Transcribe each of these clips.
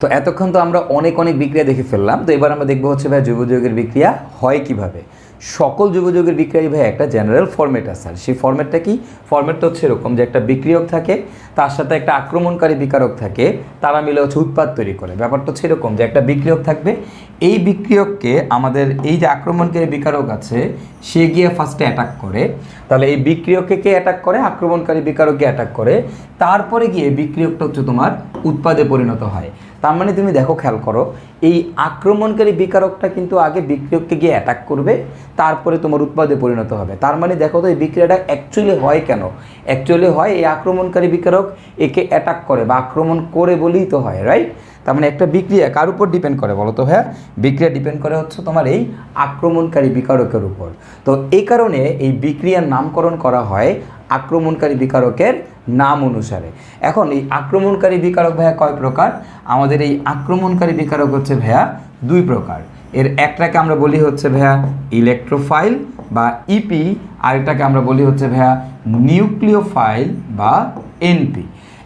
তো এতক্ষণ তো আমরা অনেক অনেক বিক্রিয়া দেখে ফেললাম। তো এবার আমরা দেখবো হচ্ছে ভাই জৈব যৌগের বিক্রিয়া হয় কিভাবে। সকল জৈব যৌগের বিক্রিয়ায় ভাই একটা জেনারেল ফরম্যাট আছে, আর সেই ফরম্যাটটা কি? ফরম্যাটটা হচ্ছে এরকম যে একটা বিক্রিয়ক থাকে, তার সাথে একটা আক্রমণকারী বিকারক থাকে, তারা মিলে হচ্ছে উৎপাদ তৈরি করে। ব্যাপারটা হচ্ছে এরকম যে একটা বিক্রিয়ক থাকবে, এই বিক্রিয়ককে আমাদের এই যে আক্রমণকারী বিকারক আছে সে গিয়ে ফার্স্টে অ্যাটাক করে। তাহলে এই বিক্রিয়ককে কে অ্যাটাক করে? আক্রমণকারী বিকারককে অ্যাটাক করে, তারপরে গিয়ে বিক্রিয়কটা হচ্ছে তোমার উৎপাদে পরিণত হয়। তার মানে তুমি দেখো, খেয়াল করো, এই আক্রমণকারী বিকারকটা কিন্তু আগে বিক্রিয়ককে গিয়ে অ্যাটাক করবে, তারপরে তোমার উৎপাদে পরিণত হবে। তার মানে দেখো তো এই বিক্রিয়াটা অ্যাকচুয়ালি হয় কেন? অ্যাকচুয়ালি হয় এই আক্রমণকারী বিকারক একে অ্যাটাক করে বা আক্রমণ করে বলেই তো হয়, রাইট? তার মানে একটা বিক্রিয়া কার উপর ডিপেন্ড করে বলো তো ভাইয়া? বিক্রিয়া ডিপেন্ড করে হচ্ছে তোমার এই আক্রমণকারী বিকারকের উপর। তো এই কারণে এই বিক্রিয়ার নামকরণ করা হয় আক্রমণকারী বিকারকের নাম অনুসারে। এখন এই আক্রমণকারী বিকারক ভাইয়া কয় প্রকার? আমাদের এই আক্রমণকারী বিকারক হচ্ছে ভাইয়া দুই প্রকার। এর একটাকে আমরা বলি হচ্ছে ভাইয়া ইলেকট্রোফাইল বা ইপি, আরেকটাকে আমরা বলি হচ্ছে ভাইয়া নিউক্লিওফাইল বা এনপি।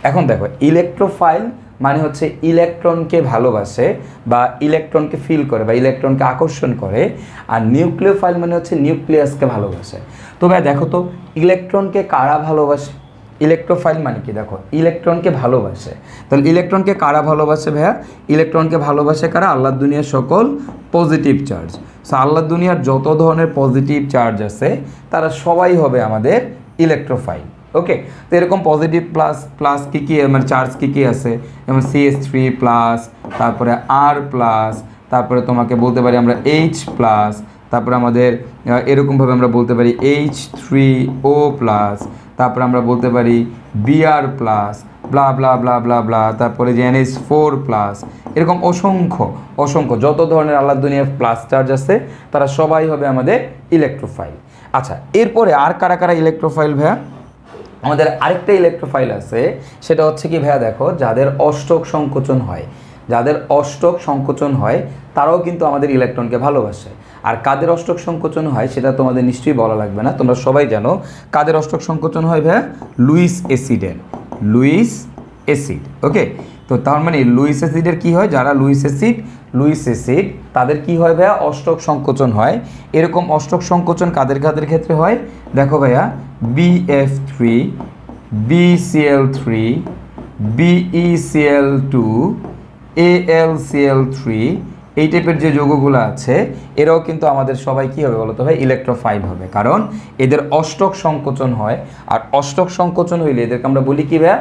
এখন দেখো, ইলেকট্রোফাইল মানে হচ্ছে ইলেকট্রনকে ভালোবাসে বা ইলেকট্রনকে ফিল করে বা ইলেকট্রনকে আকর্ষণ করে, আর নিউক্লিওফাইল মানে হচ্ছে নিউক্লিয়াসকে ভালোবাসে। তো ভাই দেখো তো, ইলেকট্রনকে কারা ভালোবাসে? ইলেকট্রোফাইল মানে কি? দেখো, ইলেকট্রনকে ভালোবাসে। তাহলে ইলেকট্রনকে কারা ভালোবাসে ভাইয়া? ইলেকট্রনকে ভালোবাসে কারা? আল্লাহর দুনিয়ার সকল পজিটিভ চার্জ। সো আল্লাহর দুনিয়ার যত ধরনের পজিটিভ চার্জ আছে তারা সবাই হবে আমাদের ইলেকট্রোফাইল। ওকে, তো এরকম পজিটিভ প্লাস প্লাস কী কী মানে চার্জ কী কী আছে, যেমন CH3 প্লাস, তারপরে R প্লাস, তারপরে তোমাকে বলতে পারি আমরা H প্লাস, তারপরে আমাদের এরকমভাবে আমরা বলতে পারি H3O প্লাস, তারপরে আমরা বলতে পারি Br প্লাস, ব্লা ব্লা ব্লা ব্লা ব্লা, তারপরে যে NH4 প্লাস, এরকম অসংখ্য অসংখ্য যত ধরনের আল্লাহর দুনিয়ার প্লাস চার্জ আছে তারা সবাই হবে আমাদের ইলেকট্রোফাইল। আচ্ছা, এরপরে আর কারা কারা ইলেকট্রোফাইল ভাইয়া? আমাদের আরেকটা ইলেকট্রোফাইল আছে, সেটা হচ্ছে কি ভাইয়া, দেখো, যাদের অষ্টক সংকোচন হয়, যাদের অষ্টক সংকোচন হয় তারাও কিন্তু আমাদের ইলেকট্রনকে ভালোবাসে। আর কাদের অষ্টক সংকোচন হয় সেটা তোমাদের নিশ্চয়ই বলা লাগবে না, তোমরা সবাই জানো কাদের অষ্টক সংকোচন হয় ভাইয়া? লুইস অ্যাসিডের, লুইস অ্যাসিড। ওকে, তো তার মানে লুইস অ্যাসিডের কি হয়? যারা লুইস অ্যাসিড তাদের কি হয় ভাইয়া? অষ্টক সংকোচন হয়। এরকম অষ্টক সংকোচন কাদের কাদের ক্ষেত্রে হয়? দেখো ভাইয়া, BF3, BCl3, BeCl2, AlCl3, এই টাইপের যে যৌগগুলো আছে এরাও কিন্তু আমাদের সবাই কী হবে বলো তো ভাই? ইলেকট্রোফাইল হবে, কারণ এদের অষ্টক সংকোচন হয়। আর অষ্টক সংকোচন হইলে এদেরকে আমরা বলি কি ভাইয়া?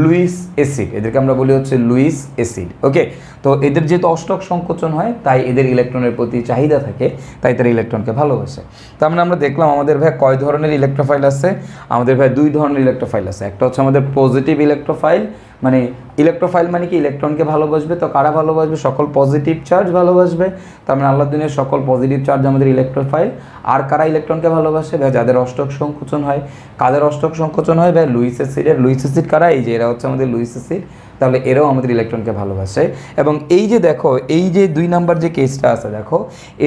Luis acid. এদেরকে আমরা বলি হচ্ছে লুইস অ্যাসিড। ওকে, তো এদের যেহেতু অষ্টক সংকোচন হয় তাই এদের ইলেকট্রনের প্রতি চাহিদা থাকে, তাই তারা ইলেকট্রনকে ভালোবাসে। তার মানে আমরা দেখলাম আমাদের ভাই কয় ধরনের ইলেকট্রোফাইল আছে? আমাদের ভাই দুই ধরনের ইলেকট্রোফাইল আছে। একটা হচ্ছে আমাদের পজিটিভ ইলেকট্রোফাইল, মানে ইলেকট্রোফাইল মানে কি? ইলেকট্রনকে ভালোবাসবে। তো কারা ভালোবাসবে? সকল পজিটিভ চার্জ ভালোবাসবে। তার মানে আল্লাহর দুনিয়ার সকল পজিটিভ চার্জ আমাদের ইলেকট্রোফাইল। আর কারা ইলেকট্রনকে ভালোবাসে ভাই? যাদের অষ্টক সংকোচন হয়। কাদের অষ্টক সংকোচন হয় ভাই? লুইস অ্যাসিডের। লুইস অ্যাসিড কারা? এই যে এরা হচ্ছে আমাদের লুইস অ্যাসিড। তাহলে এরাও আমাদের ইলেকট্রনকে ভালোবাসে। এবং এই যে দেখো, এই যে 2 নাম্বার যে কেসটা আছে, দেখো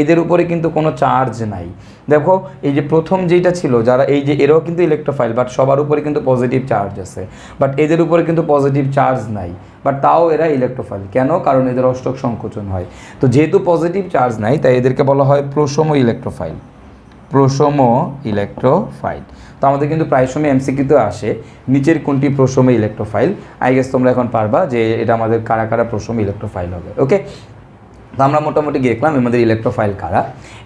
এদের উপরে কিন্তু কোনো চার্জ নাই। দেখো এই যে প্রথম যেটা ছিল, যারা এই যে এরাও কিন্তু ইলেকট্রোফাইল, বাট সবার উপরে কিন্তু পজিটিভ চার্জ আছে, বাট এদের উপরে কিন্তু পজিটিভ চার্জ নাই, বাট তাও এরা ইলেকট্রোফাইল। কেন? কারণ এদের অষ্টক সংকোচন হয়। তো যেহেতু পজিটিভ চার্জ নাই তাই এদেরকে বলা হয় প্রশম ইলেকট্রোফাইল, প্রশম ইলেকট্রোফাইল। তো আমাদের কিন্তু প্রায় সময় এমসিকিউতে আসে নিচের কোনটি প্রশম ইলেকট্রোফাইল। আই গেস তোমরা এখন পারবা যে এটা আমাদের কারা কারা প্রশম ইলেকট্রোফাইল হবে। ওকে, তো আমরা মোটামুটি দেখলাম আমাদের ইলেকট্রোফাইল কারা।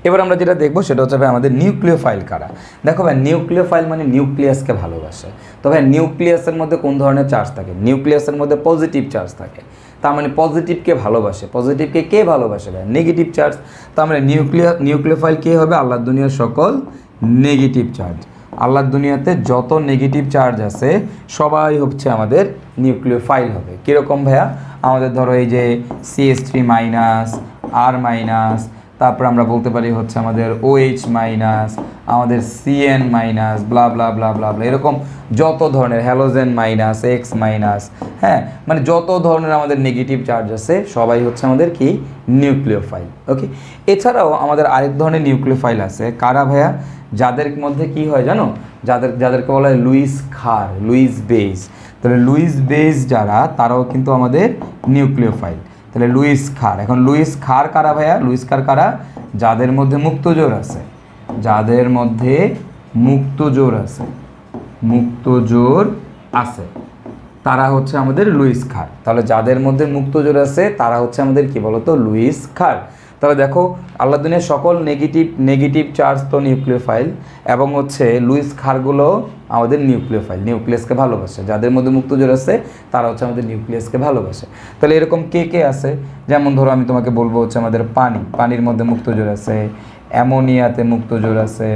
এবার আমরা যেটা দেখবো সেটা হচ্ছে ভাই আমাদের নিউক্লিওফাইল কারা। দেখো ভাই, নিউক্লিওফাইল মানে নিউক্লিয়াসকে ভালোবাসে। তো ভাই নিউক্লিয়াসের মধ্যে কোন ধরনের চার্জ থাকে? নিউক্লিয়াসের মধ্যে পজিটিভ চার্জ থাকে। তার মানে পজিটিভকে ভালোবাসে। পজিটিভকে কে ভালোবাসে ভাই? Negative charge. তার মানে নিউক্লিওফাইল কে হবে? আল্লাহর দুনিয়ার সকল নেগেটিভ চার্জ। আল্লাহর দুনিয়াতে যত নেগেটিভ চার্জ আছে সবাই হচ্ছে আমাদের নিউক্লিওফাইল হবে। কীরকম ভাইয়া? আমাদের ধরো এই যে CH3 মাইনাস, R মাইনাস, তারপর আমরা বলতে পারি হচ্ছে আমাদের OH মাইনাস, আমাদের CN মাইনাস, ব্লা ব্লা ব্লা ব্লা ব্লা, এরকম যত ধরনের হ্যালোজেন মাইনাস, X মাইনাস, হ্যাঁ, মানে যত ধরনের আমাদের নেগেটিভ চার্জ আছে সবাই হচ্ছে আমাদের কি? নিউক্লিওফাইল। ওকে, এছাড়াও আমাদের আরেক ধরনের নিউক্লিওফাইল আছে। কারা ভাইয়া? যাদের মধ্যে কি হয় জানো? যাদেরকে বলা হয় লুইস ক্ষার, লুইস বেস। তাহলে লুইস বেস যারা, তারাও কিন্তু আমাদের নিউক্লিওফাইল। তাহলে লুইস ক্ষার। এখন লুইস ক্ষার কারা ভাইয়া? লুইস ক্ষার কারা? যাদের মধ্যে মুক্ত জোর আছে, যাদের মধ্যে মুক্ত জোর আছে, মুক্ত জোর আছে তারা হচ্ছে আমাদের লুইস ক্ষার। তাহলে যাদের মধ্যে মুক্ত জোর আছে তারা হচ্ছে আমাদের কি বলতো? লুইস ক্ষার। তাহলে দেখো আল্লাহ দুনিয়ার সকল নেগেটিভ চার্জ তো নিউক্লিওফাইল, এবং হচ্ছে লুইস ক্ষারগুলো আমাদের নিউক্লিওফাইল, নিউক্লিয়াসকে ভালোবাসে। যাদের মধ্যে মুক্ত জোর আছে তারা হচ্ছে আমাদের নিউক্লিয়াসকে ভালোবাসে। তাহলে এরকম কে কে আছে? যেমন ধরো আমি তোমাকে বলবো হচ্ছে আমাদের পানির মধ্যে মুক্ত জোর আছে, অ্যামোনিয়াতে মুক্ত জোর আছে,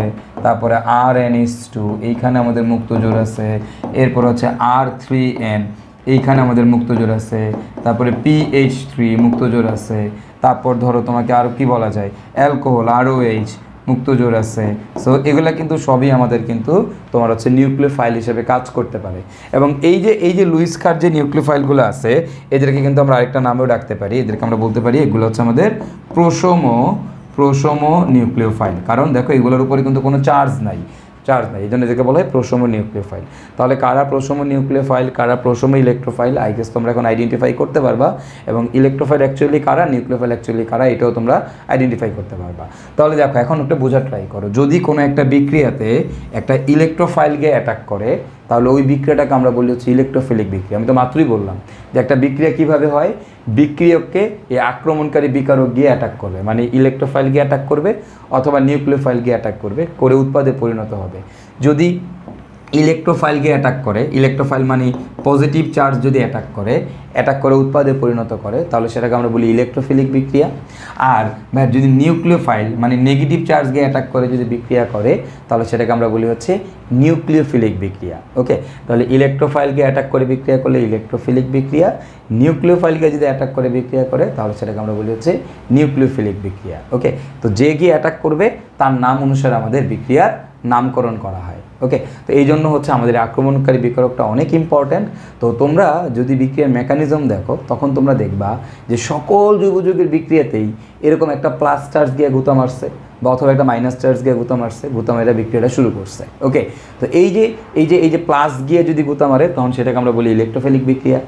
তারপরে RnH2 এইখানে আমাদের মুক্ত জোর আছে, এরপর হচ্ছে R3n এইখানে আমাদের মুক্ত জোর আছে, তারপরে PH3 মুক্ত জোর আছে, তারপর ধরো তোমাকে আরও কি বলা যায়, অ্যালকোহল ROH মুক্ত জোর আছে। সো এগুলা কিন্তু সবই আমাদের কিন্তু তোমার হচ্ছে নিউক্লিওফাইল হিসেবে কাজ করতে পারে। এবং এই যে লুইস ক্ষার যে নিউক্লিওফাইলগুলো আছে এদেরকে কিন্তু আমরা আরেকটা নামেও ডাকতে পারি, এদেরকে আমরা বলতে পারি এগুলো হচ্ছে আমাদের প্রোসোমো নিউক্লিওফাইল। কারণ দেখো এগুলোর উপরে কিন্তু কোনো চার্জ নাই, এই জন্য এদেরকে বলা হয় প্রোসোমো নিউক্লিওফাইল। তাহলে কারা প্রোসোমো নিউক্লিওফাইল, কারা প্রোসোমো ইলেকট্রোফাইল, আই গেস তোমরা এখন আইডেন্টিফাই করতে পারবা। এবং ইলেকট্রোফাইল অ্যাকচুয়ালি কারা, নিউক্লিওফাইল অ্যাকচুয়ালি কারা, এটাও তোমরা আইডেন্টিফাই করতে পারবা। তাহলে দেখো এখন একটা বোঝা ট্রাই করো, যদি কোনো একটা বিক্রিয়াতে একটা ইলেকট্রোফাইলকে অ্যাটাক করে তাহলে ওই বিক্রিয়াটাকে আমরা বলি হচ্ছে ইলেকট্রোফিলিক বিক্রিয়া। আমি তো মাত্রই বললাম যে একটা বিক্রিয়া কীভাবে হয়, বিক্রিয়ককে এই আক্রমণকারী বিকারক গিয়ে অ্যাটাক করবে, মানে ইলেকট্রোফাইল গিয়ে অ্যাটাক করবে অথবা নিউক্লিওফাইল গিয়ে অ্যাটাক করবে, করে উৎপাদে পরিণত হবে। যদি ইলেকট্রোফাইলকে অ্যাটাক করে, ইলেকট্রোফাইল মানে পজিটিভ চার্জ যদি অ্যাটাক করে উৎপাদে পরিণত করে তাহলে সেটাকে আমরা বলি ইলেকট্রোফিলিক বিক্রিয়া। আর যদি নিউক্লিওফাইল মানে নেগেটিভ চার্জকে অ্যাটাক করে যদি বিক্রিয়া করে তাহলে সেটাকে আমরা বলি হচ্ছে নিউক্লিওফিলিক বিক্রিয়া। ওকে, তাহলে ইলেকট্রোফাইলকে অ্যাটাক করে বিক্রিয়া করলে ইলেকট্রোফিলিক বিক্রিয়া, নিউক্লিওফাইলকে যদি অ্যাটাক করে বিক্রিয়া করে তাহলে সেটাকে আমরা বলি হচ্ছে নিউক্লিওফিলিক বিক্রিয়া। ওকে, তো যে গিয়ে অ্যাটাক করবে তার নাম অনুসারে আমাদের বিক্রিয়ার নামকরণ করা হয়। ওকে, তো এই জন্য হচ্ছে আমাদের আক্রমণকারী বিকারকটা অনেক ইম্পর্ট্যান্ট। তো তোমরা যদি বিক্রিয়ার মেকানিজম দেখো তখন তোমরা দেখবা যে সকল জৈব যৌগের বিক্রিয়াতেই এরকম একটা প্লাস চার্জ গিয়ে গুঁতা মারছে বা অথবা একটা মাইনাস চার্জ গিয়ে গুঁতা মারছে, গুঁতা মেরা বিক্রিয়াটা শুরু করছে। ওকে, তো এই যে প্লাস গিয়ে যদি গুঁতা মারে তখন সেটাকে আমরা বলি ইলেকট্রোফিলিক বিক্রিয়া,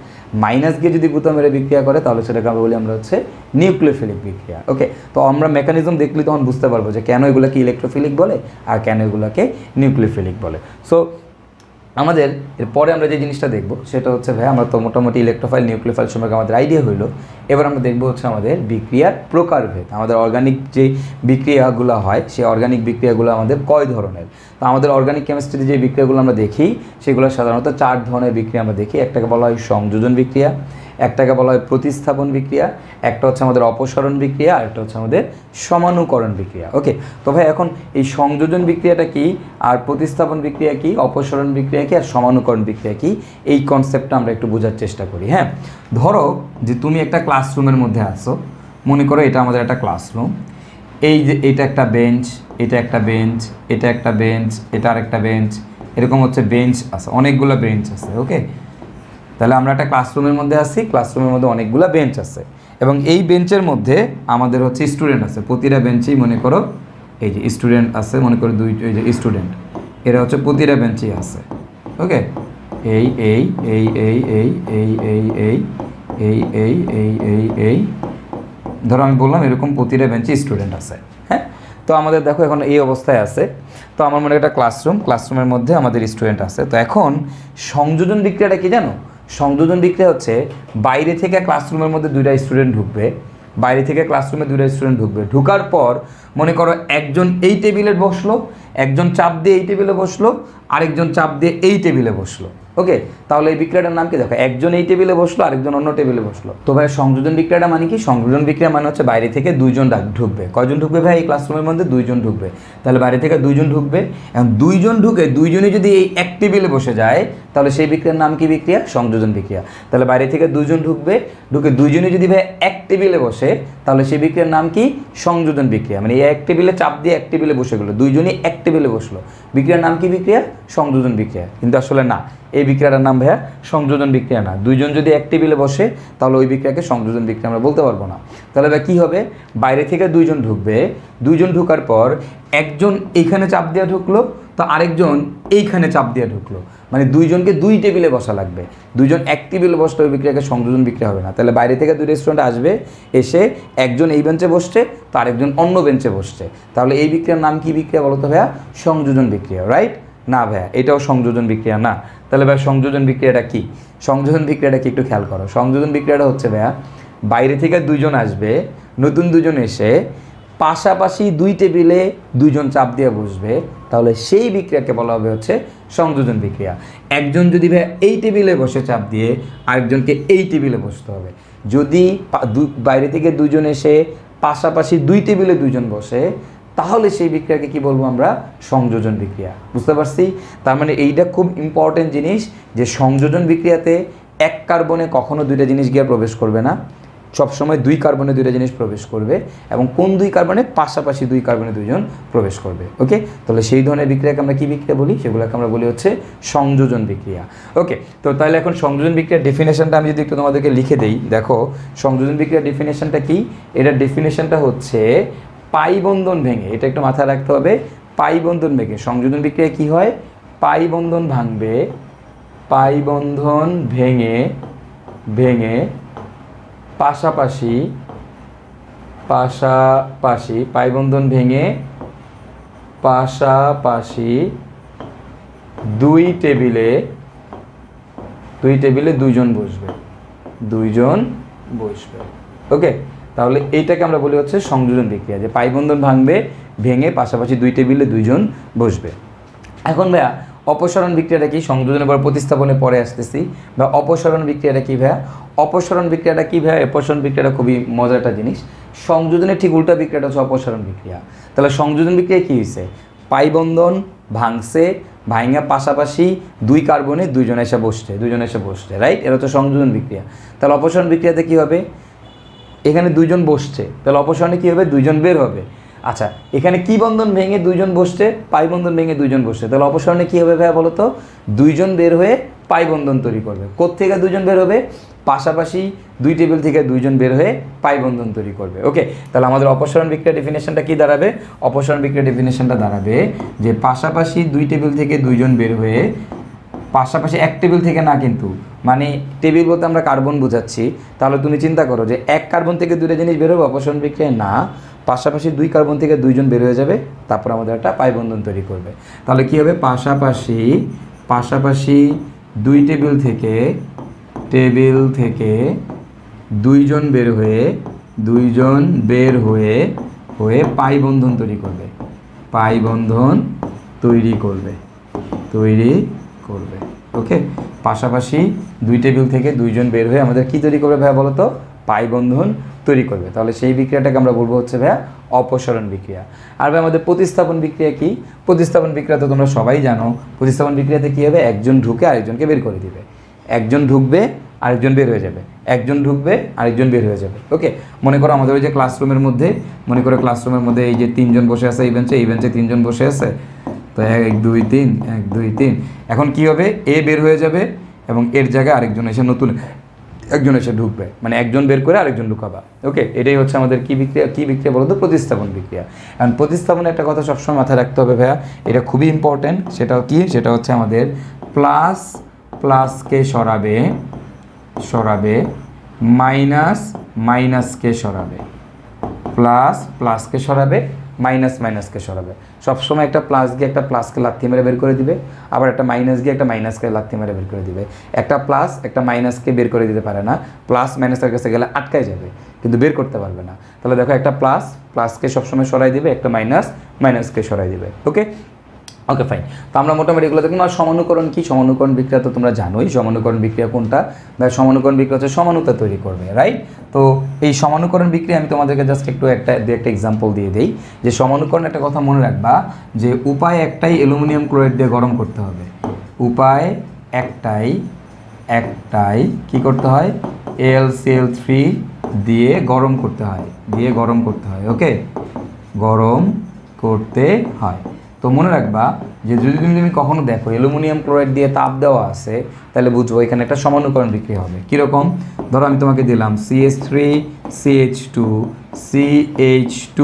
মাইনাস গিয়ে যদি গুঁতা মেরে বিক্রিয়া করে তাহলে সেটাকে আমরা বলি আমরা হচ্ছে নিউক্লিওফিলিক বিক্রিয়া। ওকে, তো আমরা মেকানিজম দেখলে তখন বুঝতে পারবো যে কেন এগুলোকে ইলেকট্রোফিলিক বলে আর কেন এগুলোকে নিউক্লিওফিলিক বলে। সো আমাদের এরপরে আমরা যে জিনিসটা দেখব সেটা হচ্ছে ভাই আমরা তো মোটামুটি ইলেকট্রোফাইল নিউক্লিওফাইল সম্পর্কে আমাদের আইডিয়া হইলো। এবার আমরা দেখব হচ্ছে আমাদের বিক্রিয়ার প্রকারভেদ। আমাদের অর্গানিক যে বিক্রিয়াগুলো হয় সেই অর্গানিক বিক্রিয়াগুলো আমাদের কয় ধরনের। তো আমাদের অর্গানিক কেমিস্ট্রিতে যে বিক্রিয়াগুলো আমরা দেখি সেগুলো সাধারণত 4 ধরনের বিক্রিয়া আমরা দেখি। একটাকে বলা হয় সংযোজন বিক্রিয়া, একটাকে বলা হয় প্রতিস্থাপন বিক্রিয়া, একটা হচ্ছে আমাদের অপসারণ বিক্রিয়া, আর একটা হচ্ছে আমাদের সমানুকরণ বিক্রিয়া। ওকে, তো ভাই এখন এই সংযোজন বিক্রিয়াটা কি, আর প্রতিস্থাপন বিক্রিয়া কি, অপসারণ বিক্রিয়া কি, আর সমানুকরণ বিক্রিয়া কি, এই কনসেপ্টটা আমরা একটু বোঝার চেষ্টা করি। হ্যাঁ, ধরো যে তুমি একটা ক্লাসরুমের মধ্যে আসো, মনে করো এটা আমাদের একটা ক্লাসরুম, এই যে এটা একটা বেঞ্চ, এটা একটা বেঞ্চ, এটা একটা বেঞ্চ, এটা আরেকটা বেঞ্চ, এরকম হচ্ছে বেঞ্চ আছে, অনেকগুলো বেঞ্চ আছে। ওকে, তাহলে আমরা একটা ক্লাসরুমের মধ্যে আছি, ক্লাসরুমের মধ্যে অনেকগুলো বেঞ্চ আছে এবং এই বেঞ্চের মধ্যে আমাদের হচ্ছে স্টুডেন্ট আছে। প্রতিটা বেঞ্চেই মনে করো এই যে স্টুডেন্ট আছে, মনে করো এই যে স্টুডেন্ট, এরা হচ্ছে প্রতিটা বেঞ্চেই আছে। ওকে, এই এই এই এই এই এই এই এই এই এই এই এই এই ধরো আমি বললাম এরকম প্রতিটা বেঞ্চে স্টুডেন্ট আছে। হ্যাঁ, তো আমাদের দেখো এখন এই অবস্থায় আছে। তো আমার মনে একটা ক্লাসরুমের মধ্যে আমাদের স্টুডেন্ট আছে। তো এখন সংযোজন বিক্রিয়াটা কি জানো? সংযোজন বিক্রিয়া হচ্ছে বাইরে থেকে ক্লাসরুমের মধ্যে 2টা স্টুডেন্ট ঢুকবে, বাইরে থেকে ক্লাসরুমে 2টা স্টুডেন্ট ঢুকবে, ঢুকার পর মনে করো একজন এই টেবিলে বসলো, একজন চাপ দিয়ে এই টেবিলে বসলো, আরেকজন চাপ দিয়ে এই টেবিলে বসলো। ওকে, তাহলে এই বিক্রিয়াটার নাম কি? দেখো একজন এই টেবিলে বসলো, আরেকজন অন্য টেবিলে বসলো। তো ভাই সংযোজন বিক্রিয়াটা মানে কি? সংযোজন বিক্রিয়া মানে হচ্ছে বাইরে থেকে 2জন ঢুকবে। কয়জন ঢুকবে ভাই? এই ক্লাসরুমের মধ্যে 2জন ঢুকবে। তাহলে বাইরে থেকে 2জন ঢুকবে, এখন 2জন ঢুকে 2জনই যদি এই এক টেবিলে বসে যায় তাহলে সেই বিক্রিয়ার নাম কি? বিক্রিয়া সংযোজন বিক্রিয়া। তাহলে বাইরে থেকে 2জন ঢুকবে, ঢুকে 2জনই যদি ভাই এক টেবিলে বসে তাহলে সেই বিক্রিয়ার নাম কি? সংযোজন বিক্রিয়া। মানে এই এক টেবিলে চাপ দিয়ে এক টেবিলে বসে গেলো, 2জনই এক টেবিলে বসলো, বিক্রিয়ার নাম কি? বিক্রিয়া সংযোজন বিক্রিয়া। কিন্তু আসলে না, এই বিক্রিয়াটার নাম ভাইয়া সংযোজন বিক্রিয়া না। 2জন যদি এক টেবিলে বসে তাহলে ওই বিক্রিয়াকে সংযোজন বিক্রিয়া আমরা বলতে পারবো না। তাহলে ভাই কী হবে? বাইরে থেকে 2জন ঢুকবে, 2জন ঢুকার পর একজন এইখানে চাপ দিয়ে ঢুকলো, তো আরেকজন এইখানে চাপ দিয়ে ঢুকলো, মানে দুইজনকে দুই টেবিলে বসা লাগবে, দুইজন এক টেবিলে বসলে ওই বিক্রিয়াকে সংযোজন বিক্রিয়া হবে না। তাহলে বাইরে থেকে দুই রেস্টুরেন্ট আসবে, এসে একজন এই বেঞ্চে বসছে তো আরেকজন অন্য বেঞ্চে বসছে, তাহলে এই বিক্রিয়ার নাম কি বিক্রিয়া বলো তো ভাইয়া? সংযোজন বিক্রিয়া, রাইট? না ভাইয়া, এটাও সংযোজন বিক্রিয়া না। তাহলে ভাইয়া সংযোজন বিক্রিয়াটা কি? সংযোজন বিক্রিয়াটা কি একটু খেয়াল করো। সংযোজন বিক্রিয়াটা হচ্ছে ভাইয়া, বাইরে থেকে দুইজন আসবে, নতুন দুজন এসে পাশাপাশি দুই টেবিলে দুইজন চাপ দিয়ে বসবে, তাহলে সেই বিক্রিয়াকে বলা হবে হচ্ছে সংযোজন বিক্রিয়া। একজন যদি ভাই এই টেবিলে বসে চাপ দিয়ে আরেকজনকে এই টেবিলে বসতে হবে, যদি বাইরে থেকে দুইজন এসে পাশাপাশি দুই টেবিলে দুইজন বসে, তাহলে সেই বিক্রিয়াকে কি বলবো আমরা? সংযোজন বিক্রিয়া। বুঝতে পারছি? তার মানে এইটা খুব ইম্পর্টেন্ট জিনিস যে সংযোজন বিক্রিয়াতে এক কার্বনে কখনো দুইটা জিনিস গিয়ে প্রবেশ করবে না, সবসময় দুই কার্বনে দুইটা জিনিস প্রবেশ করবে, এবং কোন দুই কার্বনে? পাশাপাশি দুই কার্বনে দুইজন প্রবেশ করবে। ওকে, তাহলে সেই ধরনের বিক্রিয়াকে আমরা কী বিক্রিয়া বলি? সেগুলোকে আমরা বলি হচ্ছে সংযোজন বিক্রিয়া। ওকে, তো তাহলে এখন সংযোজন বিক্রিয়ার ডেফিনেশনটা আমি যদি একটু তোমাদেরকে লিখে দেই, দেখো সংযোজন বিক্রিয়ার ডেফিনেশনটা কি? এটার ডেফিনেশনটা হচ্ছে পাই বন্ধন ভেঙে, এটা একটু মাথায় রাখতে হবে, পাই বন্ধন ভেঙে সংযোজন বিক্রিয়া কি হয়? পাই বন্ধন ভাঙবে, পাই বন্ধন ভেঙে ভেঙে পাশাপাশি পাশাপাশি পাই বন্ধন ভেঙে পাশাপাশি দুই টেবিলে দুইজন বসবে, ওকে। তাহলে এইটাকে আমরা বলি হচ্ছে সংযোজন বিক্রিয়া, যে পাই বন্ধন ভাঙবে, ভেঙে পাশাপাশি দুই টেবিলে দুইজন বসবে। এখন ভাইয়া অপসারণ বিক্রিয়াটা কি? সংযোজনের পর প্রতিস্থাপনে পরে আসতেছি। বা অপসারণ বিক্রিয়াটা কি ভাইয়া? অপসারণ বিক্রিয়াটা কি ভাইয়া? অপসারণ বিক্রিয়াটা খুবই মজার একটা জিনিস। সংযোজনের ঠিক উল্টা বিক্রিয়াটা হচ্ছে অপসারণ বিক্রিয়া। তাহলে সংযোজন বিক্রিয়া কী হয়েছে? পাই বন্ধন ভাঙছে, ভাঙা পাশাপাশি দুই কার্বনে দুইজন এসে বসছে, রাইট? এটা হচ্ছে সংযোজন বিক্রিয়া। তাহলে অপসারণ বিক্রিয়াতে কী হবে? এখানে দুইজন বসছে, তাহলে অপসারণে কী হবে? দুইজন বের হবে। আচ্ছা, এখানে কি বন্ধন ভেঙে দুইজন বসছে? পাই বন্ধন ভেঙে দুইজন বসছে, তাহলে অপসারণে কী হবে ভাইয়া বলো তো? দুইজন বের হয়ে পাই বন্ধন তৈরি করবে। কোত্থেকে দুইজন বের হবে? পাশাপাশি দুই টেবিল থেকে দুইজন বের হয়ে পাই বন্ধন তৈরি করবে। ওকে, তাহলে আমাদের অপসারণ বিক্রিয়া ডেফিনেশনটা কি দাঁড়াবে? অপসারণ বিক্রিয়া ডেফিনেশনটা দাঁড়াবে যে পাশাপাশি দুই টেবিল থেকে দুইজন বের হয়ে, পাশাপাশি এক টেবিল থেকে না, কিন্তু মানে টেবিল বলতে আমরা কার্বন বোঝাচ্ছি। তাহলে তুমি চিন্তা করো যে এক কার্বন থেকে দুইটা জিনিস বের হবে অপসারণ বিক্রিয়ায় না, পাশাপাশি দুই কার্বন থেকে দুইজন বের হয়ে যাবে, তারপর আমাদের একটা পাই বন্ধন তৈরি করবে। তাহলে কী হবে? পাশাপাশি দুই টেবিল থেকে দুইজন বের হয়ে পাই বন্ধন তৈরি করবে। ওকে, পাশাপাশি দুই টেবিল থেকে দুইজন বের হয়ে আমাদের কি তৈরি করবে ভাইয়া বলো তো? পাই বন্ধন তৈরি করবে। তাহলে সেই বিক্রিয়াটাকে আমরা বলবো হচ্ছে ভাইয়া অপসারণ বিক্রিয়া। আর ভাই আমাদের প্রতিস্থাপন বিক্রিয়া কি? প্রতিস্থাপন বিক্রিয়া তো তোমরা সবাই জানো। প্রতিস্থাপন বিক্রিয়াতে কী হবে? একজন ঢুকে আরেকজনকে বের করে দিবে, একজন ঢুকবে আরেকজন বের হয়ে যাবে, একজন ঢুকবে আরেকজন বের হয়ে যাবে। ওকে, মনে করো আমাদের ওই যে ক্লাসরুমের মধ্যে এই যে তিনজন বসে আছে, এই বেঞ্চে তিনজন বসে আছে, তো 1 2 3 এখন কি হবে? এ বের হয়ে যাবে এবং এর জায়গায় আরেকজন এসে নতুন একজন এসে ঢুকবে, মানে একজন বের করে আরেকজন ঢুকাবা। ওকে, এটাই হচ্ছে আমাদের কি বিক্রিয়া বলো তো? প্রতিস্থাপন বিক্রিয়া। কারণ প্রতিস্থাপনে একটা কথা সবসময় মাথায় রাখতে হবে ভাইয়া, এটা খুবই ইম্পর্টেন্ট। সেটা হচ্ছে আমাদের প্লাসকে সরাবে, মাইনাসকে সরাবে, প্লাসকে সরাবে, মাইনাসকে সরাবে। সবসময় একটা প্লাস গিয়ে একটা প্লাসকে লাথি মেরে বের করে দিবে, আবার একটা মাইনাস গিয়ে একটা মাইনাসকে লাথি মেরে বের করে দিবে। একটা প্লাস একটা মাইনাসকে বের করে দিতে পারে না, প্লাস মাইনাসের কাছে গেলে আটকায় যাবে, কিন্তু বের করতে পারবে না। তাহলে দেখো, একটা প্লাসকে সবসময় সরাই দিবে, একটা মাইনাসকে সরাই দিবে। ওকে, ফাইন। তো আমরা মোটামুটি এগুলো দেখুন। আর সমানুকরণ কি? সমানুকরণ বিক্রিয়া তো তোমরা জানোই। সমানুকরণ বিক্রিয়া কোনটা? সমানুকরণ বিক্রিয়া হচ্ছে সমানুতা তৈরি করবে, রাইট? তো এই সমানুকরণ বিক্রিয়া আমি তোমাদেরকে জাস্ট একটু একটা এক্সাম্পল দিয়ে দেই। যে সমানুকরণ একটা কথা মনে রাখবা, যে উপায় একটাই, অ্যালুমিনিয়াম ক্লোরাইড দিয়ে গরম করতে হবে। উপায় একটাই কি করতে হয়? AlCl3 দিয়ে গরম করতে হয়, ওকে, গরম করতে হয়। তো মনে রাখবা যে যদি তুমি কখনো দেখো অ্যালুমিনিয়াম ক্লোরাইড দিয়ে তাপ দেওয়া আছে, তাহলে বুঝবো এখানে একটা সমানুকরণ বিক্রিয়া হবে। কীরকম? ধরো আমি তোমাকে দিলাম CH3 CH2 CH2,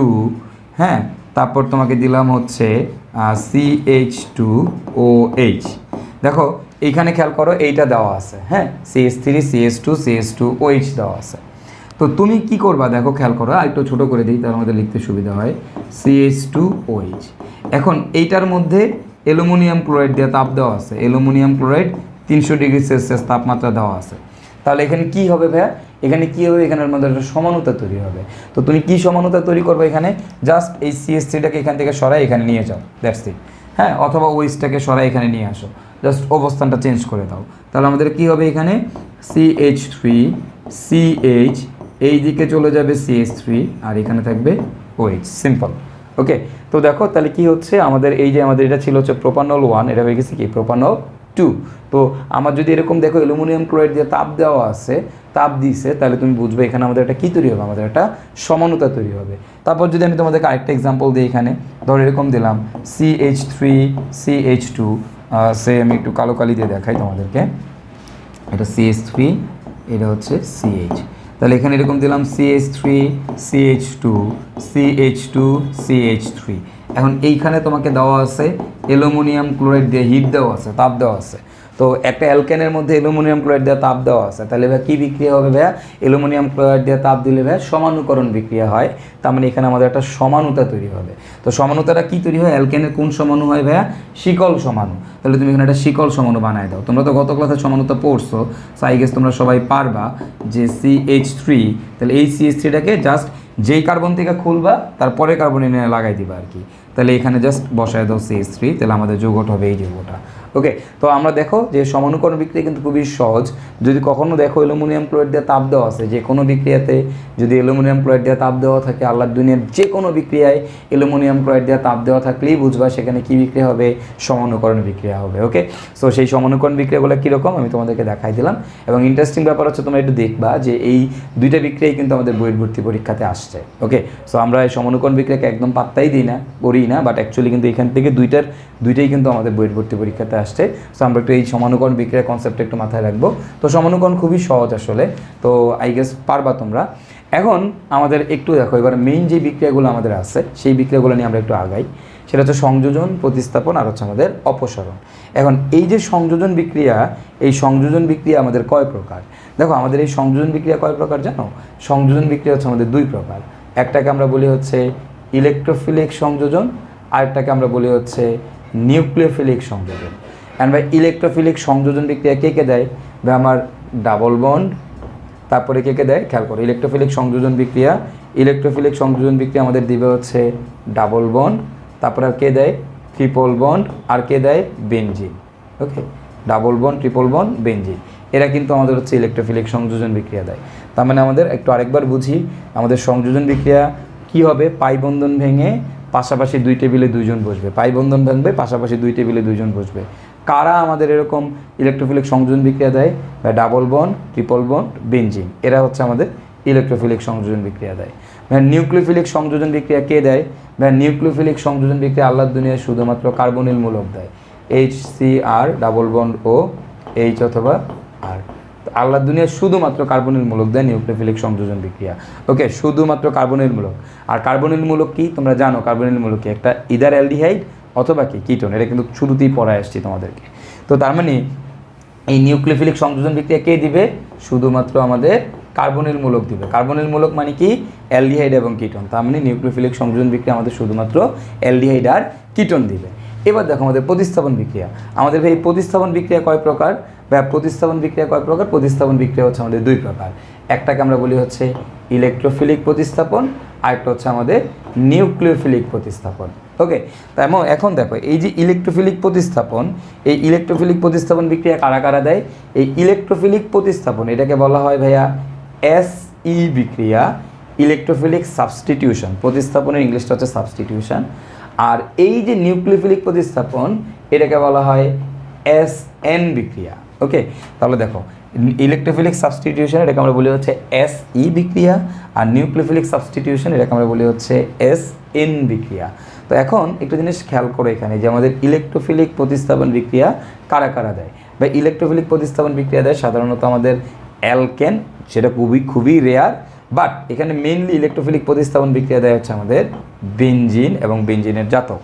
হ্যাঁ, তারপর তোমাকে দিলাম হচ্ছে CH2OH। দেখো এইখানে খেয়াল করো এইটা দেওয়া আছে, হ্যাঁ, CH3 CH2 CH2OH দেওয়া আছে। তো তুমি কি করবা দেখো, খেয়াল করো, আর একটু ছোটো করে দিই তাহলে আমাদের লিখতে সুবিধা হয়। CH2OH। এখন এইটার মধ্যে অ্যালুমিনিয়াম ক্লোরাইড দিয়ে তাপ দেওয়া আছে, অ্যালুমিনিয়াম ক্লোরাইড 300 ডিগ্রি সেলসিয়াস তাপমাত্রা দেওয়া আছে। তাহলে এখানে কি হবে ভাইয়া, এখানে কি হবে, এখানের মধ্যে একটা সমানুতা তৈরি হবে। তো তুমি কি সমানুতা তৈরি করবে, এখানে জাস্ট এই CH3টাকে এখান থেকে সরাই এখানে নিয়ে যাও, দ্যাটস ইট, হ্যাঁ, অথবা ওইচটাকে সরাই এখানে নিয়ে আসো, জাস্ট অবস্থানটা চেঞ্জ করে দাও। তাহলে আমাদের কি হবে, এখানে CH3 CH, এই দিকে চলে যাবে CH3, আর এখানে থাকবে OH, সিম্পল। ওকে, তো দেখো তাহলে কি হচ্ছে আমাদের, এই যে আমাদের এটা ছিল হচ্ছে প্রোপানল 1, এটা হয়ে গেছে কি প্রোপানল 2। তো আমার যদি এরকম দেখো অ্যালুমিনিয়াম ক্লোরাইড দিয়ে তাপ দেওয়া আছে, তাপ দিছে, তাহলে তুমি বুঝবে এখানে আমাদের একটা কী তৈরি হবে, আমাদের একটা সমানুতা তৈরি হবে। তারপর যদি আমি তোমাদেরকে আরেকটা এক্সাম্পল দিই, এখানে ধরো এরকম দিলাম CH3 CH2, সে আমি একটু কালো কালি দিয়ে দেখাই তোমাদেরকে, এটা CH3, এটা হচ্ছে CH। তাহলে এখানে এরকম দিলাম CH3 CH2 CH2 CH3। এখন এইখানে তোমাকে দেওয়া আছে অ্যালুমিনিয়াম ক্লোরাইড দিয়ে হিট দেওয়া আছে, তাপ দেওয়া আছে। তো একটা অ্যালকেনের মধ্যে অ্যালুমিনিয়াম ক্লোরাইড দিয়ে তাপ দেওয়া আছে, তাহলে ভাইয়া কী বিক্রিয়া হবে ভাইয়া, অ্যালুমিনিয়াম ক্লোরাইড দিয়ে তাপ দিলে ভাইয়া সমানুকরণ বিক্রিয়া হয়। তার মানে এখানে আমাদের একটা সমানুতা তৈরি হবে। তো সমানুতাটা কী তৈরি হয়, অ্যালকেনের কোন সমাণু হয় ভাইয়া, শিকল সমাণু। তাহলে তুমি এখানে একটা শিকল সমাণু বানায় দাও। তোমরা তো গত ক্লাসে সমানুতা পড়ছো, সো আই গেস তোমরা সবাই পারবা যে CH3, তাহলে এই CH3টাকে জাস্ট যেই কার্বন থেকে খুলবা তারপরে কার্বন এনে লাগাই দিবা আর কি। তাহলে এখানে জাস্ট বসায় দাও CH3, তাহলে আমাদের যৌগটা হবে এই যৌগটা। ওকে, তো আমরা দেখো যে সমানুকরণ বিক্রিয়া কিন্তু খুবই সহজ। যদি কখনো দেখো অ্যালুমিনিয়াম ক্লোরাইড দিয়ে তাপ দেওয়া আছে, যে কোনো বিক্রিয়াতে যদি অ্যালুমিনিয়াম ক্লোরাইড দিয়ে তাপ দেওয়া থাকে, আল্লাহর দুনিয়ার যে কোনো বিক্রিয়ায় অ্যালুমিনিয়াম ক্লোরাইড দিয়ে তাপ দেওয়া থাকলেই বুঝবা সেখানে কী বিক্রিয়া হবে, সমানুকরণ বিক্রিয়া হবে। ওকে, সো সেই সমানুকরণ বিক্রিয়াগুলো কীরকম আমি তোমাদেরকে দেখাই দিলাম। এবং ইন্টারেস্টিং ব্যাপার হচ্ছে তোমরা একটু দেখবা যে এই দুইটা বিক্রিয়াই কিন্তু আমাদের বইয়ের ভর্তি পরীক্ষাতে আসছে। ওকে, সো আমরা এই সমানুকরণ বিক্রিয়াকে একদম পাত্তাই দিই না, করি না, বাট অ্যাকচুয়ালি কিন্তু এখান থেকে দুইটাই কিন্তু আমাদের বইয়ের ভর্তি পরীক্ষাতে আসছে। সো আমরা একটু এই সমানুকরণ বিক্রিয়ার কনসেপ্টটা একটু মাথায় রাখবো। তো সমানুকরণ খুবই সহজ আসলে, তো আই গেস পারবা তোমরা। এখন আমাদের একটু দেখো এবার মেইন যে বিক্রিয়াগুলো আমাদের আছে সেই বিক্রিয়াগুলো নিয়ে আমরা একটু আগাই। সেটা হচ্ছে সংযোজন, প্রতিস্থাপন, আর হচ্ছে আমাদের অপসারণ। এখন এই যে সংযোজন বিক্রিয়া, এই সংযোজন বিক্রিয়া আমাদের কয় প্রকার? দেখো আমাদের এই সংযোজন বিক্রিয়া কয় প্রকার জানো? সংযোজন বিক্রিয়া হচ্ছে আমাদের দুই প্রকার। একটাকে আমরা বলি হচ্ছে ইলেকট্রোফিলিক সংযোজন, আরেকটাকে আমরা বলি হচ্ছে নিউক্লিওফিলিক সংযোজন। অ্যান্ড বাই ইলেকট্রোফিলিক সংযোজন বিক্রিয়া কে কে দেয়? বা আমার ডাবল বন্ড, তারপরে কে কে দেয় খেয়াল করো। ইলেকট্রোফিলিক সংযোজন বিক্রিয়া আমাদের দিবে হচ্ছে ডাবল বন্ড, তারপরে আর কে দেয় ট্রিপল বন্ড, আর কে দেয় benzene. Okay, double bond, triple bond, benzene, এরা কিন্তু আমাদের হচ্ছে ইলেকট্রোফিলিক সংযোজন বিক্রিয়া দেয়। তার মানে আমাদের একটু আরেকবার বুঝি, আমাদের সংযোজন বিক্রিয়া কি হবে? পাই বন্ধন ভেঙে পাশাপাশি দুই টেবিলে দুইজন বসবে, পাই বন্ধন ভাঙবে পাশাপাশি দুই টেবিলে দুইজন বসবে। কারা আমাদের এরকম ইলেকট্রোফিলিক সংযোজন বিক্রিয়া দেয়? বা double bond, triple bond, benzene, এরা হচ্ছে আমাদের ইলেকট্রোফিলিক সংযোজন বিক্রিয়া দেয়। নিউক্লিওফিলিক সংযোজন বিক্রিয়া কে দেয়? নিউক্লিওফিলিক সংযোজন বিক্রিয়া আল্লাহর দুনিয়ায় শুধুমাত্র কার্বনিল মূলক দেয়, HCr, ডাবল বন্ড ও H অথবা আর। আল্লাহর দুনিয়ায় শুধুমাত্র কার্বনিল মূলক দেয় নিউক্লিওফিলিক সংযোজন বিক্রিয়া। ওকে, শুধুমাত্র কার্বনিল মূলক। আর কার্বনিল মূলক কি তোমরা জানো? কার্বনিল মূলক কি? একটা ইদার অ্যালডিহাইড অথবা কি কিটোন, এটা কিন্তু শুরুতেই পড়ায় আসছি তোমাদেরকে। তো তার মানে এই নিউক্লিওফিলিক সংযোজন বিক্রিয়া কে দিবে? শুধুমাত্র আমাদের কার্বনিল মূলক দিবে। কার্বনিল মূলক মানে কি? অ্যালডিহাইড এবং কিটোন। তার মানে নিউক্লিওফিলিক সংযোজন বিক্রিয়া আমাদের শুধুমাত্র অ্যালডিহাইড আর কিটোন দিবে। এবার দেখো আমাদের প্রতিস্থাপন বিক্রিয়া। আমাদের এই প্রতিস্থাপন বিক্রিয়া কয় প্রকার? প্রতিস্থাপন বিক্রিয়া কয় প্রকার? প্রতিস্থাপন বিক্রিয়া হচ্ছে আমাদের দুই প্রকার। একটাকে আমরা বলি হচ্ছে ইলেকট্রোফিলিক প্রতিস্থাপন, আরেকটা হচ্ছে আমাদের নিউক্লিওফিলিক প্রতিস্থাপন। ওকে, তা এখন দেখো এই যে ইলেকট্রোফিলিক প্রতিস্থাপন, এই ইলেকট্রোফিলিক প্রতিস্থাপন বিক্রিয়া কারা কারা দেয়? এই ইলেকট্রোফিলিক প্রতিস্থাপন এটাকে বলা হয় ভাইয়া SE বিক্রিয়া, ইলেকট্রোফিলিক সাবস্টিটিউশন। প্রতিস্থাপনের ইংলিশটা হচ্ছে সাবস্টিটিউশন। আর এই যে নিউক্লিওফিলিক প্রতিস্থাপন এটাকে বলা হয় SN বিক্রিয়া। ওকে, তাহলে দেখো ইলেকট্রোফিলিক সাবস্টিটিউশন এটাকে আমরা বলি হচ্ছে SE বিক্রিয়া, আর নিউক্লিওফিলিক সাবস্টিটিউশন এটাকে আমরা বলি হচ্ছে SN বিক্রিয়া। তো এখন একটা জিনিস খেয়াল করো এখানে যে আমাদের ইলেকট্রোফিলিক প্রতিস্থাপন বিক্রিয়া কারা কারা দেয়? বা ইলেকট্রোফিলিক প্রতিস্থাপন বিক্রিয়া দেয় সাধারণত আমাদের অ্যালকেন, সেটা খুবই রেয়ার, বাট এখানে মেইনলি ইলেকট্রোফিলিক প্রতিস্থাপন বিক্রিয়া দেয় হচ্ছে আমাদের বেনজিন এবং বেনজিনের জাতক।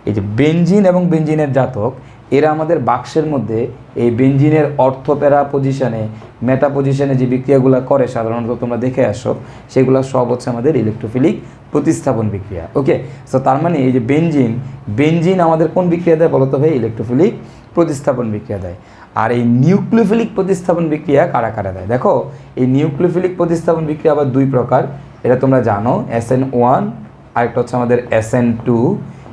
এই যে বেনজিন এবং বেনজিনের জাতক এরা আমাদের বাক্সের মধ্যে এই বেনজিনের অর্থোপ্যারা পজিশনে মেটা পজিশনে যে বিক্রিয়াগুলো করে সাধারণত তোমরা দেখে আসো, সেগুলো সব হচ্ছে আমাদের ইলেকট্রোফিলিক প্রতিস্থাপন বিক্রিয়া। ওকে, সো তার মানে এই যে বেনজিন আমাদের কোন বিক্রিয়া দেয় বলতো ভাই? ইলেকট্রোফিলিক প্রতিস্থাপন বিক্রিয়া দেয়। আর এই নিউক্লিওফিলিক প্রতিস্থাপন বিক্রিয়া কারা কারা দেয়? দেখো, এই নিউক্লিওফিলিক প্রতিস্থাপন বিক্রিয়া আবার দুই প্রকার, এটা তোমরা জানো, SN1 আর একটা হচ্ছে আমাদের SN2।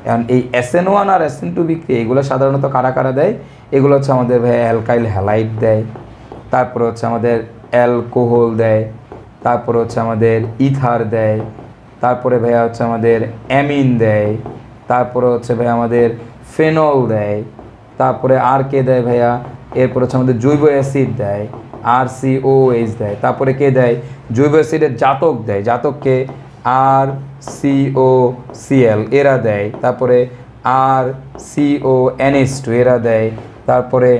এখন এই SN1 আর SN2 বিক্রিয়া এগুলো সাধারণত কারা কারা দেয়? এগুলো হচ্ছে আমাদের ভাই অ্যালকাইল হ্যালাইড দেয়, তারপরে হচ্ছে আমাদের অ্যালকোহল দেয়, তারপরে হচ্ছে আমাদের ইথার দেয়, তারপরে ভাইয়া হচ্ছে আমাদের অ্যামিন দেয়, তারপরে হচ্ছে ভাই আমাদের ফেনল দেয়, তারপরে আর কে দেয় ভাইয়া? এরপর হচ্ছে আমাদের জৈব অ্যাসিড দেয়, RCOH দেয়, তারপরে কে দেয়? জৈব অ্যাসিডের জাতক দেয়, জাতককে RCOCl এরা দেয়, তারপরে RCONH2 এরা দেয়, তারপরে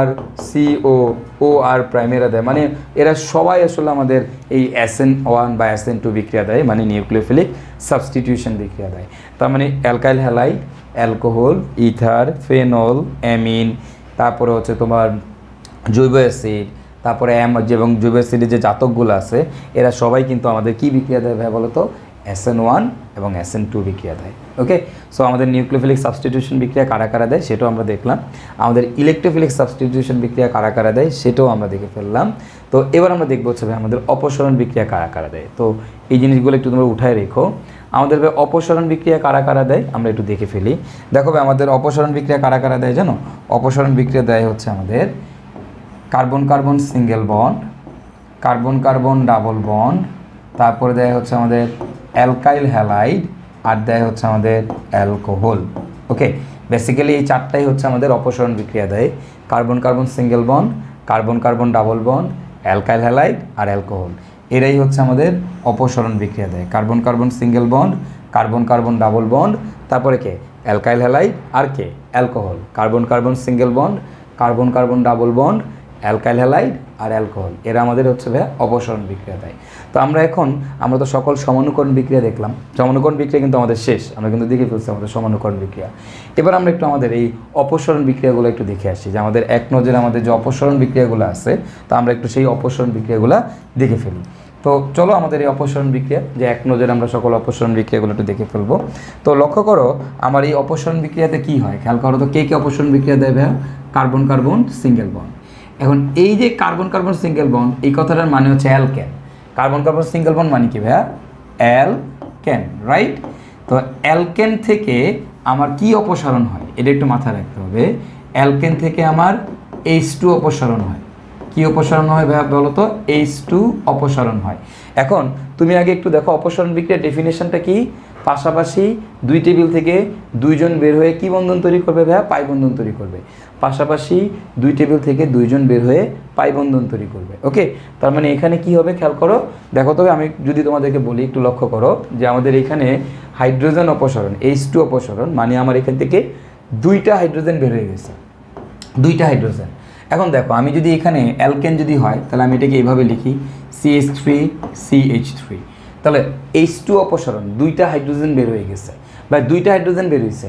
RCOOR প্রাইম এরা দেয়। মানে এরা সবাই আসলে আমাদের এই SN1 বা SN2 বিক্রিয়া দেয়, মানে নিউক্লিওফিলিক সাবস্টিটিউশন বিক্রিয়া দেয়। তার মানে alkyl halide, alcohol, ether, phenol, amine, তারপরে হচ্ছে তোমার জৈব অ্যাসিড, তারপরে এবং জৈব অ্যাসিডের যে জাতকগুলো আছে এরা সবাই কিন্তু আমাদের কি বিক্রিয়া দেয় ভাই বলো তো? SN1 এবং SN2 বিক্রিয়া দেয়। ওকে, সো আমাদের নিউক্লিওফিলিক সাবস্টিটিউশন বিক্রিয়া কারা কারা দেয় সেটাও আমরা দেখলাম। আমাদের ইলেকট্রোফিলিক সাবস্টিটিউশন বিক্রিয়া কারা কারা দেয় সেটাও আমরা দেখে ফেললাম। তো এবার আমরা দেখবো হচ্ছে ভাই আমাদের অপসরণ বিক্রিয়া কারা কারা দেয়। তো এই জিনিসগুলো একটু তোমরা উঠায় রেখো। আমাদের ভাই অপসরণ বিক্রিয়া কারা কারা দেয় আমরা একটু দেখে ফেলি। দেখো ভাই আমাদের অপসরণ বিক্রিয়া কারা কারা দেয় জানো? অপসরণ বিক্রিয়া দেয় হচ্ছে আমাদের carbon carbon single bond, carbon carbon double bond, তারপরে দেয় হচ্ছে আমাদের অ্যালকাইল হ্যালাইড, আর দেয় হচ্ছে আমাদের অ্যালকোহল। ওকে, বেসিক্যালি এই চারটাই হচ্ছে আমাদের অপসরণ বিক্রিয়া দেয়। Carbon carbon single bond, carbon carbon double bond, alkyl halide আর অ্যালকোহল, এরাই হচ্ছে আমাদের অপসরণ বিক্রিয়া দেয়। Carbon carbon single bond, carbon carbon double bond, তারপরে কে? অ্যালকাইল হ্যালাইড আর কে? Alcohol. Carbon carbon single bond, carbon carbon double bond, alkyl halide আর অ্যালকোহল, এরা আমাদের হচ্ছে ভাইয়া অপসরণ বিক্রিয়া দেয়। তো আমরা তো সকল সমানুকরণ বিক্রিয়া দেখলাম। সমানুকরণ বিক্রিয়া কিন্তু আমাদের শেষ, আমরা কিন্তু দেখে ফেলছি আমাদের সমানুকরণ বিক্রিয়া। এবার আমরা একটু আমাদের এই অপসরণ বিক্রিয়াগুলো একটু দেখে আসি, যে আমাদের এক নজরে আমাদের যে অপসরণ বিক্রিয়াগুলো আছে, তো আমরা একটু সেই অপসরণ বিক্রিয়াগুলো দেখে ফেলি। তো চলো আমাদের এই অপসরণ বিক্রিয়া, যে এক নজরে আমরা সকল অপসরণ বিক্রিয়াগুলো একটু দেখে ফেলবো। তো লক্ষ্য করো আমার এই অপসরণ বিক্রিয়াতে কি হয়, খেয়াল করো তো কে কে অপসরণ বিক্রিয়া দেয় ভাইয়া? Carbon carbon single bond. এখন এই যে কার্বন কার্বন সিঙ্গেল বন্ড, এই কথাটার মানে হচ্ছে alkane. Carbon carbon single bond মানে কি ভাইয়া? Alkane, right? তো অ্যালকেন থেকে আমার কি অপসারণ হয় এটা একটু মাথায় রাখতে হবে। অ্যালকেন থেকে আমার H2 অপসারণ হয়। কি অপসারণ হয় ভাইয়া বলো তো? H2 অপসারণ হয়। এখন তুমি আগে একটু দেখো অপসারণ বিক্রিয়ার ডেফিনেশনটা কি? পাশাপাশি দুই টেবিল থেকে দুইজন বের হয়ে কি বন্ধন তৈরি করবে ভাইয়া? পাই বন্ধন তৈরি করবে। পাশাপাশি দুই টেবিল থেকে দুইজন বের হয়ে পাই বন্ধন তৈরি করবে। ওকে, তার মানে এখানে কি হবে খেয়াল করো, দেখো তবে আমি যদি তোমাদেরকে বলি একটু লক্ষ্য করো, যে আমাদের এখানে হাইড্রোজেন অপসারণ, H2 অপসারণ, মানে আমার এখান থেকে দুইটা হাইড্রোজেন বের হয়ে গেছে, দুইটা হাইড্রোজেন। এখন দেখো আমি যদি এখানে অ্যালকেন যদি হয় তাহলে আমি এটাকে এইভাবে লিখি CH3CH3, তাহলে H2 অপসারণ, দুইটা হাইড্রোজেন বের হয়ে গেছে বা দুইটা হাইড্রোজেন বের হয়েছে।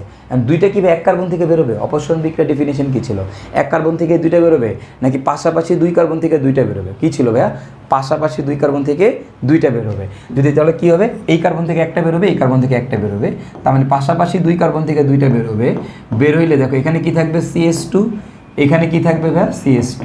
দুইটা কি এক কার্বন থেকে বেরোবে? অপসারণ বিক্রিয়ার ডেফিনেশন কী ছিল? এক কার্বন থেকে দুইটা বেরোবে নাকি পাশাপাশি দুই কার্বন থেকে দুইটা বেরোবে? কী ছিল ভাইয়া? পাশাপাশি দুই কার্বন থেকে দুইটা বেরোবে। যদি তাহলে কী হবে? এই কার্বন থেকে একটা বেরোবে, এই কার্বন থেকে একটা বেরোবে, তার মানে পাশাপাশি দুই কার্বন থেকে দুইটা বেরোবে। বের হইলে দেখো এখানে কি থাকবে? CH2, এখানে কি থাকবে ভাইয়া? CH2।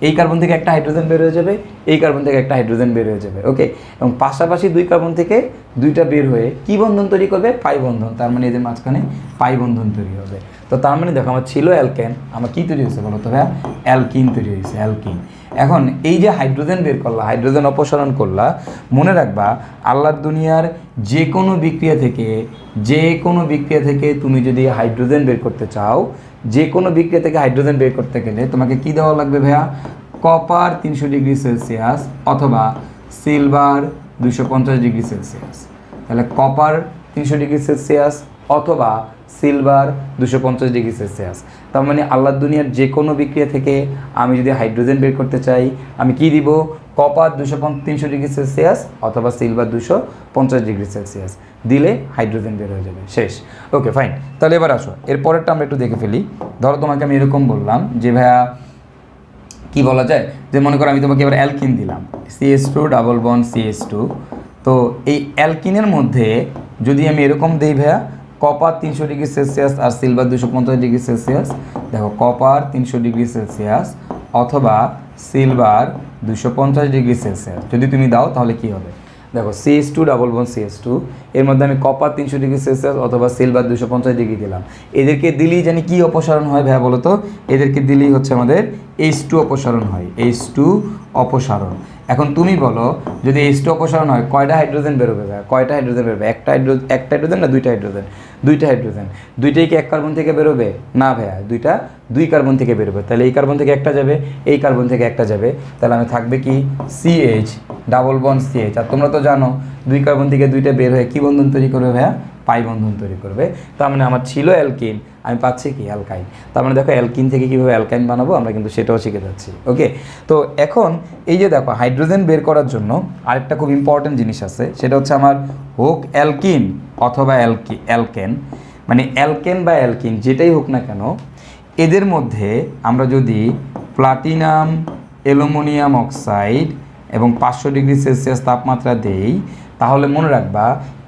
এই কার্বন থেকে একটা হাইড্রোজেন বের হয়ে যাবে, এই কার্বন থেকে একটা হাইড্রোজেন বের হয়ে যাবে। ওকে, এবং পাশাপাশি দুই কার্বন থেকে দুইটা বের হয়ে কি বন্ধন তৈরি করবে? পাই বন্ধন। তার মানে এদের মাঝখানে পাই বন্ধন তৈরি হবে। তো তার মানে দেখো আমার ছিল অ্যালকেন, আমার কি তৈরি হয়েছে বলো তো ভাইয়া? অ্যালকিন তৈরি হয়েছে, অ্যালকিন। এখন এই যে হাইড্রোজেন বের করলা, হাইড্রোজেন অপসারণ করলা, মনে রাখবা আল্লাহর দুনিয়ার যে কোনো বিক্রিয়া থেকে তুমি যদি হাইড্রোজেন বের করতে চাও, যে কোনো বিক্রিয়া থেকে হাইড্রোজেন বের করতে গেলে তোমাকে কি দেওয়া লাগবে ভাইয়া? কপার 300 ডিগ্রি সেলসিয়াস অথবা সিলভার 250 ডিগ্রি সেলসিয়াস। তাহলে কপার 300 ডিগ্রি সেলসিয়াস অথবা সিলভার 250 ডিগ্রি সেলসিয়াস। তার মানে আল্লাহর দুনিয়ার যে কোনো বিক্রিয়া থেকে আমি যদি হাইড্রোজেন বের করতে চাই, আমি কি দিব? কপার 300 ডিগ্রি সেলসিয়াস অথবা সিলভার 250 ডিগ্রি সেলসিয়াস দিলে হাইড্রোজেন বের হয়ে যাবে, শেষ। ওকে ফাইন, তাহলে এবার আসো এর পরেরটা আমরা একটু দেখে ফেলি। ধরো তোমাকে আমি এরকম বললাম যে ভাইয়া কি বলা যায়, যে মনে করো আমি তোমাকে এবার অ্যালকিন দিলাম, CH2 ডাবল বন্ড CH2। তো এই অ্যালকিনের মধ্যে যদি আমি এরকম দিই ভাইয়া কপার 300 ডিগ্রি সেলসিয়াস আর সিলভার 250 ডিগ্রি সেলসিয়াস, দেখো কপার 300 ডিগ্রি সেলসিয়াস অথবা সিলভার 250 ডিগ্রি সেলসিয়াস যদি তুমি দাও তাহলে কি হবে, দেখো CH2 ডাবল বন্ড CH2 এর মধ্যে আমি কপার 300 ডিগ্রি সেলসিয়াস অথবা সিলভার 250 ডিগ্রি দিলাম, এদেরকে দিলেই জানি কি অপসারণ হয় ভাইয়া বলো তো, এদেরকে দিলেই হচ্ছে আমাদের H2 অপসারণ হয়, H2 অপসারণ। এখন তুমি বলো যদি H2 অপসারণ হয় কয়টা হাইড্রোজেন বেরোবে ভাইয়া, কয়টা হাইড্রোজেন বেরোবে, একটা হাইড্রোজেন না দুইটা হাইড্রোজেন, দুইটা হাইড্রোজেন, দুইটাই কি এক কার্বন থেকে বেরোবে, না ভাইয়া দুইটা দুই কার্বন থেকে বেরোবে, তাহলে এই কার্বন থেকে একটা যাবে, এই কার্বন থেকে একটা যাবে, তাহলে আমি থাকবে কি CH ডাবল বন্ড CH। আর তোমরা তো জানো দুই কার্বন থেকে দুইটা বের হয়ে কি বন্ধন তৈরি করবে ভাইয়া, পাই বন্ধন তৈরি করবে। তার মানে আমার ছিল অ্যালকিন, আমি পাচ্ছি কি অ্যালকাইন। তার মানে দেখো অ্যালকিন থেকে কীভাবে অ্যালকাইন বানাবো আমরা কিন্তু সেটাও শিখে যাচ্ছি। ওকে, তো এখন এই যে দেখো হাইড্রোজেন বের করার জন্য আরেকটা খুব ইম্পর্টেন্ট জিনিস আছে, সেটা হচ্ছে আমার হোক অ্যালকিন অথবা অ্যালকেন, মানে অ্যালকেন বা অ্যালকিন যেটাই হোক না কেন, এদের মধ্যে আমরা যদি প্লাটিনাম অ্যালুমিনিয়াম অক্সাইড এবং 500 ডিগ্রি সেলসিয়াস তাপমাত্রা দেই তাহলে মনে রাখবা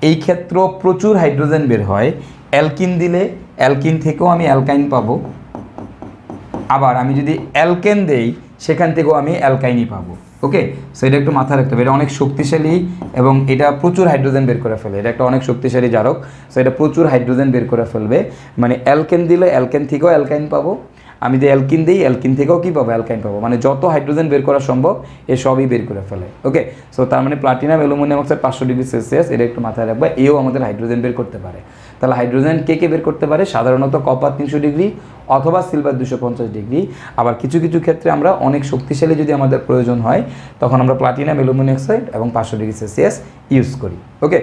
এই ক্ষেত্রেও প্রচুর হাইড্রোজেন বের হয়। অ্যালকিন দিলে অ্যালকিন থেকেও আমি অ্যালকাইন পাবো, আবার আমি যদি অ্যালকেন দেই সেখান থেকেও আমি অ্যালকাইনই পাবো। ওকে, সো এটা একটু মাথায় রাখতে হবে, এটা অনেক শক্তিশালী এবং এটা প্রচুর হাইড্রোজেন বের করে ফেলে, এটা একটা অনেক শক্তিশালী জারক। সো এটা প্রচুর হাইড্রোজেন বের করে ফেলবে, মানে অ্যালকেন দিলে অ্যালকেন থেকেও অ্যালকাইন পাবো, আমি যে অ্যালকিন দিই অ্যালকিন থেকেও কী পাবো, অ্যালকাইন পাবো, মানে যত হাইড্রোজেন বের করা সম্ভব এ সবই বের করে ফেলে। ওকে, সো তার মানে platinum aluminium oxide 500 degree Celsius এটা একটু মাথায় রাখবা, এও আমাদের হাইড্রোজেন বের করতে পারে। তাহলে হাইড্রোজেন কে বের করতে পারে, সাধারণত কপার 300 ডিগ্রি অথবা সিলভার 250 ডিগ্রি, আবার কিছু কিছু ক্ষেত্রে আমরা অনেক শক্তিশালী যদি আমাদের প্রয়োজন হয় তখন আমরা প্লাটিনাম অ্যালুমিনিয়াম অক্সাইড এবং 500 ডিগ্রি সেলসিয়াস ইউজ করি। ওকে,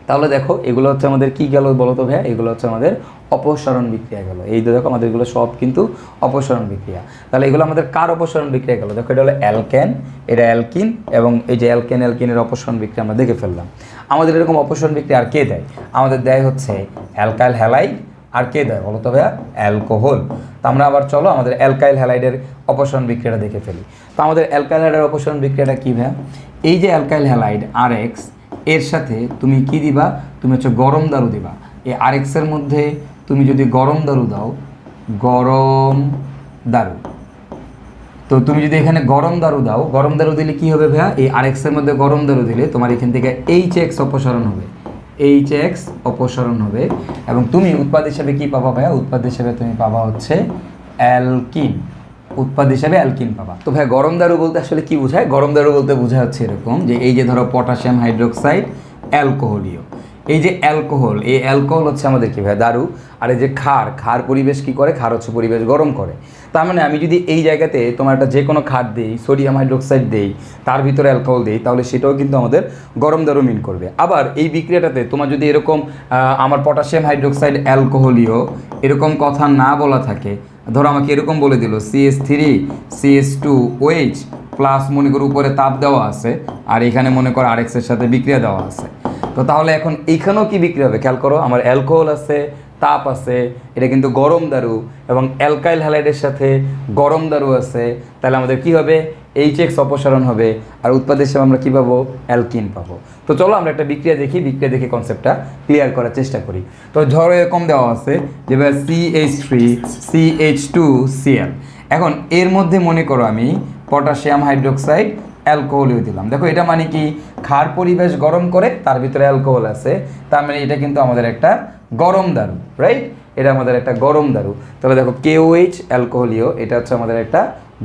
তাহলে দেখো এগুলো হচ্ছে আমাদের কী গেল বলো তো ভাইয়া, এগুলো হচ্ছে আমাদের অপসারণ বিক্রিয়া গেল। এই তো দেখো আমাদের এগুলো সব কিন্তু অপসারণ বিক্রিয়া। তাহলে এগুলো আমাদের কার অপসারণ বিক্রিয়া গেল, দেখো এটা হলো অ্যালকেন, এটা অ্যালকিন, এবং এই যে অ্যালকেনের অপসারণ বিক্রিয়া আমরা দেখে ফেললাম। আমাদের এরকম অপসারণ বিক্রিয়া আর কে দেয়, আমাদের দেয় হচ্ছে অ্যালকাইল হ্যালাইড, আর কে দেয় বলো তো ভাইয়া, অ্যালকোহল। তো আমরা আবার চলো আমাদের অ্যালকাইল হ্যালাইডের অপসারণ বিক্রিয়াটা দেখে ফেলি। তো আমাদের অ্যালকাইল হ্যালাইডের অপসারণ বিক্রিয়াটা কী ভাইয়া, এই যে অ্যালকাইল হ্যালাইড RX এর সাথে তুমি কি দিবা, তুমি হচ্ছে গরম দারু দিবা। এই RX এর মধ্যে তুমি যদি গরম দারু দাও, গরম দারু, তো তুমি যদি এখানে গরম দারু দাও, গরম দারু দিলে কি হবে ভাইয়া, এই RX এর মধ্যে গরম দারু দিলে তোমার এখান থেকে HX অপসারণ হবে, HX অপসারণ হবে, এবং তুমি উৎপাদ হিসাবে কি পাবা ভাইয়া, উৎপাদ হিসাবে তুমি পাবা হচ্ছে অ্যালকিন, উৎপাদ হিসাবে অ্যালকিন পাবা। তো ভাই গরম দারু বলতে আসলে কি বোঝায়, গরম দারু বলতে বোঝা হচ্ছে এরকম যে এই যে ধরো পটাশিয়াম হাইড্রোক্সাইড অ্যালকোহলীয়, এই যে অ্যালকোহল, এই অ্যালকোহল হচ্ছে আমাদের কি ভাই দারু, আর এই যে ক্ষার পরিবেশ কি করে, ক্ষার হচ্ছে পরিবেশ গরম করে। তার মানে আমি যদি এই জায়গাতে তোমার একটা যে কোনো ক্ষার দিই, সোডিয়াম হাইড্রোক্সাইড দেই, তার ভিতরে অ্যালকোহল দিই, তাহলে সেটাও কিন্তু আমাদের গরম দারু মিন করবে। আবার এই বিক্রিয়াটাতে তোমার যদি এরকম আমার পটাশিয়াম হাইড্রোক্সাইড অ্যালকোহলীয় এরকম কথা না বলা থাকে, ধরো আমাকে এরকম বলে দিল CH3 CH2OH প্লাস মনে করো উপরে তাপ দেওয়া আছে আর এখানে মনে করো RX এর সাথে বিক্রিয়া দেওয়া আছে, তো তাহলে এখন এইখানেও কি বিক্রিয়া হবে খেয়াল করো, আমার অ্যালকোহল আছে, তাপ আছে, এটা কিন্তু গরম দারু, এবং অ্যালকাইল হ্যালাইডের সাথে গরম দারু আছে, তাহলে আমাদের কি হবে, HX অপসারণ হবে, আর উৎপাদ হিসেবে আমরা কী পাবো, অ্যালকিন পাবো। তো চলো আমরা একটা বিক্রিয়া দেখি, বিক্রিয়া দেখে কনসেপ্টটা ক্লিয়ার করার চেষ্টা করি। তো ধরো এরকম দেওয়া আছে যে CH3 CH2Cl, এখন এর মধ্যে মনে করো আমি পটাশিয়াম হাইড্রোক্সাইড অ্যালকোহলও দিলাম। দেখো এটা মানে কি, ক্ষার পরিবেশ গরম করে তার ভিতরে অ্যালকোহল আছে, তার মানে এটা কিন্তু আমাদের একটা গরম দারু, রাইট, এটা আমাদের একটা গরম দারু। তাহলে দেখো KOH অ্যালকোহলীয়, এটা হচ্ছে আমাদের একটা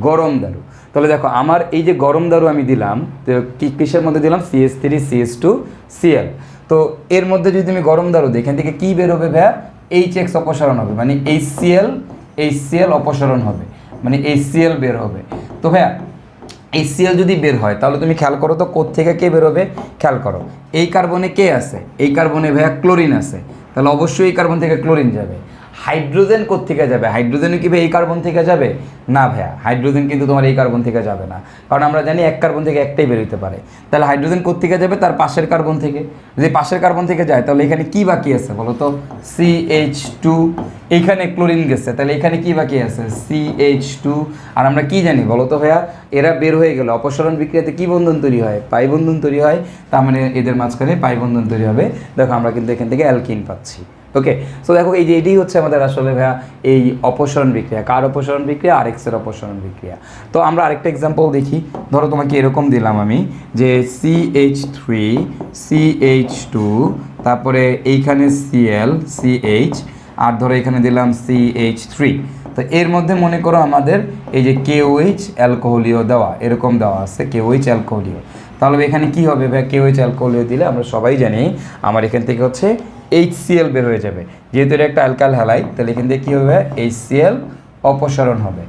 গরম দারু। তাহলে দেখো আমার এই যে গরম দারু আমি দিলাম, তো কিসের মধ্যে দিলাম, CH3 CH2Cl। তো এর মধ্যে যদি আমি গরম দারু দিই, এখান থেকে কী বেরোবে ভাইয়া, HX অপসারণ হবে, মানে HCl অপসারণ হবে, মানে HCl বের হবে। তো ভাইয়া HCl যদি বের হয় তাহলে তুমি খেয়াল করো তো কোত্থেকে কে বেরোবে, খেয়াল করো এই কার্বনে কে আছে, এই কার্বনে ভাইয়া ক্লোরিন আছে, তাহলে অবশ্যই এই কার্বন থেকে ক্লোরিন যাবে। হাইড্রোজেন কোত্থেকে যাবে? হাইড্রোজেন কি ভাই এই কার্বন থেকে যাবে? না ভাইয়া, হাইড্রোজেন কিন্তু তোমার এই কার্বন থেকে যাবে না, কারণ আমরা জানি এক কার্বন থেকে একটাই বেরোতে পারে। তাহলে হাইড্রোজেন কোত্থেকে যাবে? তার পাশের কার্বন থেকে। যদি পাশের কার্বন থেকে যায় তাহলে এখানে কি বাকি আছে বলো তো? CH2। এইখানে ক্লোরিন গেছে, তাহলে এখানে কি বাকি আছে? CH2। আর আমরা কি জানি বলো তো ভাইয়া? এরা বের হয়ে গেলে অপসারণ বিক্রিয়াতে কি বন্ধন তৈরি হয়? পাই বন্ধন তৈরি হয়। তার মানে এদের মাঝখানে পাই বন্ধন তৈরি হবে। দেখো আমরা কিন্তু এখান থেকে অ্যালকিন পাচ্ছি। ওকে, সো দেখো এই যে এটাই হচ্ছে আমাদের আসলে ভাইয়া এই অপসারণ বিক্রিয়া। কার অপসারণ বিক্রিয়া? আরএক্সের অপসারণ বিক্রিয়া। তো আমরা আরেকটা এক্সাম্পল দেখি। ধরো তোমাকে এরকম দিলাম আমি যে CH3 CH2, তারপরে এইখানে Cl CH, আর ধরো এখানে দিলাম CH3। তো এর মধ্যে মনে করো আমাদের এই যে KOH অ্যালকোহলীয় দেওয়া, এরকম দেওয়া আছে KOH অ্যালকোহলীয়। তাহলে এখানে কি হবে ভাই? KOH অ্যালকোহলীয় দিলে আমরা সবাই জানি আমার এখান থেকে হচ্ছে HCl বের হয়ে যাবে, যেহেতু এটা একটা অ্যালকাইল হ্যালাইড। তাহলে এখান থেকে কী হবে? HCl অপসারণ হবে,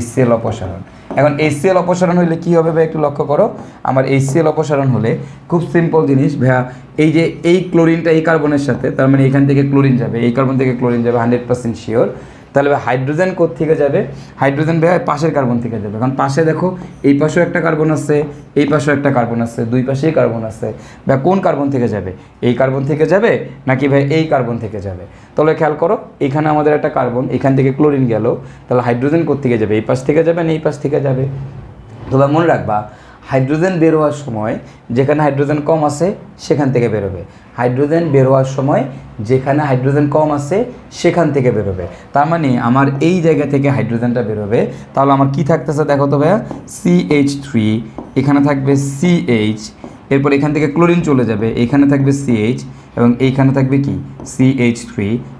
HCl অপসারণ। এখন HCl অপসারণ হলে কী হবে ভাই? একটু লক্ষ্য করো, আমার HCl অপসারণ হলে খুব সিম্পল জিনিস ভাইয়া, এই যে এই ক্লোরিনটা এই কার্বনের সাথে, তার মানে এখান থেকে ক্লোরিন যাবে, এই কার্বন থেকে ক্লোরিন যাবে 100% শিওর। তাহলে হাইড্রোজেন কোত্থেকে যাবে? হাইড্রোজেন ভাই পাশের কার্বন থেকে যাবে, কারণ পাশে দেখো এই পাশেও একটা কার্বন আছে, এই পাশেও একটা কার্বন আছে, দুই পাশেই কার্বন আছে। ভাই কোন কার্বন থেকে যাবে? এই কার্বন থেকে যাবে নাকি ভাই এই কার্বন থেকে যাবে? তাহলে খেয়াল করো, এখানে আমাদের একটা কার্বন, এখান থেকে ক্লোরিন গেল, তাহলে হাইড্রোজেন কোত্থেকে যাবে? এই পাশ থেকে যাবে না এই পাশ থেকে যাবে? তোমরা মনে রাখবা, হাইড্রোজেন বের হওয়ার সময় যেখানে হাইড্রোজেন কম আছে সেখান থেকে বেরোবে। হাইড্রোজেন বের হওয়ার সময় যেখানে হাইড্রোজেন কম আছে সেখান থেকে বেরোবে। তার মানে আমার এই জায়গা থেকে হাইড্রোজেনটা বেরোবে। তাহলে আমার কি থাকতেছে দেখো তো ভাইয়া? CH3, এখানে থাকবে CH, এরপর এখান থেকে ক্লোরিন চলে যাবে, এখানে থাকবে CH, এবং এইখানে থাকবে কি? CH3,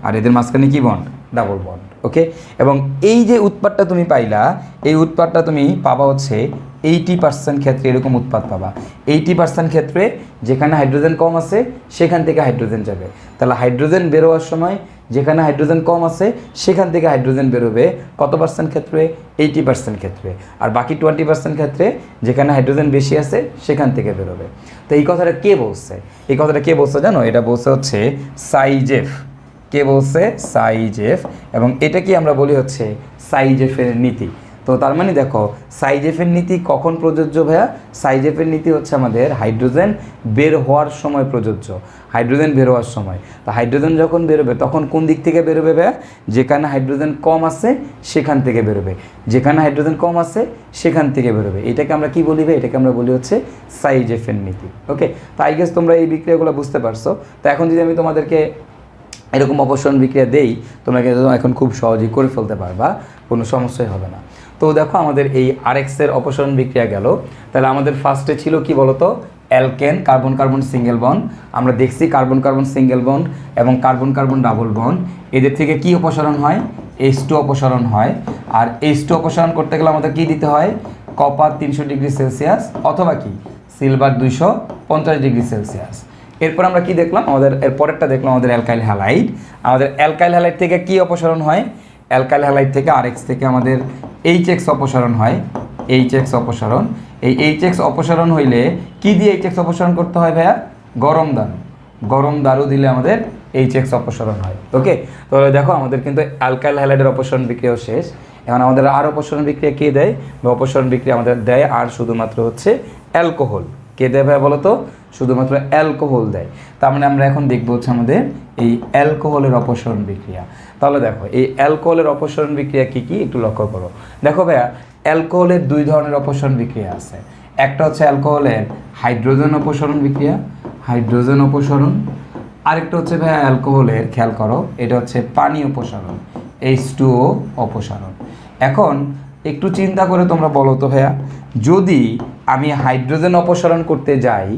আর এদের মাঝখানে কি বন্ড? Double bond. ওকে, এবং এই যে উৎপাদটা তুমি পাইলা, এই উৎপাদটা তুমি পাবা হচ্ছে 80% ক্ষেত্রে এরকম উৎপাদ পাবা। 80% ক্ষেত্রে যেখানে হাইড্রোজেন কম আছে সেখান থেকে হাইড্রোজেন যাবে। তাহলে হাইড্রোজেন বেরোয়ার সময় যেখানে হাইড্রোজেন কম আছে সেখান থেকে হাইড্রোজেন বেরোবে কত পার্সেন্ট ক্ষেত্রে? 80% ক্ষেত্রে। আর বাকি 20% ক্ষেত্রে যেখানে হাইড্রোজেন বেশি আছে সেখান থেকে বেরোবে। তো এই কথাটা কে বলছে? এই কথাটা কে বলছে জানো? এটা বলছে হচ্ছে সাইজেফ। কে বলছে? সাইজেফ। এবং এটা কি আমরা বলি হচ্ছে সাইজেফের নীতি। তো তার মানে দেখো, সাইজেফের নীতি কখন প্রযোজ্য ভাইয়া? সাইজেফের নীতি হচ্ছে আমাদের হাইড্রোজেন বের হওয়ার সময় প্রযোজ্য। হাইড্রোজেন বের হওয়ার সময়। তো হাইড্রোজেন যখন বেরোবে তখন কোন দিক থেকে বেরোবে ভাইয়া? যেখানে হাইড্রোজেন কম আছে সেখান থেকে বেরোবে। যেখানে হাইড্রোজেন কম আছে সেখান থেকে বেরোবে। এটাকে আমরা কি বলি ভাই? এটাকে আমরা বলি হচ্ছে সাইজেফের নীতি। ওকে, তো আই গেস তোমরা এই বিক্রিয়াগুলো বুঝতে পারছো। তো এখন যদি আমি তোমাদেরকে এরকম অপসারণ বিক্রিয়া দেই, তোমরা কিন্তু এখন খুব সহজেই করে ফেলতে পারবা, কোনো সমস্যাই হবে না। তো দেখো আমাদের এই আরএক্সের অপসারণ বিক্রিয়া গেল। তাহলে আমাদের ফার্স্টে ছিল কি বলতো? Alkane, carbon carbon single bond. আমরা দেখছি কার্বন কার্বন সিঙ্গেল বন্ড এবং কার্বন কার্বন ডাবল বন্ড, এদের থেকে কি অপসারণ হয়? H2 অপসারণ হয়। আর H2 অপসারণ করতে গেলে আমাদের কি দিতে হয়? কপার 300 ডিগ্রি সেলসিয়াস অথবা কি সিলভার 250 ডিগ্রি সেলসিয়াস। এরপর আমরা কি দেখলাম? আমাদের এর পরেরটা দেখলাম আমাদের অ্যালকাইল হ্যালাইড। আমাদের অ্যালকাইল হ্যালাইড থেকে কি অপসারণ হয়? অ্যালকাইল হ্যালাইড থেকে আরএক্স থেকে আমাদের HX অপসারণ হয়। HX অপসারণ। এই HX অপসারণ হইলে কি দিয়ে HX অপসারণ করতে হয় ভাইয়া? গরম দারু। গরম দারু দিলে আমাদের HX অপসারণ হয়। ওকে, তাহলে দেখো আমাদের কিন্তু অ্যালকাইল হ্যালাইডের অপসারণ বিক্রিয়াও শেষ। এখন আমাদের আর অপসারণ বিক্রিয়া কে দেয়? বা অপসারণ বিক্রিয়া আমাদের দেয় আর শুধুমাত্র হচ্ছে অ্যালকোহল। কে দেয় ভাই বলো তো? শুধুমাত্র অ্যালকোহল দেয়। তার মানে আমরা এখন দেখবো হচ্ছে আমাদের এই অ্যালকোহলের অপসারণ বিক্রিয়া। তাহলে দেখো এই অ্যালকোহলের অপসারণ বিক্রিয়া কী কী একটু লক্ষ্য করো। দেখো ভাইয়া, অ্যালকোহলের দুই ধরনের অপসারণ বিক্রিয়া আছে। একটা হচ্ছে অ্যালকোহলের হাইড্রোজেন অপসারণ বিক্রিয়া, হাইড্রোজেন অপসারণ। আরেকটা হচ্ছে ভাইয়া অ্যালকোহলের, খেয়াল করো, এটা হচ্ছে পানি অপসারণ, H2O অপসারণ। এখন একটু চিন্তা করে তোমরা বলো তো ভাইয়া, যদি আমি হাইড্রোজেন অপসারণ করতে যাই,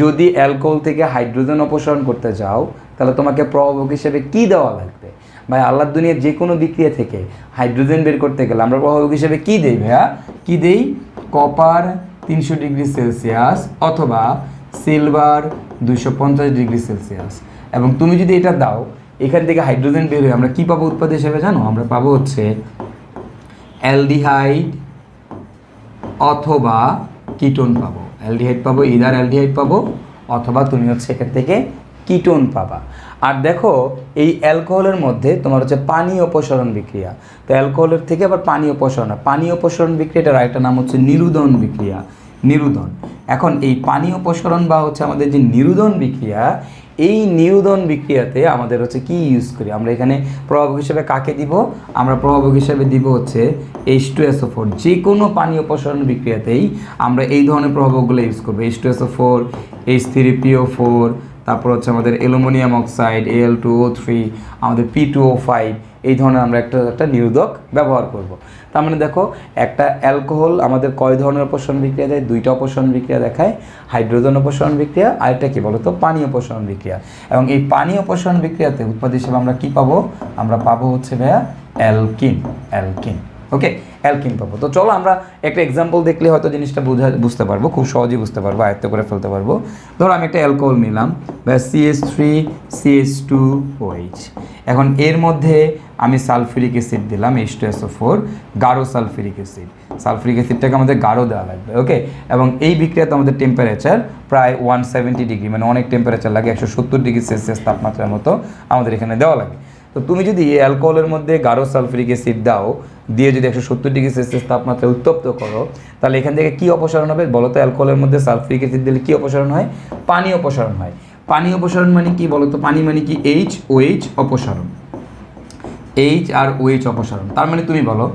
যদি অ্যালকোহল থেকে হাইড্রোজেন অপসারণ করতে যাও, তাহলে তোমাকে প্রভাবক হিসেবে কি দেওয়া লাগবে? ভাই আল্লাহর দুনিয়ার যে কোনো বিক্রিয়া থেকে হাইড্রোজেন বের করতে গেলে আমরা প্রভাবক হিসেবে কি দেই ভাইয়া? কি দেই? কপার 300 ডিগ্রি সেলসিয়াস অথবা সিলভার 250 ডিগ্রি সেলসিয়াস। এবং তুমি যদি এটা দাও, এখান থেকে হাইড্রোজেন বের হয়ে আমরা কী পাবো উৎপাদ হিসেবে জানো? আমরা পাবো হচ্ছে অ্যালডিহাইড অথবা কিটোন পাবো। অ্যালডিহাইড পাবো, ইদার অ্যালডিহাইড পাবো, অথবা তুমি হচ্ছে এখান থেকে কিটোন পাবা। আর দেখো এই অ্যালকোহলের মধ্যে তোমার হচ্ছে পানি অপসারণ বিক্রিয়া। তো অ্যালকোহলের থেকে আবার পানি অপসারণ, পানি অপসারণ বিক্রিয়াটার আরেকটা নাম হচ্ছে নিরুদন বিক্রিয়া, নিরুদন। এখন এই পানি অপসারণ বা হচ্ছে আমাদের যে নিরুদন বিক্রিয়া, এই নিরুদন বিক্রিয়াতে আমাদের হচ্ছে কি ইউজ করি আমরা এখানে প্রভাবক হিসেবে কাকে দিব? আমরা প্রভাবক হিসেবে দিব হচ্ছে H2SO4। যে কোনো পানি অপসারণ বিক্রিয়াতেই আমরা এই ধরনের প্রভাবকগুলো ইউজ করবো, H2SO4, H3PO4, তারপর হচ্ছে আমাদের অ্যালুমিনিয়াম অক্সাইড Al2O3, আমাদের P2O5, এই ধরনের আমরা একটা নিরোধক ব্যবহার করব। তার মানে দেখো একটা অ্যালকোহল আমাদের কয় ধরনের অপসারণ বিক্রিয়া দেয়? দুইটা অপসারণ বিক্রিয়া দেখায়, হাইড্রোজেন অপসারণ বিক্রিয়া, আরেকটা কি বলতো পানি অপসারণ বিক্রিয়া। এবং এই পানি অপসারণ বিক্রিয়াতে উৎপাদ হিসেবে আমরা কি পাবো? আমরা পাবো হচ্ছে ভাইয়া অ্যালকিন, অ্যালকিন। ওকে, অ্যালকিন পাবো। তো চলো আমরা একটা এক্সাম্পল দেখলে হয়তো জিনিসটা বুঝতে পারবো, খুব সহজেই বুঝতে পারবো, আয়ত্ত করে ফেলতে পারবো। ধরো আমি একটা অ্যালকোহল নিলাম, CH3CH2OH। এখন এর মধ্যে আমি সালফিউরিক অ্যাসিড দিলাম, H2SO4, গাঢ় সালফিউরিক অ্যাসিড। সালফিউরিক অ্যাসিডটাকে আমাদের গাঢ় দেওয়া লাগবে। ওকে, এবং এই বিক্রিয়াতে আমাদের টেম্পারেচার প্রায় 170 ডিগ্রি, মানে অনেক টেম্পারেচার লাগে, 170 ডিগ্রি সেলসিয়াস তাপমাত্রার মতো আমাদের এখানে দেওয়া লাগে। তো তুমি যদি এই অ্যালকোহলের মধ্যে গাঢ় সালফিউরিক অ্যাসিড দাও, দিয়ে যদি 170 ডিগ্রি সেলসিয়াস তাপমাত্রায় উত্তপ্ত করো, তাহলে এখান থেকে কী অপসারণ হবে বলো তো? অ্যালকোহলের মধ্যে সালফিউরিক অ্যাসিড দিলে কী অপসারণ হয়? পানি অপসারণ হয়। পানি অপসারণ মানে কি বলো তো? পানি মানে কি? HOH অপসারণ, H আর OH অপসারণ। তার মানে তুমি বলো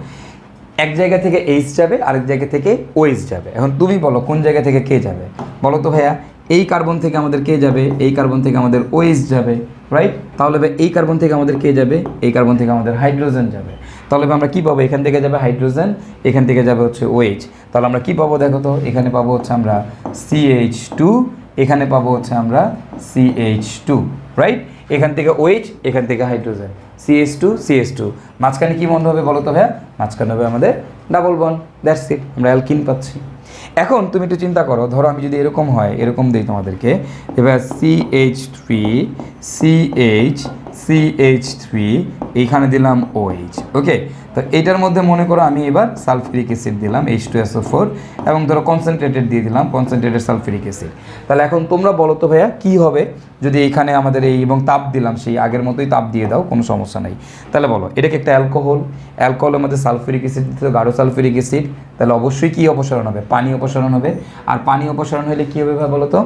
এক জায়গা থেকে H যাবে, আরেক জায়গা থেকে OH যাবে। এখন তুমি বলো কোন জায়গা থেকে কে যাবে বলো তো ভাইয়া? এই কার্বন থেকে আমাদের কে যাবে? এই কার্বন থেকে আমাদের OH যাবে, রাইট? তাহলে এই কার্বন থেকে আমাদের কে যাবে? এই কার্বন থেকে আমাদের হাইড্রোজেন যাবে। তাহলে আমরা কি পাবো? এখান থেকে যাবে হাইড্রোজেন, এখান থেকে যাবে হচ্ছে OH। তাহলে আমরা কি পাবো দেখো তো? এখানে পাবো হচ্ছে আমরা CH2, এখানে পাবো হচ্ছে আমরা CH2, রাইট? এখান থেকে OH, এখান থেকে হাইড্রোজেন, CH2 মাঝখানে কি বন্ধ হবে বলো তো ভাইয়া? মাঝখানে হবে আমাদের ডাবল বন্ড, দ্যাটস ইট, আমরা অ্যালকিন পাচ্ছি। এখন তুমি একটু চিন্তা করো, ধরো আমি যদি এরকম হয়, এরকম দিই তোমাদেরকে, এবার CH3 এইখানে দিলাম OH। ওকে, তো এইটার মধ্যে মনে করো আমি এবার সালফিউরিক অ্যাসিড দিলাম H2SO4, এবং ধরো কনসেন্ট্রেটেড দিয়ে দিলাম, কনসেন্ট্রেটেড সালফিউরিক অ্যাসিড। তাহলে এখন তোমরা বলো তো ভাইয়া কী হবে যদি এইখানে আমাদের এই, এবং তাপ দিলাম সেই আগের মতোই তাপ দিয়ে দাও, কোনো সমস্যা নেই। তাহলে বলো এটা কি একটা অ্যালকোহল? অ্যালকোহলের মধ্যে সালফিউরিক অ্যাসিড দিতে, গাঢ় সালফিউরিক অ্যাসিড, তাহলে অবশ্যই কী অপসারণ হবে? পানি অপসারণ হবে। আর পানি অপসারণ হলে কী হবে ভাই বলো তো?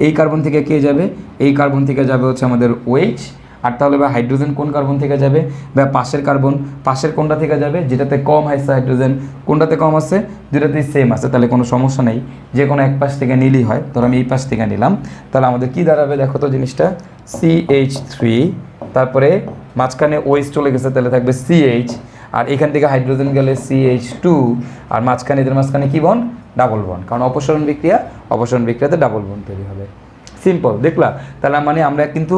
এই কার্বন থেকে কে যাবে? এই কার্বন থেকে যাবে হচ্ছে আমাদের OH। আর তাহলে বা হাইড্রোজেন কোন কার্বন থেকে যাবে? বা পাশের কার্বন, পাশের কোনটা থেকে যাবে? যেটাতে কম আছে হাইড্রোজেন, কোনটাতে কম আছে? দুটাতেই সেম আছে, তাহলে কোনো সমস্যা নেই, যে কোনো এক পাশ থেকে নিলেই হয়। ধরো আমি এই পাশ থেকে নিলাম, তাহলে আমাদের কী দাঁড়াবে দেখো তো জিনিসটা? CH3, তারপরে মাঝখানে OH চলে গেছে, তাহলে থাকবে CH, আর এখান থেকে হাইড্রোজেন গেলে CH2, আর মাঝখানে এদের মাঝখানে কী বন্ড? ডাবল বন্ড, কারণ অপসারণ বিক্রিয়াতে ডাবল বন্ড তৈরি হবে। সিম্পল, দেখলা? তাহলে মানে আমরা কিন্তু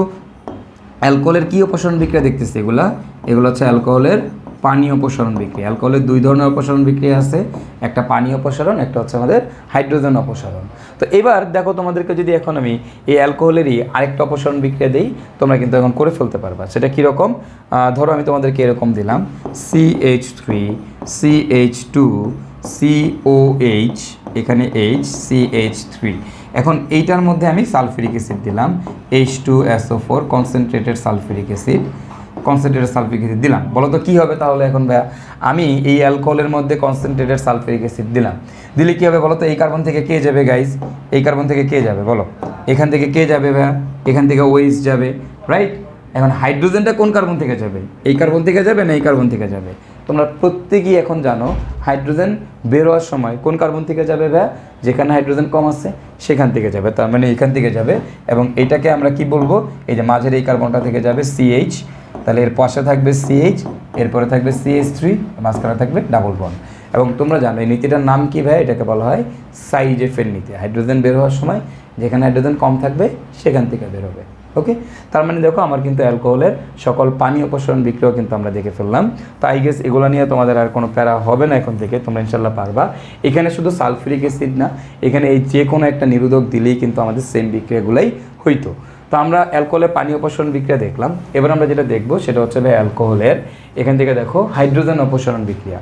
অ্যালকোহলের কী অপসারণ বিক্রিয়া দেখতেছি? এগুলো হচ্ছে অ্যালকোহলের পানি অপসারণ বিক্রিয়া। অ্যালকোহলের দুই ধরনের অপসারণ বিক্রিয়া আছে, একটা পানি অপসারণ, একটা হচ্ছে আমাদের হাইড্রোজেন অপসারণ। তো এবার দেখো তোমাদেরকে যদি এখন আমি এই অ্যালকোহলেরই আরেকটা অপসারণ বিক্রিয়া দিই, তোমরা কিন্তু এখন করে ফেলতে পারবা। সেটা কীরকম? ধরো আমি তোমাদেরকে এরকম দিলাম CH3CH2COH, এখানে H, CH3। এখন এইটার মধ্যে আমি সালফিউরিক অ্যাসিড দিলাম H2SO4, কনসেন্ট্রেটেড সালফিউরিক অ্যাসিড দিলাম। বলো তো কী হবে তাহলে? এখন ভাইয়া আমি এই অ্যালকোহলের মধ্যে কনসেন্ট্রেটেড সালফিউরিক অ্যাসিড দিলে কী হবে বলো তো? এই কার্বন থেকে কে যাবে গাইজ? এই কার্বন থেকে কে যাবে বলো? এখান থেকে কে যাবে ভাইয়া? এখান থেকে OH যাবে, রাইট? এখন হাইড্রোজেনটা কোন কার্বন থেকে যাবে? এই কার্বন থেকে যাবে না এই কার্বন থেকে যাবে? তোমরা প্রত্যেকেই এখন জানো হাইড্রোজেন বের হওয়ার সময় কোন কার্বন থেকে যাবে ভাইয়া? যেখানে হাইড্রোজেন কম আছে সেখান থেকে যাবে, তার মানে এখান থেকে যাবে। এবং এটাকে আমরা কি বলবো? এই যে মাঝের এই কার্বনটা থেকে যাবে CH, তাহলে এর পাশে থাকবে CH, এরপরে থাকবে CH3, মাঝখানে থাকবে ডাবল বন্ড। এবং তোমরা জানো এই নীতিটার নাম কি ভাই? এটাকে বলা হয় সাইজেফের নীতি। হাইড্রোজেন বের হওয়ার সময় যেখানে হাইড্রোজেন কম থাকবে সেখান থেকে বের হবে। ওকে, তার মানে দেখো আমার কিন্তু অ্যালকোহলের সকল পানি অপসারণ বিক্রিয়াও কিন্তু আমরা দেখে ফেললাম। তো আই গেস এগুলো নিয়ে তোমাদের আর কোনো প্যারা হবে না এখন থেকে, তোমরা ইনশাল্লাহ পারবা। এখানে শুধু সালফিউরিক অ্যাসিড না, এখানে এই যে কোনো একটা নিরোধক দিলেই কিন্তু আমাদের সেম বিক্রিয়াগুলোই হইতো। তো আমরা অ্যালকোহলের পানি অপসারণ বিক্রিয়া দেখলাম। এবার আমরা যেটা দেখবো সেটা হচ্ছে অ্যালকোহলের এখান থেকে দেখো হাইড্রোজেন অপসারণ বিক্রিয়া।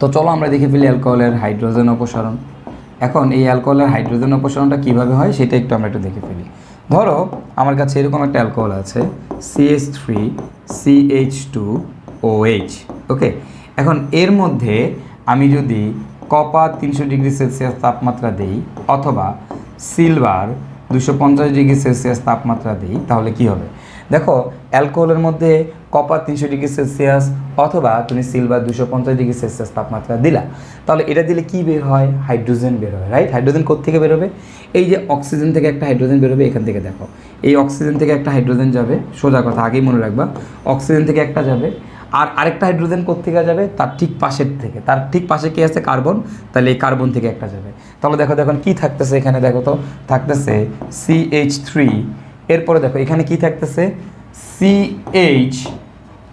তো চলো আমরা দেখে ফেলি অ্যালকোহলের হাইড্রোজেন অপসারণ। এখন এই অ্যালকোহলের হাইড্রোজেন অপসারণটা কীভাবে হয় সেটা একটু আমরা একটু দেখে ফেলি। ধরো আমার কাছে এরকম একটা অ্যালকোহল আছে CH3CH2OH, ওকে। এখন এর মধ্যে আমি যদি কপার 300 ডিগ্রি সেলসিয়াস তাপমাত্রা দিই অথবা সিলভার 250 ডিগ্রি সেলসিয়াস তাপমাত্রা দিই, তাহলে কি হবে? দেখো অ্যালকোহলের মধ্যে কপার 300 ডিগ্রি সেলসিয়াস অথবা তুমি সিলভার 250 ডিগ্রি সেলসিয়াস তাপমাত্রা দিলা, তাহলে এটা দিলে কি বের হয়? হাইড্রোজেন বের হয়, রাইট? হাইড্রোজেন কোত্থেকে বেরোবে? এই যে অক্সিজেন থেকে একটা হাইড্রোজেন বেরোবে, এখান থেকে দেখো এই অক্সিজেন থেকে একটা হাইড্রোজেন যাবে, সোজা কথা আগেই মনে রাখবা, অক্সিজেন থেকে একটা যাবে, আর আরেকটা হাইড্রোজেন কোত্থেকে যাবে? তার ঠিক পাশের থেকে, তার ঠিক পাশে কি আছে? কার্বন, তাহলে এই কার্বন থেকে একটা যাবে। তাহলে দেখো দেখুন কী থাকতেছে এখানে, দেখো তো থাকতেছে CH3, এরপরে দেখো এখানে কি থাকতেছে CH,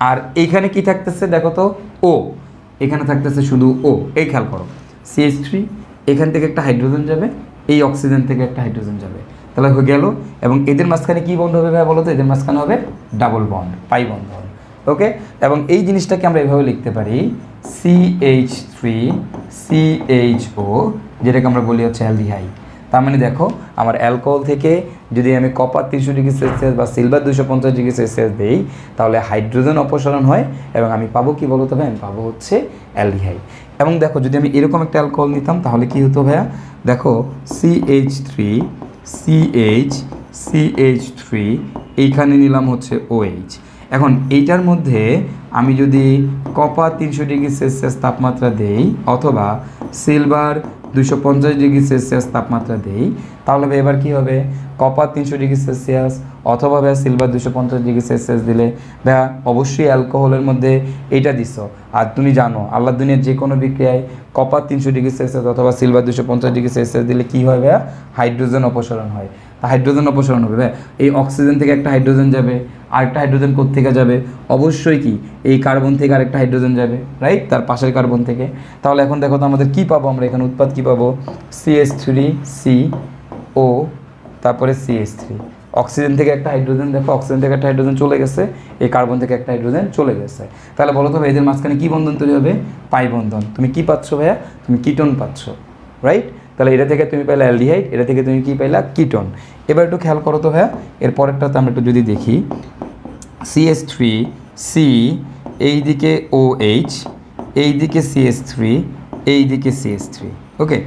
আর এইখানে কি থাকতেছে দেখো তো O, এখানে থাকতেছে শুধু O। এই খেয়াল করো CH3, এখান থেকে একটা হাইড্রোজেন যাবে, এই অক্সিজেন থেকে একটা হাইড্রোজেন যাবে, তাহলে হয়ে গেল। এবং এদের মাঝখানে কি বন্ড হবে ভাই বলো তো? এদের মাঝখানে হবে ডাবল বন্ড, পাই বন্ধন, ওকে। এবং এই জিনিসটাকে আমরা এভাবে লিখতে পারি CH3CHO, যেটাকে আমরা বলি হচ্ছে অ্যালডিহাইড। তার মানে দেখো আমার অ্যালকোহল থেকে যদি আমি কপার 300 ডিগ্রি সেলসিয়াস বা সিলভার 250 ডিগ্রি সেলসিয়াস দিই, তাহলে হাইড্রোজেন অপসারণ হয় এবং আমি পাবো কি বলো তো ভাই? আমি পাবো হচ্ছে অ্যালডিহাইড। এবং দেখো যদি আমি এরকম একটা অ্যালকোহল নিতাম তাহলে কি হতো ভাইয়া? দেখো CH3CH3, এইখানে নিলাম হচ্ছে OH। এখন এইটার মধ্যে আমি যদি কপার 300 ডিগ্রি সেলসিয়াস তাপমাত্রা দেই অথবা সিলভার 250 ডিগ্রি সেলসিয়াস তাপমাত্রা দেই, তাহলে এবার কি হবে? কপার 300 ডিগ্রি সেলসিয়াস অথবা ভাইয়া সিলভার 250 ডিগ্রি সেলসিয়াস দিলে ভাইয়া অবশ্যই অ্যালকোহলের মধ্যে এইটা দিছ। আর তুমি জানো আল্লাহ দুনিয়ার যে কোনো বিক্রিয়ায় কপার 300 ডিগ্রি সেলসিয়াস অথবা সিলভার 250 ডিগ্রি সেলসিয়াস দিলে কী হয় ভাইয়া? হাইড্রোজেন অপসারণ হয়। তা হাইড্রোজেন অপসারণ হবে ভাই, এই অক্সিজেন থেকে একটা হাইড্রোজেন যাবে, আরেকটা হাইড্রোজেন কোত্থেকে যাবে? অবশ্যই কি এই কার্বন থেকে আরেকটা হাইড্রোজেন যাবে, রাইট? তার পাশের কার্বন থেকে। তাহলে এখন দেখো তো আমাদের কী পাবো? আমরা এখানে উৎপাদ কী পাবো? CH3CO, তারপরে CH3, অক্সিজেন থেকে একটা হাইড্রোজেন, দেখো অক্সিজেন থেকে একটা হাইড্রোজেন চলে গেছে, এই কার্বন থেকে একটা হাইড্রোজেন চলে গেছে। তাহলে বলো তো এদের মাঝখানে কী বন্ধন তৈরি হবে? পাই বন্ধন। তুমি কি পাচ্ছ ভাইয়া? তুমি কিটোন পাচ্ছ, রাইট? তাহলে এটা থেকে তুমি পাইলা অ্যালডিহাইড, এটা থেকে তুমি কি পাইলা? কিটোন। এবার একটু খেয়াল করো তো ভাইয়া, এর পরেরটাতে আমরা একটু যদি দেখি CH3C, এইদিকে OH, এইদিকে CH3, এইদিকে CH3, ওকে।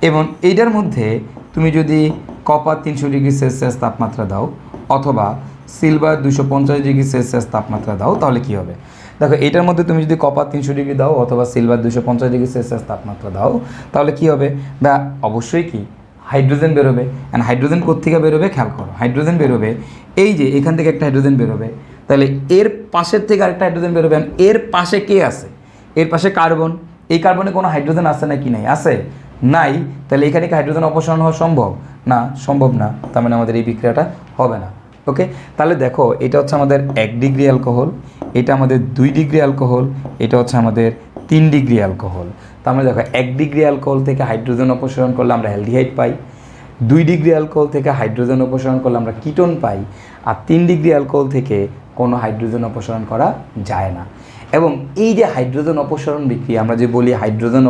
এবং এইটার মধ্যে তুমি যদি কপার 300 ডিগ্রি সেলসিয়াস তাপমাত্রা দাও অথবা সিলভার 250 ডিগ্রি সেলসিয়াস তাপমাত্রা দাও, তাহলে কি হবে? দেখো এটার মধ্যে তুমি যদি কপার 300 ডিগ্রি দাও অথবা সিলভার 250 ডিগ্রি সেলসিয়াস তাপমাত্রা দাও, তাহলে কি হবে? বা অবশ্যই কি হাইড্রোজেন বেরোবে। অ্যান্ড হাইড্রোজেন কোত্থেকে বেরোবে? খেয়াল করো, হাইড্রোজেন বেরোবে এই যে এখান থেকে একটা হাইড্রোজেন বেরোবে, তাহলে এর পাশের থেকে আরেকটা হাইড্রোজেন বেরোবে। এর পাশে কে আছে? এর পাশে কার্বন। এই কার্বনে কোনো হাইড্রোজেন আছে নাকি? নাই, আছে নাই। তাহলে এখানে কি হাইড্রোজেন অপসারণ হওয়া সম্ভব? না, সম্ভব না। তার মানে আমাদের এই বিক্রিয়াটা হবে না, ওকে। তাহলে দেখো এটা হচ্ছে আমাদের 1 ডিগ্রি অ্যালকোহল, এটা আমাদের 2 ডিগ্রি অ্যালকোহল, এটা হচ্ছে আমাদের 3 ডিগ্রি অ্যালকোহল। তার মানে দেখো 1 ডিগ্রি অ্যালকোহল থেকে হাইড্রোজেন অপসারণ করলে আমরা অ্যালডিহাইড পাই, 2 ডিগ্রি অ্যালকোহল থেকে হাইড্রোজেন অপসারণ করলে আমরা কিটোন পাই, আর 3 ডিগ্রি অ্যালকোহল থেকে কোনো হাইড্রোজেন অপসারণ করা যায় না। এবং এই যে হাইড্রোজেন অপসারণ বিক্রিয়া, আমরা যে বলি হাইড্রোজেন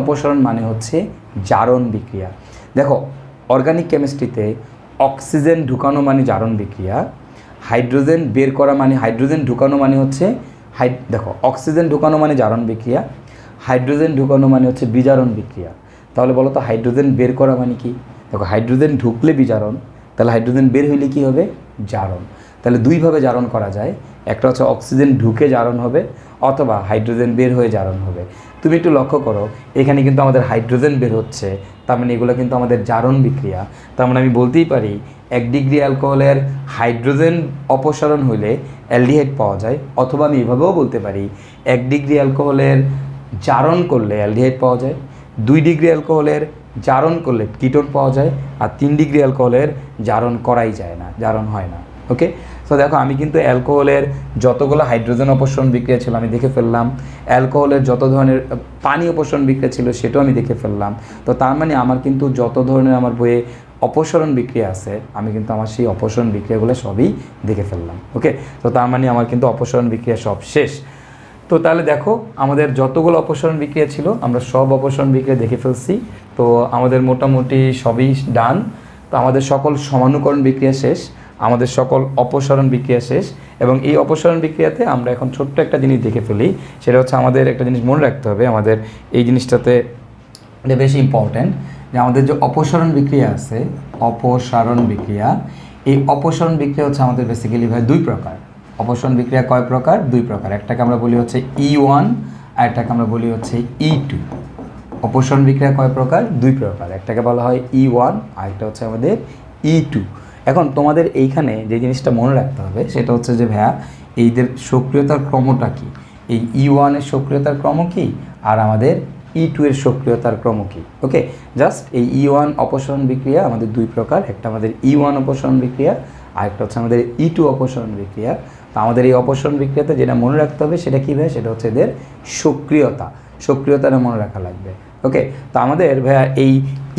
অপসারণ মানে হচ্ছে জারণ বিক্রিয়া। দেখো অর্গানিক কেমিস্ট্রিতে অক্সিজেন ঢুকানো মানে জারণ বিক্রিয়া, হাইড্রোজেন বের করা মানে, হাইড্রোজেন ঢুকানো মানে হচ্ছে দেখো অক্সিজেন ঢুকানো মানে জারণ বিক্রিয়া, হাইড্রোজেন ঢুকানো মানে হচ্ছে বিজারণ বিক্রিয়া। তাহলে বলো তো হাইড্রোজেন বের করা মানে কি? দেখো হাইড্রোজেন ঢুকলে বিজারণ, তাহলে হাইড্রোজেন বের হইলে কি হবে? জারণ। তাহলে দুইভাবে জারণ করা যায়, একটা হচ্ছে অক্সিজেন ঢুকে জারণ হবে অথবা হাইড্রোজেন বের হয়ে জারণ হবে। তুমি একটু লক্ষ্য করো এখানে কিন্তু আমাদের হাইড্রোজেন বের হচ্ছে, তার মানে এগুলো কিন্তু আমাদের জারণ বিক্রিয়া। তার মানে আমি বলতেই পারি 1 ডিগ্রি অ্যালকোহলের হাইড্রোজেন অপসারণ হইলে অ্যালডিহাইড পাওয়া যায়, অথবা আমি এভাবেও বলতে পারি 1 ডিগ্রি অ্যালকোহলের জারণ করলে অ্যালডিহাইড পাওয়া যায়, 2 ডিগ্রি অ্যালকোহলের জারণ করলে কিটোন পাওয়া যায়, আর 3 ডিগ্রি অ্যালকোহলের জারণ করাই যায় না, জারণ হয় না, ওকে। সো দেখো আমি কিন্তু অ্যালকোহলের যতগুলো হাইড্রোজেন অপসারণ বিক্রিয়া ছিল আমি দেখে ফেললাম, অ্যালকোহলের যত ধরনের পানি অপসারণ বিক্রিয়া ছিল সেটাও আমি দেখে ফেললাম। তো তার মানে আমার কিন্তু যত ধরনের আমার বইয়ে অপসারণ বিক্রিয়া আছে আমি কিন্তু আমার সেই অপসারণ বিক্রিয়াগুলো সবই দেখে ফেললাম, ওকে। তো তার মানে আমার কিন্তু অপসারণ বিক্রিয়া সব শেষ। তো তাহলে দেখো আমাদের যতগুলো অপসারণ বিক্রিয়া ছিল আমরা সব অপসারণ বিক্রিয়া দেখে ফেলছি। তো আমাদের মোটামুটি সবই ডান। তো আমাদের সকল সমানুকরণ বিক্রিয়া শেষ, আমাদের সকল অপসারণ বিক্রিয়া শেষ, এবং এই অপসারণ বিক্রিয়াতে আমরা এখন ছোট্ট একটা জিনিস দেখে ফেলি। সেটা হচ্ছে আমাদের একটা জিনিস মনে রাখতে হবে, আমাদের এই জিনিসটাতে এটা বেশি ইম্পর্ট্যান্ট, যে আমাদের যে অপসারণ বিক্রিয়া আছে, অপসারণ বিক্রিয়া, এই অপসারণ বিক্রিয়া হচ্ছে আমাদের বেসিক্যালি ভাই দুই প্রকার। অপসারণ বিক্রিয়া কয় প্রকার? দুই প্রকার। একটাকে আমরা বলি হচ্ছে E1 আর একটাকে আমরা বলি হচ্ছে E2। অপসারণ বিক্রিয়া কয় প্রকার? দুই প্রকার। একটাকে বলা হয় E1 আর একটা হচ্ছে আমাদের E2। এখন তোমাদের এইখানে যে জিনিসটা মনে রাখতে হবে সেটা হচ্ছে যে ভাইয়া এইদের সক্রিয়তার ক্রমটা কি, এই E1 এর সক্রিয়তার ক্রম কি আর আমাদের E2 এর সক্রিয়তার ক্রম কি। ওকে, জাস্ট এই E1 অপসারণ বিক্রিয়া আমাদের দুই প্রকার, একটা আমাদের E1 অপসারণ বিক্রিয়া আর একটা হচ্ছে আমাদের E2 অপসারণ বিক্রিয়া। তো আমাদের এই অপসারণ বিক্রিয়াতে যেটা মনে রাখতে হবে সেটা কী ভাই? সেটা হচ্ছে এদের সক্রিয়তাটা মনে রাখা লাগবে। ওকে, তো আমাদের ভাইয়া এই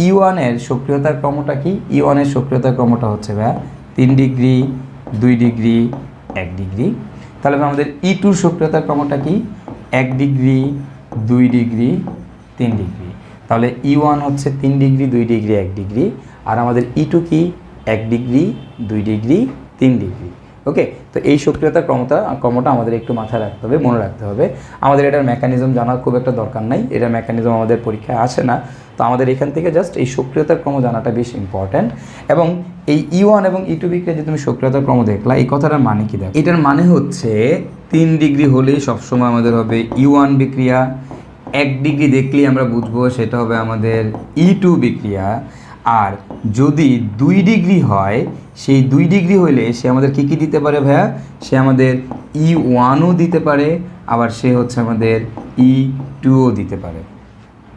E1 এর সক্রিয়তার ক্রমটা কি? E1 এর সক্রিয়তার ক্রমটা হচ্ছে ভাইয়া 3 ডিগ্রি, 2 ডিগ্রি, 1 ডিগ্রি। তাহলে আমাদের E2 সক্রিয়তার ক্রমটা কি? 1 ডিগ্রি, 2 ডিগ্রি, 3 ডিগ্রি। তাহলে E1 হচ্ছে 3 ডিগ্রি, 2 ডিগ্রি, 1 ডিগ্রি, আর আমাদের E2 কি? 1 ডিগ্রি, 2 ডিগ্রি, 3 ডিগ্রি। ওকে, তো এই সক্রিয়তার ক্রমটা আমাদের একটু মাথায় রাখতে হবে, মনে রাখতে হবে। আমাদের এটার মেকানিজম জানার খুব একটা দরকার নাই, এটার মেকানিজম আমাদের পরীক্ষায় আসে না। তো আমাদের এখান থেকে জাস্ট এই সক্রিয়তার ক্রম জানাটা বেশি ইম্পর্ট্যান্ট। এবং এই E1 এবং E2 বিক্রিয়া যে তুমি সক্রিয়তার ক্রম দেখলা, এই কথাটার মানে কি? দেখো, এটার মানে হচ্ছে 3 ডিগ্রি হলেই সবসময় আমাদের হবে E1 বিক্রিয়া, 1 ডিগ্রি দেখলেই আমরা বুঝবো সেটা হবে আমাদের E2 বিক্রিয়া, আর যদি 2 ডিগ্রি হয়, সেই 2 ডিগ্রি হইলে সে আমাদের কী কী দিতে পারে ভাইয়া? সে আমাদের E1ও দিতে পারে, আবার সে হচ্ছে আমাদের E2ও দিতে পারে।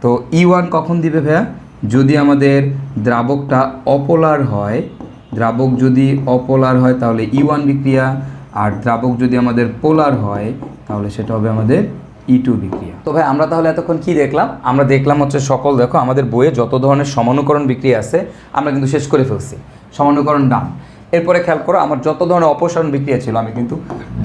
তো E1 কখন দিবে ভাইয়া? যদি আমাদের দ্রাবকটা অপোলার হয়, দ্রাবক যদি অপোলার হয় তাহলে E1 বিক্রিয়া, আর দ্রাবক যদি আমাদের পোলার হয় তাহলে সেটা হবে আমাদের E2 বিক্রিয়া। তো ভাই আমরা তাহলে এতক্ষণ কি দেখলাম? আমরা দেখলাম হচ্ছে সকল, দেখো আমাদের বইয়ে যত ধরনের সমানুকরণ বিক্রিয়া আছে আমরা কিন্তু শেষ করে ফেলছি, সমানুকরণ ডান। এরপরে খেয়াল করো আমার যত ধরনের অপসারণ বিক্রিয়া ছিল আমি কিন্তু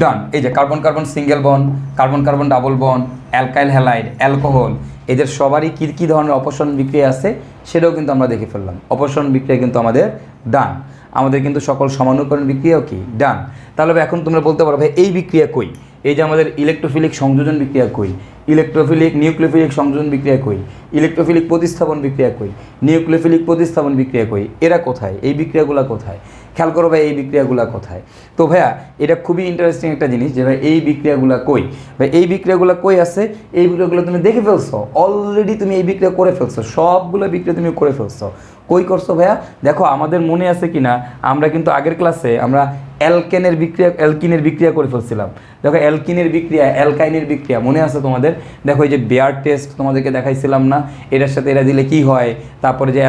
ডান। এই যে carbon carbon single bond, carbon carbon double bond, alkyl halide, alcohol, এদের সবারই কী কী ধরনের অপসারণ বিক্রিয়া আছে সেটাও কিন্তু আমরা দেখে ফেললাম। অপসারণ বিক্রিয়া কিন্তু আমাদের ডান। আমাদের কিন্তু সকল সমানুকরণ বিক্রিয়াও কি ডান। তাহলে এখন তোমরা বলতে পারো ভাই এই বিক্রিয়া কই? এই যে আমাদের ইলেকট্রোফিলিক সংযোজন বিক্রিয়া কই, ইলেকট্রোফিলিক নিউক্লিওফিলিক সংযোজন বিক্রিয়া কই, ইলেকট্রোফিলিক প্রতিস্থাপন বিক্রিয়া কই, নিউক্লিওফিলিক প্রতিস্থাপন বিক্রিয়া কই, এরা কোথায়? এই বিক্রিয়াগুলো কোথায়? খেয়াল করো ভাই এই বিক্রিয়াগুলো কোথায়? তো ভাইয়া এটা খুবই ইন্টারেস্টিং একটা জিনিস যে ভাই এই বিক্রিয়াগুলো কই? ভাই এই বিক্রিয়াগুলো কই আছে? এই বিক্রিয়াগুলো তুমি দেখে ফেলছো অলরেডি, তুমি এই বিক্রিয়া করে ফেলছো, সবগুলো বিক্রিয়া তুমি করে ফেলছো। কই করছো ভাইয়া? দেখো আমাদের মনে আছে কি না, আমরা কিন্তু আগের ক্লাসে আমরা অ্যালকিনের বিক্রিয়া করে ফেলছিলাম। দেখো অ্যালকিনের বিক্রিয়া, অ্যালকাইনের বিক্রিয়া মনে আছে তোমাদের? দেখো এই যে বেয়ার টেস্ট তোমাদেরকে দেখাইছিলাম না, এটার সাথে এটা দিলে কি হয়। তারপরে যে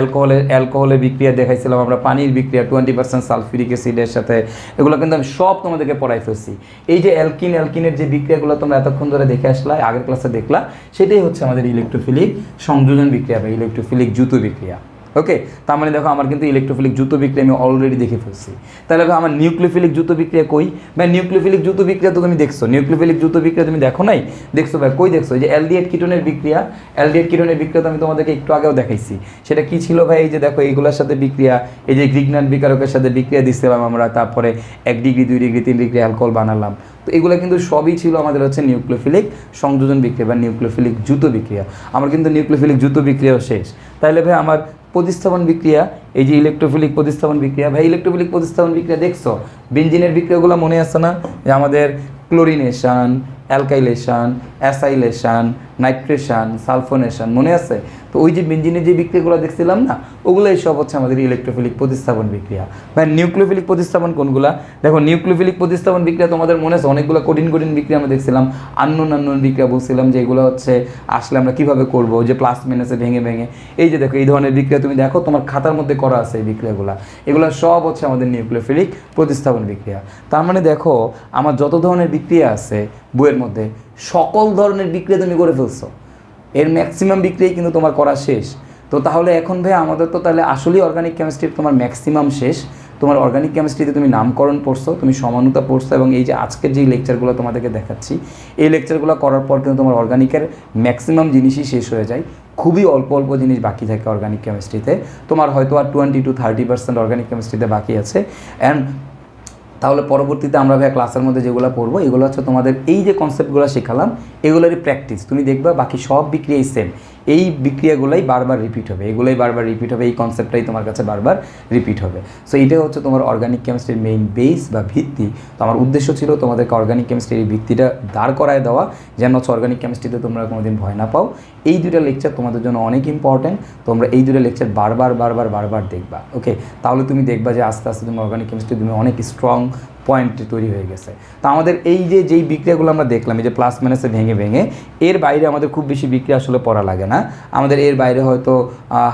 অ্যালকোহলের বিক্রিয়া দেখাইছিলাম আমরা, পানির বিক্রিয়া 20% সালফিউরিক অ্যাসিডের সাথে, এগুলো কিন্তু আমি সব তোমাদেরকে পড়াই ফেলছি। এই যে অ্যালকিনের যে বিক্রিয়াগুলো তোমরা এতক্ষণ ধরে দেখে আসলা, আগের ক্লাসে দেখলা, সেটাই হচ্ছে আমাদের ইলেকট্রোফিলিক সংযোজন বিক্রিয়া বা ইলেকট্রোফিলিক যুত বিক্রিয়া। ওকে, তার মানে দেখো আমার কিন্তু ইলেকট্রোফিলিক যুত বিক্রিয়া আমি অলরেডি দেখে ফেলছি। তাহলে ভাই আমার নিউক্লিওফিলিক যুত বিক্রিয়া কই? ভাই নিউক্লিওফিলিক যুত বিক্রিয়া তো তুমি দেখছো, নিউক্লিওফিলিক যুত বিক্রিয়া তুমি দেখো নাই? দেখছো ভাই, কই দেখছো? এই যে অ্যালডিহাইড কিটোনের বিক্রিয়া, অ্যালডিহাইড কিটোনের বিক্রিয়া তো আমি তোমাদেরকে একটু আগেও দেখাইছি। সেটা কি ছিল ভাই? এই যে দেখো এইগুলোর সাথে বিক্রিয়া, এই যে গ্রিগনান বিকারকের সাথে বিক্রিয়া দিচ্ছিলাম আমরা, তারপরে 1 ডিগ্রি, 2 ডিগ্রি, 3 ডিগ্রি অ্যালকোহল বানালাম। তো এগুলো কিন্তু সবই ছিল আমাদের হচ্ছে নিউক্লিওফিলিক সংযোজন বিক্রিয়া বা নিউক্লিওফিলিক যুত বিক্রিয়া। আমার কিন্তু নিউক্লিওফিলিক যুত বিক্রিয়াও শেষ। তাহলে ভাই আমার প্রতিস্থাপন বিক্রিয়া, এই যে ইলেকট্রোফিলিক প্রতিস্থাপন বিক্রিয়া, ভাই ইলেকট্রোফিলিক প্রতিস্থাপন বিক্রিয়া দেখছো? বেনজিনের বিক্রিয়াগুলো মনে আছে না? যে আমাদের chlorination, alkylation, acylation, nitration, sulphonation মনে আছে? তো ওই যে বেনজিনের যে বিক্রিয়াগুলো দেখছিলাম না, ওগুলোই সব হচ্ছে আমাদের ইলেকট্রোফিলিক প্রতিস্থাপন বিক্রিয়া। ভাই নিউক্লিওফিলিক প্রতিস্থাপন কোনগুলা? দেখো নিউক্লিওফিলিক প্রতিস্থাপন বিক্রিয়া তোমাদের মনে আছে অনেকগুলো কঠিন বিক্রিয়া আমরা দেখছিলাম, আননোন বিক্রিয়া বলছিলাম যে এগুলো হচ্ছে আসলে আমরা কীভাবে করবো, যে প্লাস মাইনাসে ভেঙে এই যে দেখো এই ধরনের বিক্রিয়া তুমি দেখো তোমার খাতার মধ্যে করা আছে এই বিক্রিয়াগুলো, এগুলো সব হচ্ছে আমাদের নিউক্লিওফিলিক প্রতিস্থাপন বিক্রিয়া। তার মানে দেখো আমার যত ধরনের বিক্রিয়া আছে বইয়ের মধ্যে সকল ধরনের বিক্রিয়া তুমি করে ফেলছো, এর ম্যাক্সিমাম বিক্রিয়াই কিন্তু তোমার করা শেষ। তো তাহলে এখন ভাই আমাদের তো তাহলে আসলেই অর্গানিক কেমিস্ট্রির তোমার ম্যাক্সিমাম শেষ। তোমার অর্গানিক কেমিস্ট্রিতে তুমি নামকরণ পড়ছো, তুমি সমানতা পড়ছো, এবং এই যে আজকের যেই লেকচারগুলো তোমাদেরকে দেখাচ্ছি এই লেকচারগুলো করার পর কিন্তু তোমার অর্গানিকের ম্যাক্সিমাম জিনিসই শেষ হয়ে যায়। খুবই অল্প অল্প জিনিস বাকি থাকে অর্গানিক কেমিস্ট্রিতে, তোমার হয়তো আর 20-30% অর্গানিক কেমিস্ট্রিতে বাকি আছে। অ্যান্ড তাহলে পরবর্তীতে আমরা ভাই ক্লাসের মধ্যে যেগুলো পড়বো এগুলো হচ্ছে তোমাদের এই যে কনসেপ্টগুলো শেখালাম এগুলোরই প্র্যাকটিস। তুমি দেখবা বাকি সব বিক্রিয়াই সেম, এই বিক্রিয়াগুলোই বারবার রিপিট হবে, এগুলোই বারবার রিপিট হবে, এই কনসেপ্টটাই তোমার কাছে বারবার রিপিট হবে। সো এটাই হচ্ছে তোমার অর্গানিক কেমিস্ট্রির মেইন বেস বা ভিত্তি। তো আমার উদ্দেশ্য ছিল তোমাদেরকে অর্গানিক কেমিস্ট্রির এই ভিত্তিটা দাঁড় করায় দেওয়া, যেন হচ্ছে অর্গানিক কেমিস্ট্রিতে তোমরা কোনোদিন ভয় না পাও। এই দুটো লেকচার তোমাদের জন্য অনেক ইম্পর্ট্যান্ট, তোমরা এই দুটো লেকচার বারবার দেখবা। ওকে, তাহলে তুমি দেখবা যে আস্তে আস্তে তুমি অর্গানিক কেমিস্ট্রি তুমি অনেক স্ট্রং পয়েন্ট তৈরি হয়ে গেছে। তো আমাদের এই যে যেই বিক্রিয়াগুলো আমরা দেখলাম, এই যে প্লাস মাইনাসে ভেঙে এর বাইরে আমাদের খুব বেশি বিক্রিয়া আসলে পড়া লাগে না। আমাদের এর বাইরে হয়তো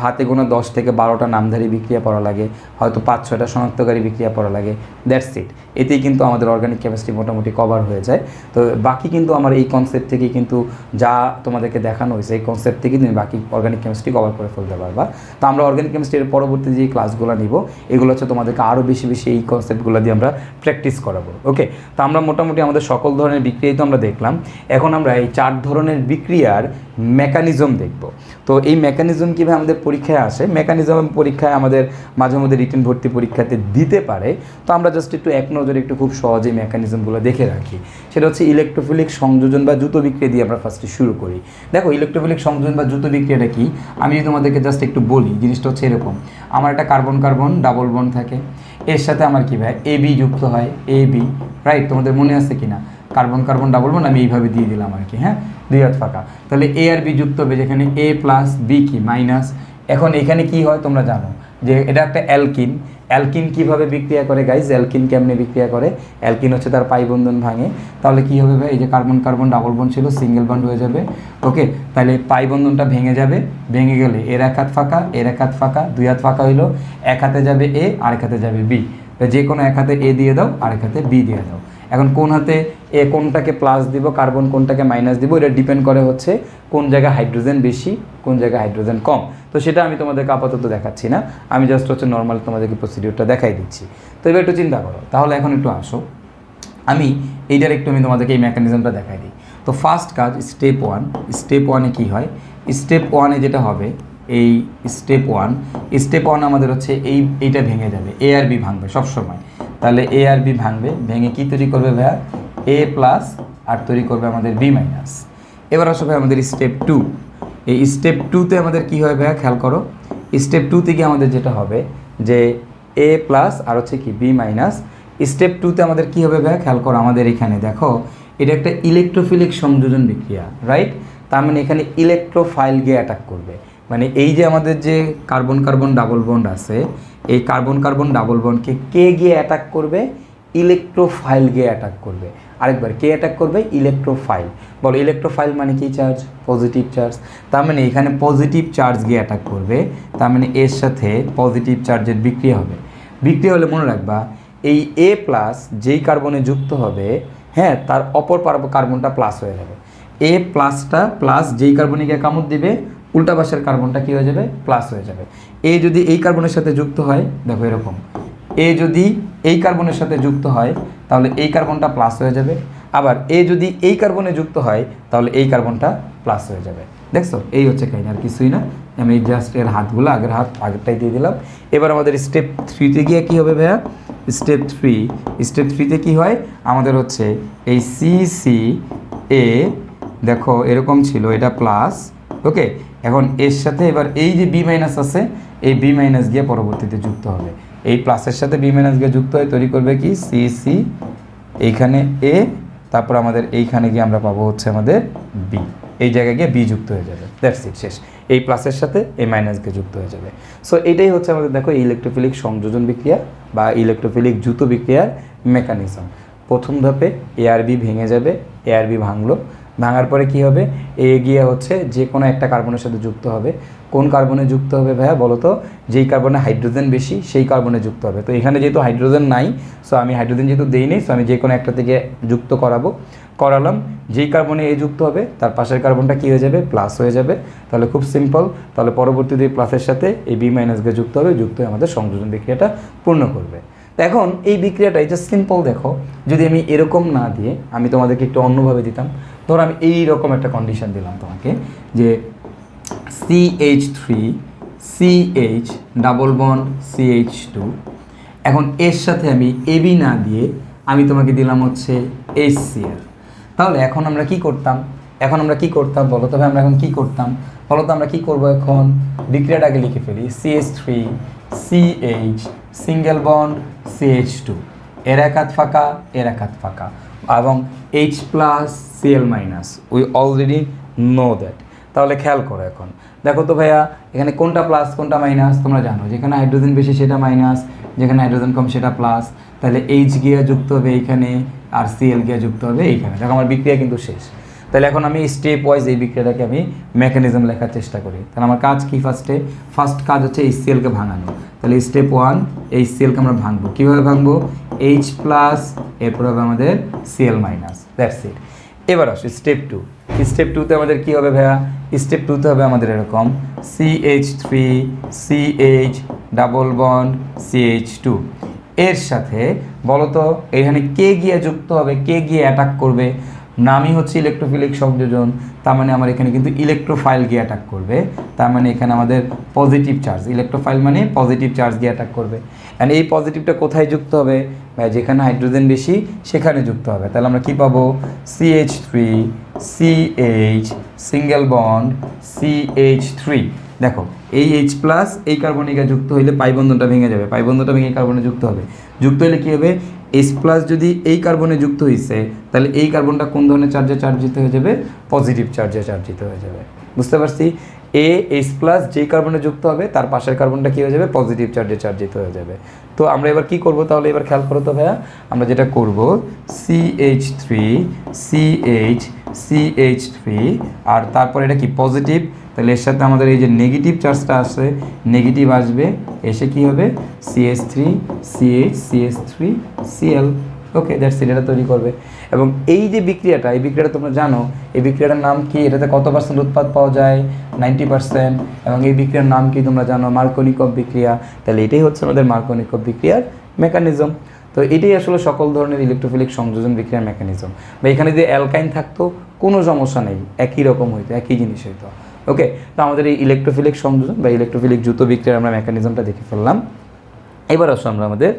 হাতে গোনা 10 থেকে 12টা নামধারী বিক্রিয়া পড়া লাগে, হয়তো 5-6টা শনাক্তকারী বিক্রিয়া পড়া লাগে, দ্যাটস ইট। এতেই কিন্তু আমাদের অর্গানিক কেমিস্ট্রি মোটামুটি কভার হয়ে যায়। তো বাকি কিন্তু আমার এই কনসেপ্ট থেকেই কিন্তু যা তোমাদেরকে দেখানো হয়েছে এই কনসেপ্ট থেকেই তুমি বাকি অর্গানিক কেমিস্ট্রি কভার করে ফেলতে পারবা। তো আমরা অর্গানিক কেমিস্ট্রির পরবর্তী যে ক্লাসগুলো নিব এগুলো হচ্ছে তোমাদেরকে আরও বেশি এই কনসেপ্টগুলো দিয়ে আমরা প্র্যাকটিস করাবো। ওকে, তো আমরা মোটামুটি আমাদের সকল ধরনের বিক্রিয়াই তো আমরা দেখলাম। এখন আমরা এই 4 ধরনের বিক্রিয়ার মেকানিজম দেখব। তো এই মেকানিজম কীভাবে আমাদের পরীক্ষায় আসে, মেকানিজম পরীক্ষায় আমাদের মাঝে মধ্যে রিটেন ভর্তি পরীক্ষাতে দিতে পারে। তো আমরা জাস্ট একটু এক নজরে একটু খুব সহজেই মেকানিজমগুলো দেখে রাখি। সেটা হচ্ছে ইলেকট্রোফিলিক সংযোজন বা দ্রুত বিক্রিয়া দিয়ে আমরা ফার্স্টে শুরু করি। দেখো ইলেকট্রোফিলিক সংযোজন বা দ্রুত বিক্রিয়াটা কি আমি যদি তোমাদেরকে জাস্ট একটু বলি, জিনিসটা হচ্ছে এরকম। আমার একটা কার্বন কার্বন ডাবল বন্ড থাকে, এর সাথে আমার কী ভাই AB যুক্ত হয়, AB, রাইট? তোমাদের মনে আছে কি না? কার্বন কার্বন ডাবল বন্ড আমি এইভাবে দিয়ে দিলাম আর কি, হ্যাঁ, 2 হাত ফাঁকা। তাহলে A আর B যুক্ত হবে, যেখানে A প্লাস B কি মাইনাস। এখন এখানে কি হয় তোমরা জানো যে এটা একটা অ্যালকিন। অ্যালকিন কীভাবে বিক্রিয়া করে গাইজ? অ্যালকিন কেমনে বিক্রিয়া করে? অ্যালকিন হচ্ছে তার পাই বন্ধন ভাঙে। তাহলে কী হবে ভাই? এই যে কার্বন কার্বন ডাবল বন্ড ছিল সিঙ্গেল বন্ড হয়ে যাবে। ওকে, তাহলে পাই বন্ধনটা ভেঙে যাবে, ভেঙে গেলে এর এক হাত ফাঁকা, এর এক হাত ফাঁকা, 2 হাত ফাঁকা হইলো, এক হাতে যাবে A আরেক হাতে যাবে B। যে কোনো এক হাতে A দিয়ে দাও, আরেক হাতে B দিয়ে দাও। এখন কোন হাতে এ কোনটাকে প্লাস দিব, কার্বন কোনটাকে মাইনাস দিব, এটা ডিপেন্ড করে হচ্ছে কোন জায়গায় হাইড্রোজেন বেশি, কোন জায়গায় হাইড্রোজেন কম। তো সেটা আমি তোমাদেরকে আপাতত দেখাচ্ছি না, আমি জাস্ট হচ্ছে নর্মাল তোমাদেরকে প্রসিডিউরটা দেখাই দিচ্ছি। তো এবার একটু চিন্তা করো, তাহলে এখন একটু আসো আমি এইটার একটু আমি তোমাদেরকে এই মেকানিজমটা দেখাই দিই। তো ফার্স্ট কাজ স্টেপ 1। স্টেপ 1-এ কী হয়? স্টেপ 1-এ যেটা হবে, এই স্টেপ 1 আমাদের হচ্ছে এইটা ভেঙে যাবে, A আর B ভাঙবে সবসময়। তাহলে A আর B ভাঙবে, ভেঙে কী তৈরি করবে ভাইয়া? A প্লাস আর তৈরি করবে আমাদের B মাইনাস। এবার আসবে আমাদের স্টেপ 2। এই স্টেপ 2-তে আমাদের কী হয় ভাইয়া? খেয়াল করো, স্টেপ 2 থেকে আমাদের যেটা হবে যে A প্লাস আর হচ্ছে কি B মাইনাস। স্টেপ 2-তে আমাদের কী হবে ভাইয়া? খেয়াল করো, আমাদের এখানে দেখো এটা একটা ইলেকট্রোফিলিক সংযোজন বিক্রিয়া, রাইট? তার মানে এখানে ইলেকট্রোফাইল গিয়ে অ্যাটাক করবে। মানে এই যে আমাদের যে কার্বন কার্বন ডাবল বন্ড আছে, এই কার্বন কার্বন ডাবল বন্ডকে কে গিয়ে অ্যাটাক করবে? ইলেকট্রোফাইল গিয়ে অ্যাটাক করবে। আরেকবার, কে অ্যাটাক করবে? ইলেকট্রোফাইল। বলো ইলেকট্রোফাইল মানে কি? Charge, positive charge. তার মানে এখানে পজিটিভ চার্জ গিয়ে অ্যাটাক করবে, তার মানে এর সাথে পজিটিভ চার্জের বিক্রিয়া হবে। বিক্রিয়া হলে মনে রাখবা এই A প্লাস যেই কার্বনে যুক্ত হবে, হ্যাঁ, তার অপর কার্বনটা প্লাস হয়ে যাবে। A প্লাসটা প্লাস যেই কার্বনে গিয়ে কামড় দিবে, উল্টা পাশের কার্বনটা কী হয়ে যাবে? প্লাস হয়ে যাবে। A যদি এই কার্বনের সাথে যুক্ত হয়, দেখো এরকম, A যদি এই কার্বনের সাথে যুক্ত হয় তাহলে এই কার্বনটা প্লাস হয়ে যাবে। আবার A যদি এই কার্বনে যুক্ত হয় তাহলে এই কার্বনটা প্লাস হয়ে যাবে। দেখছো, এই হচ্ছে কাহিনী, আর কিছুই না। আমি জাস্ট এর হাতগুলো আগেরটাই দিয়ে দিলাম। এবার আমাদের স্টেপ 3-তে গিয়ে কী হবে ভাইয়া? স্টেপ 3-তে কী হয়? আমাদের হচ্ছে এই CCA, দেখো এরকম ছিল, এটা প্লাস। ওকে, এখন এর সাথে এবার এই যে B মাইনাস আছে, এই B মাইনাস গিয়ে পরবর্তীতে যুক্ত হবে। এই প্লাসের সাথে B মাইনাস গিয়ে যুক্ত হয়ে তৈরি করবে কি? CC, এইখানে A, তারপর আমাদের এইখানে গিয়ে আমরা পাবো হচ্ছে আমাদের B, এই জায়গায় গিয়ে B যুক্ত হয়ে যাবে, দ্যাটস ইট, শেষ। এই প্লাসের সাথে এই মাইনাস গিয়ে যুক্ত হয়ে যাবে। সো এটাই হচ্ছে আমাদের দেখো ইলেকট্রোফিলিক সংযোজন বিক্রিয়া বা ইলেকট্রোফিলিক দ্রুত বিক্রিয়ার মেকানিজম। প্রথম ধাপে A আর B ভেঙে যাবে, A আর B ভাঙলো, ভাঙার পরে কী হবে? এ গিয়ে হচ্ছে যে কোনো একটা কার্বনের সাথে যুক্ত হবে। কোন কার্বনে যুক্ত হবে ভাইয়া বলো তো? যেই কার্বনে হাইড্রোজেন বেশি সেই কার্বনে যুক্ত হবে। তো এখানে যেহেতু হাইড্রোজেন নাই, সো আমি হাইড্রোজেন যেহেতু দেই নেই, সো আমি যে কোনো একটা থেকে যুক্ত করালাম। যেই কার্বনে এ যুক্ত হবে তার পাশের কার্বনটা কী হয়ে যাবে? প্লাস হয়ে যাবে। তাহলে খুব সিম্পল, তাহলে পরবর্তীতে এই প্লাসের সাথে এই B মাইনাস গিয়ে যুক্ত হবে, যুক্ত হয়ে আমাদের সংযোজন বিক্রিয়াটা পূর্ণ করবে। তো এখন এই বিক্রিয়াটা এটা সিম্পল দেখো, যদি আমি এরকম না দিয়ে আমি তোমাদেরকে একটু অন্যভাবে দিতাম, ধরো আমি এইরকম একটা কন্ডিশন দিলাম তোমাকে যে CH3 CH double bond CH2, এখন এর সাথে আমি AB না দিয়ে আমি তোমাকে দিলাম হচ্ছে HCl। তাহলে এখন আমরা কি করতাম বলো, তবে আমরা এখন কি করতাম বলো তো, আমরা কি করব, এখন বিক্রিয়াটাকে লিখে ফেলি CH3 CH single bond CH2, এর এক হাত ফাঁকা এর এক হাত ফাঁকা, এবং H plus Cl minus, we already know that. তাহলে খেয়াল করো, এখন দেখো তো ভাইয়া এখানে কোনটা প্লাস কোনটা মাইনাস তোমরা জানো, যেখানে হাইড্রোজেন বেশি সেটা মাইনাস, যেখানে হাইড্রোজেন কম সেটা প্লাস। তাহলে H গিয়া যুক্ত হবে এইখানে আর Cl গিয়া যুক্ত হবে এইখানে। দেখো আমার বিক্রিয়া কিন্তু শেষ। তাহলে এখন আমি স্টেপ ওয়াইজ এই বিক্রিয়াটাকে আমি মেকানিজম লেখার চেষ্টা করি। তাহলে আমার কাজ কি, ফার্স্ট কাজ হচ্ছে HClকে ভাঙানো। তাহলে স্টেপ 1 HClকে আমরা ভাঙবো। কীভাবে ভাঙবো, H প্লাস এরপর হবে আমাদের Cl মাইনাস, দ্যাটস ইট। এবার আসো স্টেপ 2। স্টেপ 2তে আমাদের কী হবে ভাইয়া, স্টেপ 2তে হবে আমাদের এরকম CH3 CH double bond CH2, এর সাথে বলো তো এখানে কে গিয়ে যুক্ত হবে, কে গিয়ে অ্যাটাক করবে, নামই হচ্ছে ইলেকট্রোফিলিক সংযোজন, তার মানে আমার এখানে কিন্তু ইলেকট্রোফাইল গিয়ে অ্যাটাক করবে, তার মানে এখানে আমাদের পজিটিভ চার্জ, ইলেকট্রোফাইল মানে পজিটিভ চার্জ গিয়ে অ্যাটাক করবে। অ্যান্ড এই পজিটিভটা কোথায় যুক্ত হবে, যেখানে হাইড্রোজেন বেশি সেখানে যুক্ত হবে। তাহলে আমরা কি পাবো, CH3 CH single bond CH3। দেখো এই H প্লাস এই কার্বনিকা যুক্ত হইলে পাই বন্ধনটা ভেঙে যাবে, পাই বন্ধনটা ভেঙে কার্বনে যুক্ত হবে, যুক্ত হলে কী হবে, H প্লাস যদি এই কার্বনে যুক্ত হয়েছে তাহলে এই কার্বনটা কোন ধরনের চার্জে চার্জিত হয়ে যাবে, পজিটিভ চার্জে চার্জিত হয়ে যাবে। বুঝতে পারছি, H প্লাস যেই কার্বনে যুক্ত হবে তার পাশের কার্বনটা কী হয়ে যাবে, পজিটিভ চার্জে চার্জিত হয়ে যাবে। তো আমরা এবার কি করব, তাহলে এবার খেয়াল করো তো ভাইয়া, আমরা যেটা করব CH3 CH CH3 আর তারপর এটা কি পজিটিভ, তাহলে এর সাথে আমাদের এই যে নেগেটিভ চার্জটা আসে নেগেটিভ আসবে, এসে কি হবে CH3 CH CH3 Cl। Okay, that's it, এটা তৈরি করবে। এবং এই যে বিক্রিয়াটা, এই বিক্রিয়াটা তোমরা জানো, এই বিক্রিয়াটার নাম কি, এটাতে কত পার্সেন্ট উৎপাদ পাওয়া যায়, 90%। এবং এই বিক্রিয়ার নাম কি তোমরা জানো, মার্কোনিকভ বিক্রিয়া। তাহলে এটাই হচ্ছে আমাদের মার্কোনিকভ বিক্রিয়ার মেকানিজম। তো এটাই আসলে সকল ধরনের ইলেকট্রোফিলিক সংযোজন বিক্রিয়ার মেকানিজম। বা এখানে যদি অ্যালকাইন থাকতো কোনো সমস্যা নেই, একই রকম হইতো, একই জিনিস হইতো। ওকে, তো আমাদের এই ইলেকট্রোফিলিক সংযোজন বা ইলেকট্রোফিলিক দ্রুত বিক্রিয়ার আমরা মেকানিজমটা দেখে ফেললাম। এবার আসো আমরা আমাদের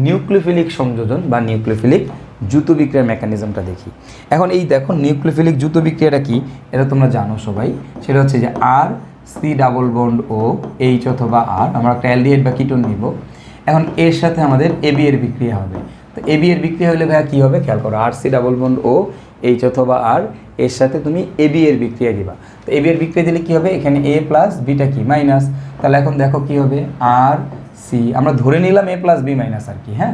নিউক্লিওফিলিক সংযোজন বা নিউক্লিওফিলিক দ্রুত বিক্রিয়ার মেকানিজমটা দেখি। এখন এই দেখো নিউক্লিওফিলিক দ্রুত বিক্রিয়াটা কি, এটা তোমরা জানো সবাই, সেটা হচ্ছে যে R C double bond O H অথবা আর, আমরা একটা অ্যালডিহাইড বা কিটোন নিব। এখন এর সাথে আমাদের এবি এর বিক্রিয়া হবে। তো এবি এর বিক্রিয়া হলে ভাইয়া কী হবে, খেয়াল করো, R C double bond O H অথবা আর, এর সাথে তুমি এবি এর বিক্রিয়া দিবা। তো এবি এর বিক্রিয়া দিলে কী হবে, এখানে এ প্লাস বিটা কি মাইনাস। তাহলে এখন দেখো কী হবে, আর সি আমরা ধরে নিলাম এ প্লাস বি মাইনাস আর কি, হ্যাঁ,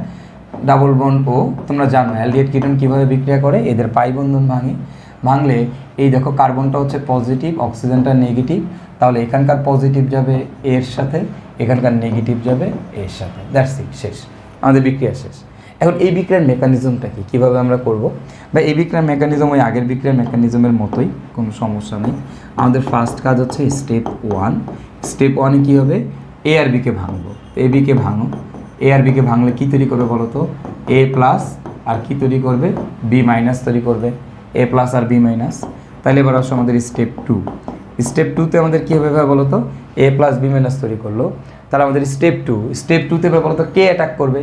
ডাবল বন্ড ও, তোমরা জানো অ্যালডিহাইড কিটোন কীভাবে বিক্রিয়া করে, এদের পাই বন্ধন ভাঙলে এই দেখো কার্বনটা হচ্ছে পজিটিভ, অক্সিজেনটা নেগেটিভ, তাহলে এখানকার পজিটিভ যাবে এর সাথে, এখানকার নেগেটিভ যাবে এর সাথে, দ্যাটস ইট, শেষ, আমাদের বিক্রিয়া শেষ। এখন এই বিক্রিয়ার মেকানিজমটা কি, কীভাবে আমরা করব, বা এই বিক্রিয়ার মেকানিজম ওই আগের বিক্রিয়ার মেকানিজমের মতোই, কোনো সমস্যা নেই। আমাদের ফার্স্ট কাজ হচ্ছে স্টেপ 1। স্টেপ 1-এ কী হবে, এ আর বিকে ভাঙবো, এ বিকে ভাঙো, এ আর বিকে ভাঙলে কী তৈরি করবে বলো তো, এ প্লাস আর কি তৈরি করবে, বি মাইনাস তৈরি করবে, এ প্লাস আর বি মাইনাস। তাহলে এবার আসো আমাদের স্টেপ 2। স্টেপ 2-তে আমাদের কী হবে বলো তো, এ প্লাস বি মাইনাস তৈরি করলো। তাহলে আমাদের স্টেপ 2-তে এবার বলো তো কে অ্যাটাক করবে,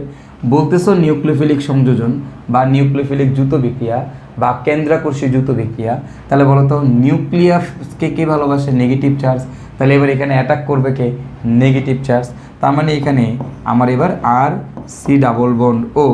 বলতেছো নিউক্লিওফিলিক সংযোজন বা নিউক্লিওফিলিক দ্রুত বিক্রিয়া বা কেন্দ্রাকর্ষী দ্রুত বিক্রিয়া। তাহলে বলো তো নিউক্লিয়াসকে কে ভালোবাসে, নেগেটিভ চার্জ। তাহলে এবার এখানে অ্যাটাক করবে কে, নেগেটিভ চার্জ। তার মানে এখানে আমার এবার R C double bond O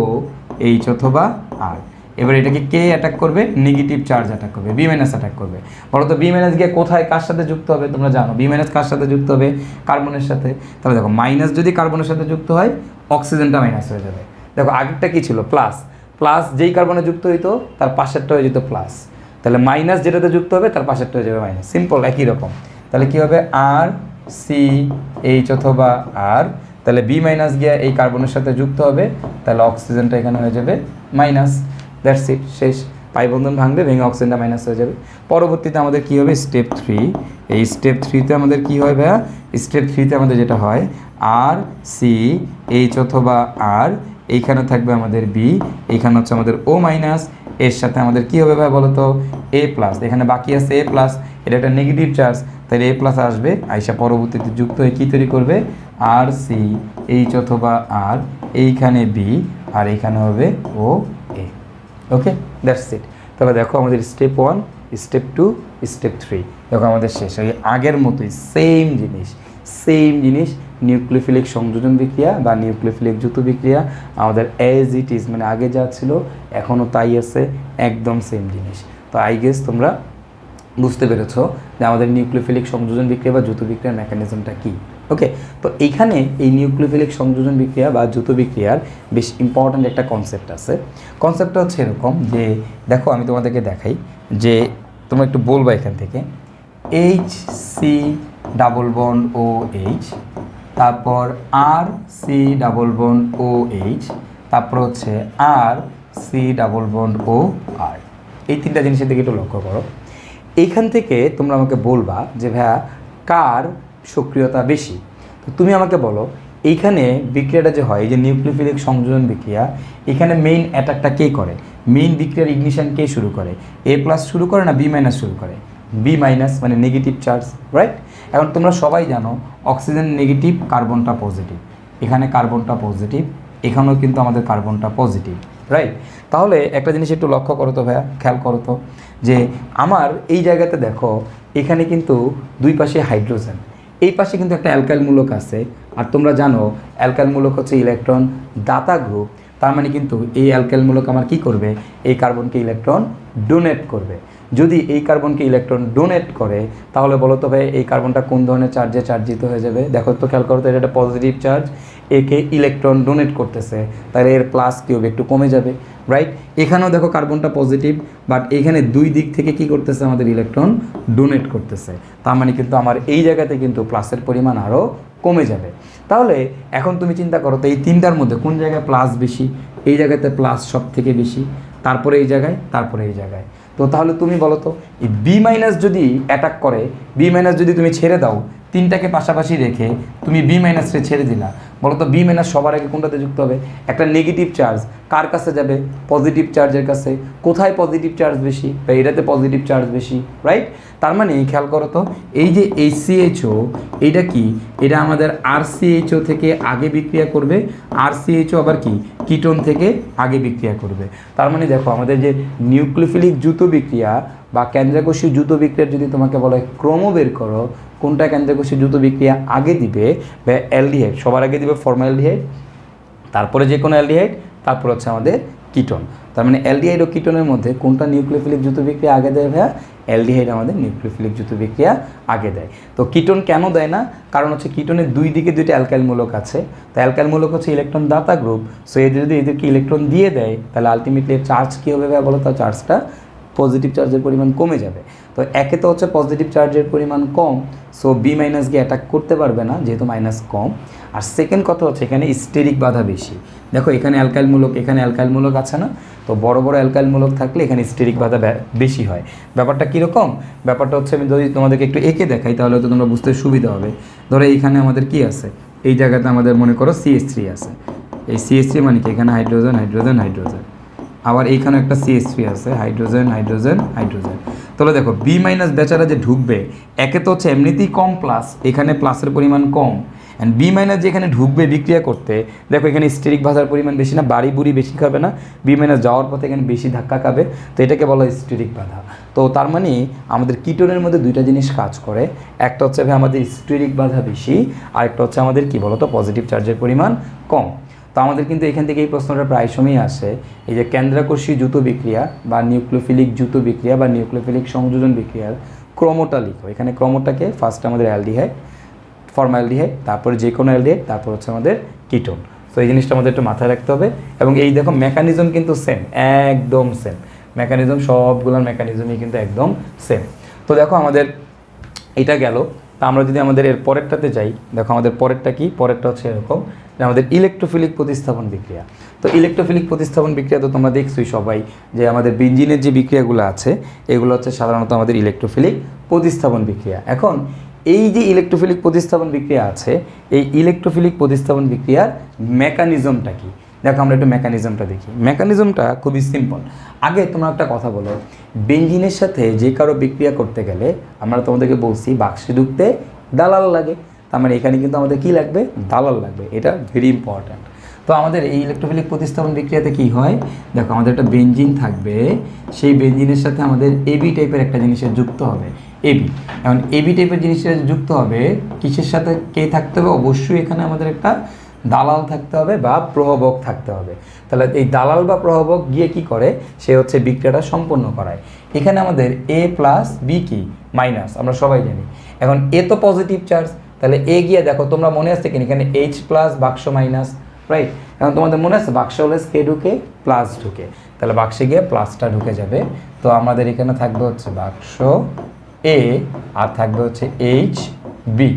H অথবা আর, এবার এটাকে কে অ্যাটাক করবে, নেগেটিভ চার্জ অ্যাটাক করবে, বি মাইনাস অ্যাটাক করবে। বলো তো বি মাইনাস গিয়ে কোথায় কার সাথে যুক্ত হবে, তোমরা জানো বি মাইনাস কার সাথে যুক্ত হবে, কার্বনের সাথে। তাহলে দেখো মাইনাস যদি কার্বনের সাথে যুক্ত হয় অক্সিজেনটা মাইনাস হয়ে যাবে। দেখো আগেরটা কী ছিল, প্লাস, প্লাস যেই কার্বনে যুক্ত হইতো তার পাশেরটা হয়ে যেত প্লাস, তাহলে মাইনাস যেটাতে যুক্ত হবে তার পাশেরটা হয়ে যাবে মাইনাস, সিম্পল একই রকম। তাহলে কী হবে, আর সি এইচ অথবা আর, তাহলে বি মাইনাস গিয়ে এই কার্বনের সাথে যুক্ত হবে, তাহলে অক্সিজেনটা এখানে হয়ে যাবে মাইনাস, দ্যাটস ইট, শেষ। পাই বন্ধন ভাঙবে, ভেঙে অক্সিজেনটা মাইনাস হয়ে যাবে। পরবর্তীতে আমাদের কী হবে, স্টেপ 3। এই স্টেপ 3-তে আমাদের কী হয় ভাইয়া, স্টেপ 3-তে আমাদের যেটা হয়, আর সি এইচ অথবা আর, এইখানে থাকবে আমাদের বি, এইখানে হচ্ছে আমাদের ও মাইনাস, এর সাথে আমাদের কী হবে ভাই বলো তো এ প্লাস, এখানে বাকি আছে এ প্লাস, এটা একটা নেগেটিভ চার্জ, তাহলে এ প্লাস আসবে, আইসা পরবর্তীতে যুক্ত হয়ে কী তৈরি করবে আর সি এইচ অথবা আর, এইখানে বি আর এইখানে হবে ও এ। ওকে, দ্যাটস ইট। তাহলে দেখো আমাদের স্টেপ 1, স্টেপ 2, স্টেপ 3 দেখো আমাদের শেষ। ওই আগের মতোই সেম জিনিস নিউক্লিওফিলিক সংযোজন বিক্রিয়া বা নিউক্লিওফিলিক যৌথ বিক্রিয়া আমাদের অ্যাজ ইট ইজ, মানে আগে যা ছিল এখনও তাই আছে, একদম সেম জিনিস। তো আই গেস তোমরা বুঝতে পেরেছো যে আমাদের নিউক্লিওফিলিক সংযোজন বিক্রিয়া বা যৌথ বিক্রিয়ার মেকানিজমটা কী। ওকে, তো এইখানে এই নিউক্লিওফিলিক সংযোজন বিক্রিয়া বা যৌথ বিক্রিয়ার বেশ ইম্পর্ট্যান্ট একটা কনসেপ্ট আছে। কনসেপ্টটা হচ্ছে এরকম যে দেখো আমি তোমাদেরকে দেখাই যে তোমরা একটু বলবা এখান থেকে H C double bond O H, তারপর R C double bond O H, তারপর হচ্ছে R C double bond O R, এই তিনটা জিনিসের দিকে একটু লক্ষ্য করো। এইখান থেকে তোমরা আমাকে বলবা যে ভাইয়া কার সক্রিয়তা বেশি। তো তুমি আমাকে বলো এইখানে বিক্রিয়াটা যে হয়, এই যে নিউক্লিওফিলিক সংযোজন বিক্রিয়া, এখানে মেইন অ্যাটাকটা কে করে, মেইন বিক্রিয়ার ইগনিশন কে শুরু করে, এ প্লাস শুরু করে না বি মাইনাস শুরু করে, বি মাইনাস মানে নেগেটিভ চার্জ, রাইট। এখন তোমরা সবাই জানো অক্সিজেন নেগেটিভ, কার্বনটা পজিটিভ, এখানে কার্বনটা পজিটিভ, এখানেও কিন্তু আমাদের কার্বনটা পজিটিভ, রাইট। তাহলে একটা জিনিস একটু লক্ষ্য করো তো ভাইয়া, খেয়াল করো তো যে আমার এই জায়গাতে দেখো এখানে কিন্তু দুই পাশে হাইড্রোজেন, এই পাশে কিন্তু একটা অ্যালকাইল মূলক আছে, আর তোমরা জানো অ্যালকাইল মূলক হচ্ছে ইলেকট্রন দাতা গ্রুপ, তার মানে কিন্তু এই অ্যালকাইল মূলক আমার কি করবে, এই কার্বনকে ইলেকট্রন ডোনেট করবে। যদি এই কার্বনকে ইলেকট্রন ডোনেট করে তাহলে বলো তো ভাই এই কার্বনটা কোন ধরনের চার্জে চার্জিত হয়ে যাবে, দেখো তো খেয়াল করো তো, এটা একটা পজিটিভ চার্জ, একে ইলেকট্রন ডোনেট করতেছে, তাহলে এর প্লাস কি হবে, একটু কমে যাবে, রাইট। এখানেও দেখো কার্বনটা পজিটিভ, বাট এখানে দুই দিক থেকে কি করতেছে আমাদের ইলেকট্রন ডোনেট করতেছে, তার মানে কিন্তু আমার এই জায়গাতে কিন্তু প্লাসের পরিমাণ আরও কমে যাবে। তাহলে এখন তুমি চিন্তা করো তো এই তিনটার মধ্যে কোন জায়গায় প্লাস বেশি, এই জায়গাতে প্লাস সব থেকে বেশি, তারপরে এই জায়গায়, তারপরে এই জায়গায়। তো তাহলে তুমি বলো তো এই বি মাইনাস যদি অ্যাটাক করে, বি মাইনাস যদি তুমি ছেড়ে দাও, তিনটাকে পাশাপাশি রেখে তুমি বি মাইনাসে ছেড়ে দিলা, বলো তো বি মাইনাস সবার আগে কোনটাতে যুক্ত হবে, একটা নেগেটিভ চার্জ কার কাছে যাবে, পজিটিভ চার্জের কাছে। কোথায় পজিটিভ চার্জ বেশি, বা এটাতে পজিটিভ চার্জ বেশি, রাইট। তার মানে খেয়াল করো তো এই যে এইচসিএইচও, এইটা কি, এটা আমাদের আরসিএইচও থেকে আগে বিক্রিয়া করবে, আরসিএইচও আবার কি কিটোন থেকে আগে বিক্রিয়া করবে। তার মানে দেখো আমাদের যে নিউক্লিওফিলিক যৌথ বিক্রিয়া বা কেন্দ্রাকোষী যৌথ বিক্রিয়ার যদি তোমাকে বলা হয় ক্রম বের করো, কোনটা কেন্দ্রাকোষী যৌথ বিক্রিয়া আগে দিবে, বা অ্যালডিহাইড সবার আগে দিবে ফর্মালডিহাইড, তারপরে যে কোনো অ্যালডিহাইড, তারপর হচ্ছে আমাদের কিটোন। তার মানে অ্যালডিহাইড ও কিটোনের মধ্যে কোনটা নিউক্লিওফিলিক যৌথ বিক্রিয়া আগে দেয় ভাইয়া, অ্যালডিহাইড আমাদের নিউক্লিওফিলিক যৌথ বিক্রিয়া আগে দেয়। তো কিটোন কেন দেয় না, কারণ হচ্ছে কিটোনের দুই দিকে দুইটা অ্যালকাইল মূলক আছে, তো অ্যালকাইল মূলক হচ্ছে ইলেকট্রন দাতা গ্রুপ, সো এদের যদি এদেরকে ইলেকট্রন দিয়ে দেয় তাহলে আলটিমেটলি এর চার্জ কী হবে ভাইয়া বলো তো, চার্জটা পজিটিভ চার্জের পরিমাণ কমে যাবে। তো একে তো হচ্ছে পজিটিভ চার্জের পরিমাণ কম, সো বি মাইনাস গিয়ে অ্যাটাক করতে পারবে না যেহেতু মাইনাস কম। আর সেকেন্ড কথা হচ্ছে এখানে স্টেরিক বাধা বেশি, দেখো এখানে অ্যালকাইল মূলক, এখানে অ্যালকাইল মূলক আছে না, তো বড় বড় অ্যালকাইল মূলক থাকলে এখানে স্টেরিক বাধা বেশি হয়। ব্যাপারটা কীরকম, ব্যাপারটা হচ্ছে আমি যদি তোমাদেরকে একটু এঁকে দেখাই তাহলে তো তোমরা বুঝতে সুবিধা হবে। ধরো এইখানে আমাদের কি আছে, এই জায়গাতে আমাদের মনে করো CH3 আছে, এই CH3 মানে কি এখানে হাইড্রোজেন হাইড্রোজেন হাইড্রোজেন, আবার এইখানে একটা CH3 আছে, হাইড্রোজেন হাইড্রোজেন হাইড্রোজেন। তাহলে দেখো বি মাইনাস বেচারা যে ঢুকবে, একে তো হচ্ছে এমনিতেই কম প্লাস, এখানে প্লাসের পরিমাণ কম, অ্যান্ড বি মাইনাস যে এখানে ঢুকবে বিক্রিয়া করতে, দেখো এখানে স্টেরিক বাধার পরিমাণ বেশি না, বাড়ি বুড়ি বেশি খাবে না, বি মাইনাস যাওয়ার পথে এখানে বেশি ধাক্কা খাবে, তো এটাকে বলা হয় স্টেরিক বাধা। তো তার মানে আমাদের কিটোনের মধ্যে দুইটা জিনিস কাজ করে, একটা হচ্ছে আমাদের স্টেরিক বাধা বেশি, আর একটা হচ্ছে আমাদের কি বলতো পজিটিভ চার্জের পরিমাণ কম। তো আমাদের কিন্তু এখান থেকে এই প্রশ্নটা প্রায় সময়ই আসে, এই যে কেন্দ্রাকোষী যৌথ বিক্রিয়া বা নিউক্লিওফিলিক যৌথ বিক্রিয়া বা নিউক্লিওফিলিক সংযোজন বিক্রিয়ার ক্রমটা লিখো। এখানে ক্রমটাকে ফার্স্ট আমাদের অ্যালডিহাইড, ফর্মালডিহাইড, তারপর যে কোনো অ্যালডিহাইড, তারপর হচ্ছে আমাদের কিটোন। তো এই জিনিসটা আমাদের একটু মাথায় রাখতে হবে। এবং এই দেখো মেকানিজম কিন্তু সেম, একদম সেম মেকানিজম, সবগুলোর মেকানিজমই কিন্তু একদম সেম। তো দেখো আমাদের এটা গেল। তা আমরা যদি আমাদের এর পরেরটাতে যাই, দেখো আমাদের পরেরটা কি, পরেরটা হচ্ছে এরকম যে আমাদের ইলেকট্রোফিলিক প্রতিস্থাপন বিক্রিয়া। তো ইলেকট্রোফিলিক প্রতিস্থাপন বিক্রিয়া তো তোমরা দেখছোই সবাই, যে আমাদের বেঞ্জিনের যে বিক্রিয়াগুলো আছে এগুলো হচ্ছে সাধারণত আমাদের ইলেকট্রোফিলিক প্রতিস্থাপন বিক্রিয়া। এখন এই যে ইলেকট্রোফিলিক প্রতিস্থাপন বিক্রিয়া আছে, এই ইলেকট্রোফিলিক প্রতিস্থাপন বিক্রিয়ার মেকানিজমটা কি? দেখো আমরা একটু মেকানিজমটা দেখি। মেকানিজমটা খুবই সিম্পল। আগে তোমরা একটা কথা বলো, বেঞ্জিনের সাথে যে কারো বিক্রিয়া করতে গেলে আমরা তোমাদেরকে বলছি বাক্সে ঢুকতে দালাল লাগে। তার মানে এখানে কিন্তু আমাদের কি লাগবে? দালাল লাগবে। এটা ভেরি ইম্পর্ট্যান্ট। তো আমাদের এই ইলেকট্রোফিলিক প্রতিস্থাপন বিক্রিয়াতে কি হয়? দেখো আমাদের একটা বেঞ্জিন থাকবে, সেই বেঞ্জিনের সাথে আমাদের এবি টাইপের একটা জিনিসের যুক্ত হবে, এবি। এখন এবি টাইপের জিনিসের যুক্ত হবে কিসের সাথে? কে থাকতে হবে? অবশ্যই এখানে আমাদের একটা দালাল থাকতে হবে বা প্রভাবক থাকতে হবে। তাহলে এই দালাল বা প্রভাবক গিয়ে কি করে? সে হচ্ছে বিক্রিয়াটা সম্পন্ন করায়। এখানে আমাদের এ প্লাস বি কি? মাইনাস, আমরা সবাই জানি। এখন এ তো পজিটিভ চার্জ, তাহলে এ গিয়ে দেখো, তোমরা মনে আসছে কিনা এখানে এইচ প্লাস বাক্স মাইনাস, রাইট? এখন তোমাদের মনে আছে বাক্স হলে কে ঢুকে? প্লাস ঢুকে। তাহলে বাক্সে গিয়ে প্লাসটা ঢুকে যাবে। তো আমাদের এখানে থাকবে হচ্ছে বাক্স এ আর থাকবে হচ্ছে এইচ বি।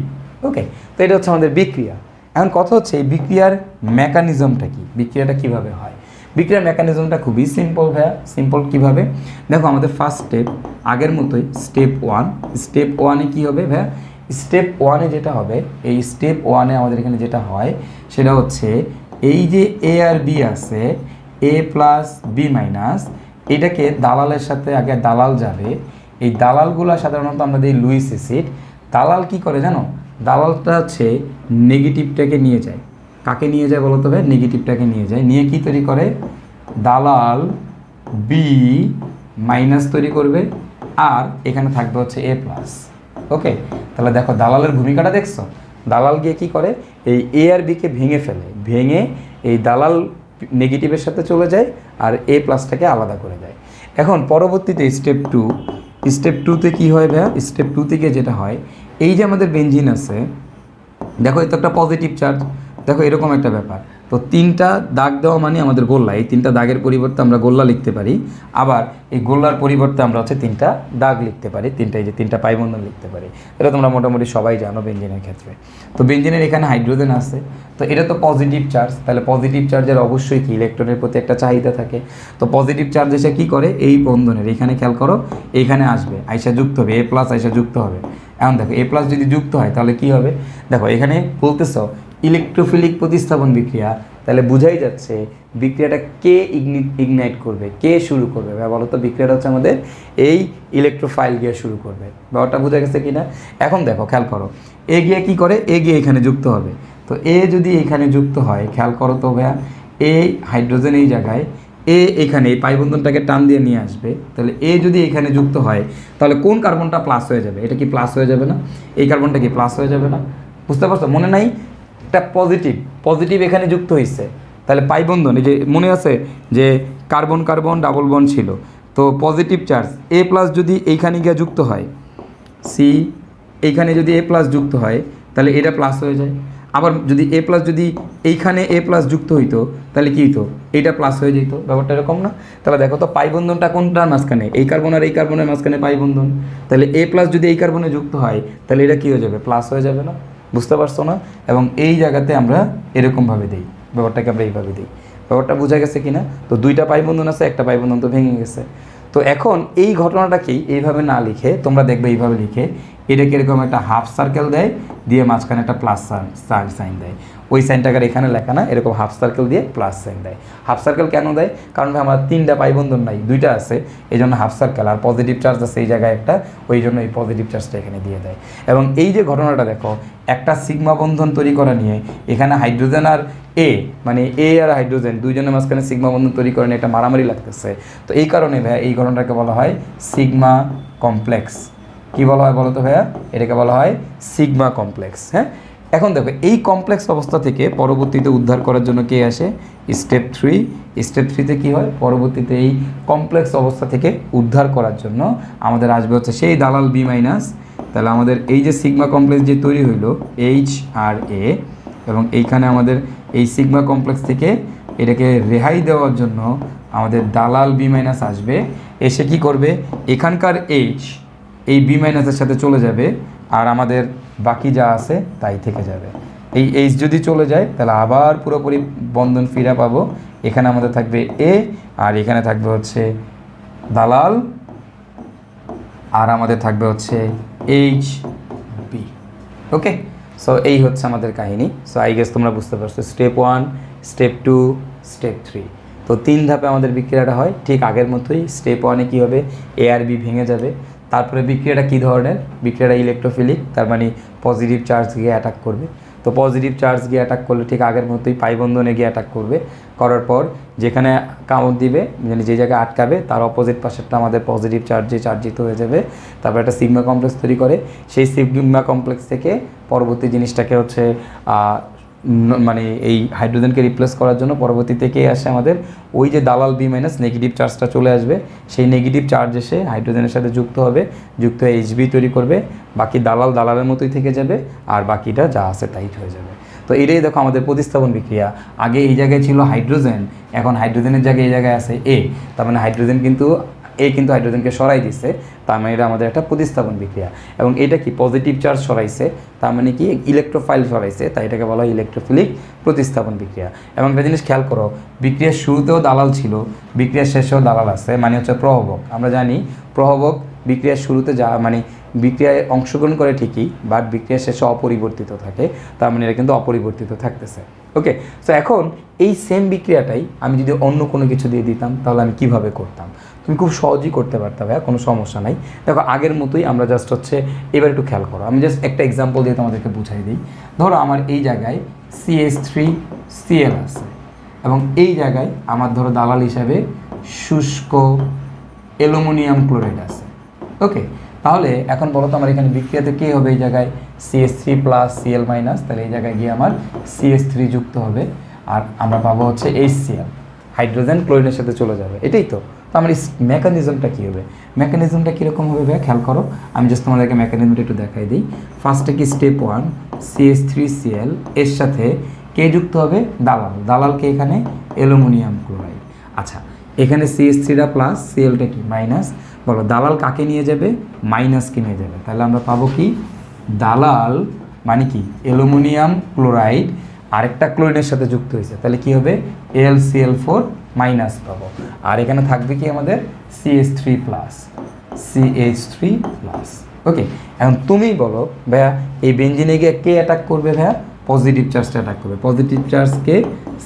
ওকে, তো এটা হচ্ছে আমাদের বিক্রিয়া। এখন কথা হচ্ছে এই বিক্রিয়ার মেকানিজমটা কি? বিক্রিয়াটা কিভাবে হয়? বিক্রিয়ার মেকানিজমটা খুবই সিম্পল ভাইয়া। সিম্পল কিভাবে? দেখো আমাদের ফার্স্ট স্টেপ আগের মতোই, স্টেপ ওয়ান। স্টেপ ওয়ানে কী হবে ভাইয়া? স্টেপ ওয়ানে যেটা হবে, এই স্টেপ ওয়ানে আমাদের এখানে যেটা হয় সেটা হচ্ছে এই যে এ আর বি আছে, এ প্লাস বি মাইনাস, এটাকে দালালের সাথে আগে দালাল যাবে। এই দালালগুলো সাধারণত আমরা দিই লুইস অ্যাসিড। দালাল কি করে জানো? দালালটা হচ্ছে নেগেটিভটাকে নিয়ে যায়। কাকে নিয়ে যায় বলো তো ভাই? নেগেটিভটাকে নিয়ে যায়। নিয়ে কি তৈরি করে? দালাল বি মাইনাস তৈরি করবে, আর এখানে থাকবে হচ্ছে এ প্লাস। ওকে, তাহলে দেখো দালালের ভূমিকাটা দেখছো? দালাল গিয়ে কী করে? এই এ আর বিকে ভেঙে ফেলে, ভেঙে এই দালাল নেগেটিভের সাথে চলে যায় আর এ প্লাসটাকে আলাদা করে দেয়। এখন পরবর্তীতে স্টেপ টু, স্টেপ টুতে কী হয় ভাইয়া? স্টেপ টু থেকে যেটা হয়, এই যে আমাদের বেঞ্জিন আছে, দেখো এই তো একটা পজিটিভ চার্জ, দেখো এরকম একটা ব্যাপার। তো তিনটা দাগ দেওয়া মানে আমাদের গোল্লা, এই তিনটা দাগের পরিবর্তে আমরা গোল্লা লিখতে পারি। আবার এই গোল্লার পরিবর্তে আমরা হচ্ছে তিনটা দাগ লিখতে পারি, এই যে তিনটা পাইবন্ধন লিখতে পারি। এটা তোমরা মোটামুটি সবাই জানো বেঞ্জিনের ক্ষেত্রে। তো বেঞ্জিনের এখানে হাইড্রোজেন আছে, তো এটা তো পজিটিভ চার্জ, তাহলে পজিটিভ চার্জের অবশ্যই কি ইলেকট্রনের প্রতি একটা চাহিদা থাকে। তো পজিটিভ চার্জ এসে কী করে? এই বন্ধনের এখানে খেয়াল করো, এইখানে আসবে, আইসা যুক্ত হবে, এ প্লাস আইসা যুক্ত হবে। এখন দেখো এ প্লাস যদি যুক্ত হয় তাহলে কি হবে? দেখো এখানে বলতেছ ইলেকট্রোফিলিক প্রতিস্থাপন বিক্রিয়া, তাহলে বোঝাই যাচ্ছে বিক্রিয়াটা কে ইগনাইট করবে, কে শুরু করবে। বলো তো বিক্রিয়াটা হচ্ছে আমাদের এই ইলেকট্রোফাইল গিয়ে শুরু করবে। ব্যাপারটা বোঝা গেছে কি না? এখন দেখো খেয়াল করো, এ গিয়ে কী করে? এ গিয়ে এখানে যুক্ত হবে। তো এ যদি এখানে যুক্ত হয়, খেয়াল করো তো ভাইয়া, এ হাইড্রোজেন এই জায়গায়, এ এখানে এই পাইবন্ধনটাকে টান দিয়ে নিয়ে আসবে। তাহলে এ যদি এখানে যুক্ত হয় তাহলে কোন কার্বনটা প্লাস হয়ে যাবে? এটা কি প্লাস হয়ে যাবে না? এই কার্বনটা কি প্লাস হয়ে যাবে না? বুঝতে পারছো? মনে নাই একটা পজিটিভ, পজিটিভ এখানে যুক্ত হয়েছে, তাহলে পাইবন্ধন, এই যে মনে আছে যে কার্বন কার্বন ডাবল বন্ড ছিল, তো পজিটিভ চার্জ এ প্লাস যদি এইখানে গিয়ে যুক্ত হয়, সি এইখানে যদি এ প্লাস যুক্ত হয় তাহলে এটা প্লাস হয়ে যায়। আবার যদি এ প্লাস যদি এইখানে এ প্লাস যুক্ত হইতো তাহলে কী হইতো? এইটা প্লাস হয়ে যেত। ব্যাপারটা এরকম না? তাহলে দেখো তো পাইবন্ধনটা কোনটার মাঝখানে? এই কার্বন আর এই কার্বনের মাঝখানে পাইবন্ধন। তাহলে এ প্লাস যদি এই কার্বনে যুক্ত হয় তাহলে এটা কী হয়ে যাবে? প্লাস হয়ে যাবে না? বুঝতে পারছো না? এবং এই জায়গাতে আমরা এরকমভাবে দিই, ব্যাপারটাকে আমরা এইভাবে দিই। ব্যাপারটা বোঝা গেছে কি না? তো দুইটা পাইবন্ধন আছে, একটা পাইবন্ধন তো ভেঙে গেছে। তো এখন এই ঘটনাটাকেই এইভাবে না লিখে তোমরা দেখবে এইভাবে লিখে, এটাকে এরকম একটা হাফ সার্কেল দেয়, দিয়ে মাঝখানে একটা প্লাস সাইন দেয়। ওই সাইনটাকে এখানে লেখা না, এরকম হাফ সার্কেল দিয়ে প্লাস সাইন দেয়। হাফ সার্কেল কেন দেয়? কারণ আমার তিনটা পাইবন্ধন নাই, দুইটা আছে, এই জন্য হাফ সার্কেল। আর পজিটিভ চার্জ আছে এই জায়গায় একটা, ওই জন্য এই পজিটিভ চার্জটা এখানে দিয়ে দেয়। এবং এই যে ঘটনাটা দেখো, একটা সিগমা বন্ধন তৈরি করা নিয়ে এখানে হাইড্রোজেন আর এ, মানে এ আর হাইড্রোজেন দুইজনের মাঝখানে সিগমা বন্ধন তৈরি করে নিয়ে একটা মারামারি লাগতেছে। তো এই কারণে ভাইয়া এই ঘটনাটাকে বলা হয় সিগমা কমপ্লেক্স। কি বলা হয় বলো তো ভাইয়া? এটাকে বলা হয় সিগমা কমপ্লেক্স। হ্যাঁ, এখন দেখো এই কমপ্লেক্স অবস্থা থেকে পরবর্তীতে উদ্ধার করার জন্য কে আসে? Step three. স্টেপ থ্রিতে কী হয়? পরবর্তীতে এই কমপ্লেক্স অবস্থা থেকে উদ্ধার করার জন্য আমাদের আসবে হচ্ছে সেই দালাল বি মাইনাস। তাহলে আমাদের এই যে সিগমা কমপ্লেক্স যে তৈরি হইলো এইচ আর এ, এবং এইখানে আমাদের এই সিগমা কমপ্লেক্স থেকে এটাকে রেহাই দেওয়ার জন্য আমাদের দালাল বি মাইনাস আসবে। এসে কি করবে? এখানকার এইচ এই বি মাইনাসের সাথে চলে যাবে, আর আমাদের বাকি যা আছে তাই থেকে যাবে। এই এইচ যদি চলে যায় তাহলে আবার পুরোপুরি বন্ধন ফিরে পাবো। এখানে আমাদের থাকবে এ, আর এখানে থাকবে হচ্ছে দালাল, আর আমাদের থাকবে হচ্ছে এইচ বি। ওকে, সো এই হচ্ছে আমাদের কাহিনী। সো আই গেস তোমরা বুঝতে পারছো স্টেপ 1, স্টেপ 2, স্টেপ 3। তো 3 ধাপে আমাদের বিক্রিয়াটা হয় ঠিক আগের মতোই। স্টেপ 1-এ কী হবে, এ আর বি ভেঙে যাবে। তারপরে বিক্রিয়াটা কী ধরনের, বিক্রিয়াটা ইলেকট্রোফিলিক, তার মানে পজিটিভ চার্জ গিয়ে অ্যাটাক করবে। তো পজিটিভ চার্জ গিয়ে অ্যাটাক করলে ঠিক আগের মতোই পাই বন্ধনে গিয়ে অ্যাটাক করবে। করার পর যেখানে কামড় দিবে, মানে যে জায়গায় আটকাবে তার অপোজিট পাশেরটা আমাদের পজিটিভ চার্জে চার্জিত হয়ে যাবে। তারপর একটা সিগমা কমপ্লেক্স তৈরি করে, সেই সিগমা কমপ্লেক্স থেকে পরবর্তী জিনিসটাকে হচ্ছে মানে এই হাইড্রোজেনকে রিপ্লেস করার জন্য পরবর্তী থেকে আসে আমাদের ওই যে দালাল বি মাইনাস নেগেটিভ চার্জটা চলে আসবে। সেই নেগেটিভ চার্জ এসে হাইড্রোজেনের সাথে যুক্ত হবে, যুক্ত হয়ে এইচবি তৈরি করবে। বাকি দালাল দালালের মতোই থেকে যাবে, আর বাকিটা যা আছে তাই হয়ে যাবে। তো এটাই দেখো আমাদের প্রতিস্থাপন বিক্রিয়া। আগে এই জায়গায় ছিল হাইড্রোজেন, এখন হাইড্রোজেনের জায়গায় এই জায়গায় আছে এ, তার মানে হাইড্রোজেন কিন্তু কিন্তু হাইড্রোজেনকে সরাই দিচ্ছে, তার মানে এটা আমাদের একটা প্রতিস্থাপন বিক্রিয়া। এবং এটা কি পজিটিভ চার্জ সরাইছে, তার মানে কি ইলেকট্রোফাইল সরাইছে, তাই এটাকে বলা হয় ইলেকট্রোফিলিক প্রতিস্থাপন বিক্রিয়া। এবং একটা জিনিস খেয়াল করো, বিক্রিয়ার শুরুতেও দালাল ছিল, বিক্রিয়ার শেষেও দালাল আছে, মানে হচ্ছে প্রভাবক। আমরা জানি প্রভাবক বিক্রিয়ার শুরুতে মানে বিক্রিয়ায় অংশগ্রহণ করে ঠিকই, বাট বিক্রিয়ার শেষে অপরিবর্তিত থাকে, তার মানে এটা কিন্তু অপরিবর্তিত থাকতেছে। ওকে, সো এখন এই সেম বিক্রিয়াটাই আমি যদি অন্য কোনো কিছু দিয়ে দিতাম তাহলে আমি কিভাবে করতাম, তুমি খুব সহজেই করতে পারতে হবে, কোনো সমস্যা নাই। দেখো আগের মতোই আমরা জাস্ট হচ্ছে এবার একটু খেয়াল করো, আমি জাস্ট একটা এক্সাম্পল দিয়ে তোমাদেরকে বুঝাই দিই। ধরো আমার এই জায়গায় CH3Cl আছে, এবং এই জায়গায় আমার ধরো দালাল হিসাবে শুষ্ক অ্যালুমিনিয়াম ক্লোরাইড আছে। ওকে, তাহলে এখন বলো তো আমার এখানে বিক্রিয়াতে কী হবে, এই জায়গায় CH3 + Cl-, তাহলে এই জায়গায় গিয়ে আমার CH3 যুক্ত হবে, আর আমরা পাবো হচ্ছে HCl, হাইড্রোজেন ক্লোরিনের সাথে চলে যাবে। এটাই তো। তো আমার এই মেকানিজমটা কী হবে, মেকানিজমটা কীরকম হবে ভাই খেয়াল করো, আমি জাস্ট তোমাদেরকে মেকানিজমটা একটু দেখাই দিই। ফার্স্টে কি স্টেপ 1 CH3Cl এর সাথে কে যুক্ত হবে, দালাল, দালালকে এখানে অ্যালুমিনিয়াম ক্লোরাইড। আচ্ছা, এখানে CH3টা প্লাস, Clটা কি মাইনাস, বলো দালাল কাকে নিয়ে যাবে, মাইনাসকে নিয়ে যাবে। তাহলে আমরা পাবো কি, দালাল মানে কি অ্যালুমিনিয়াম ক্লোরাইড আরেকটা ক্লোরিনের সাথে যুক্ত হয়েছে, তাহলে কি হবে AlCl4- পাবো। আর এখানে থাকবে কি আমাদের CH3+। ওকে, এখন তুমি বলো ভাইয়া এই বেঞ্জিনে গিয়ে কে অ্যাটাক করবে, ভাইয়া পজিটিভ চার্জটা অ্যাটাক করবে, পজিটিভ চার্জকে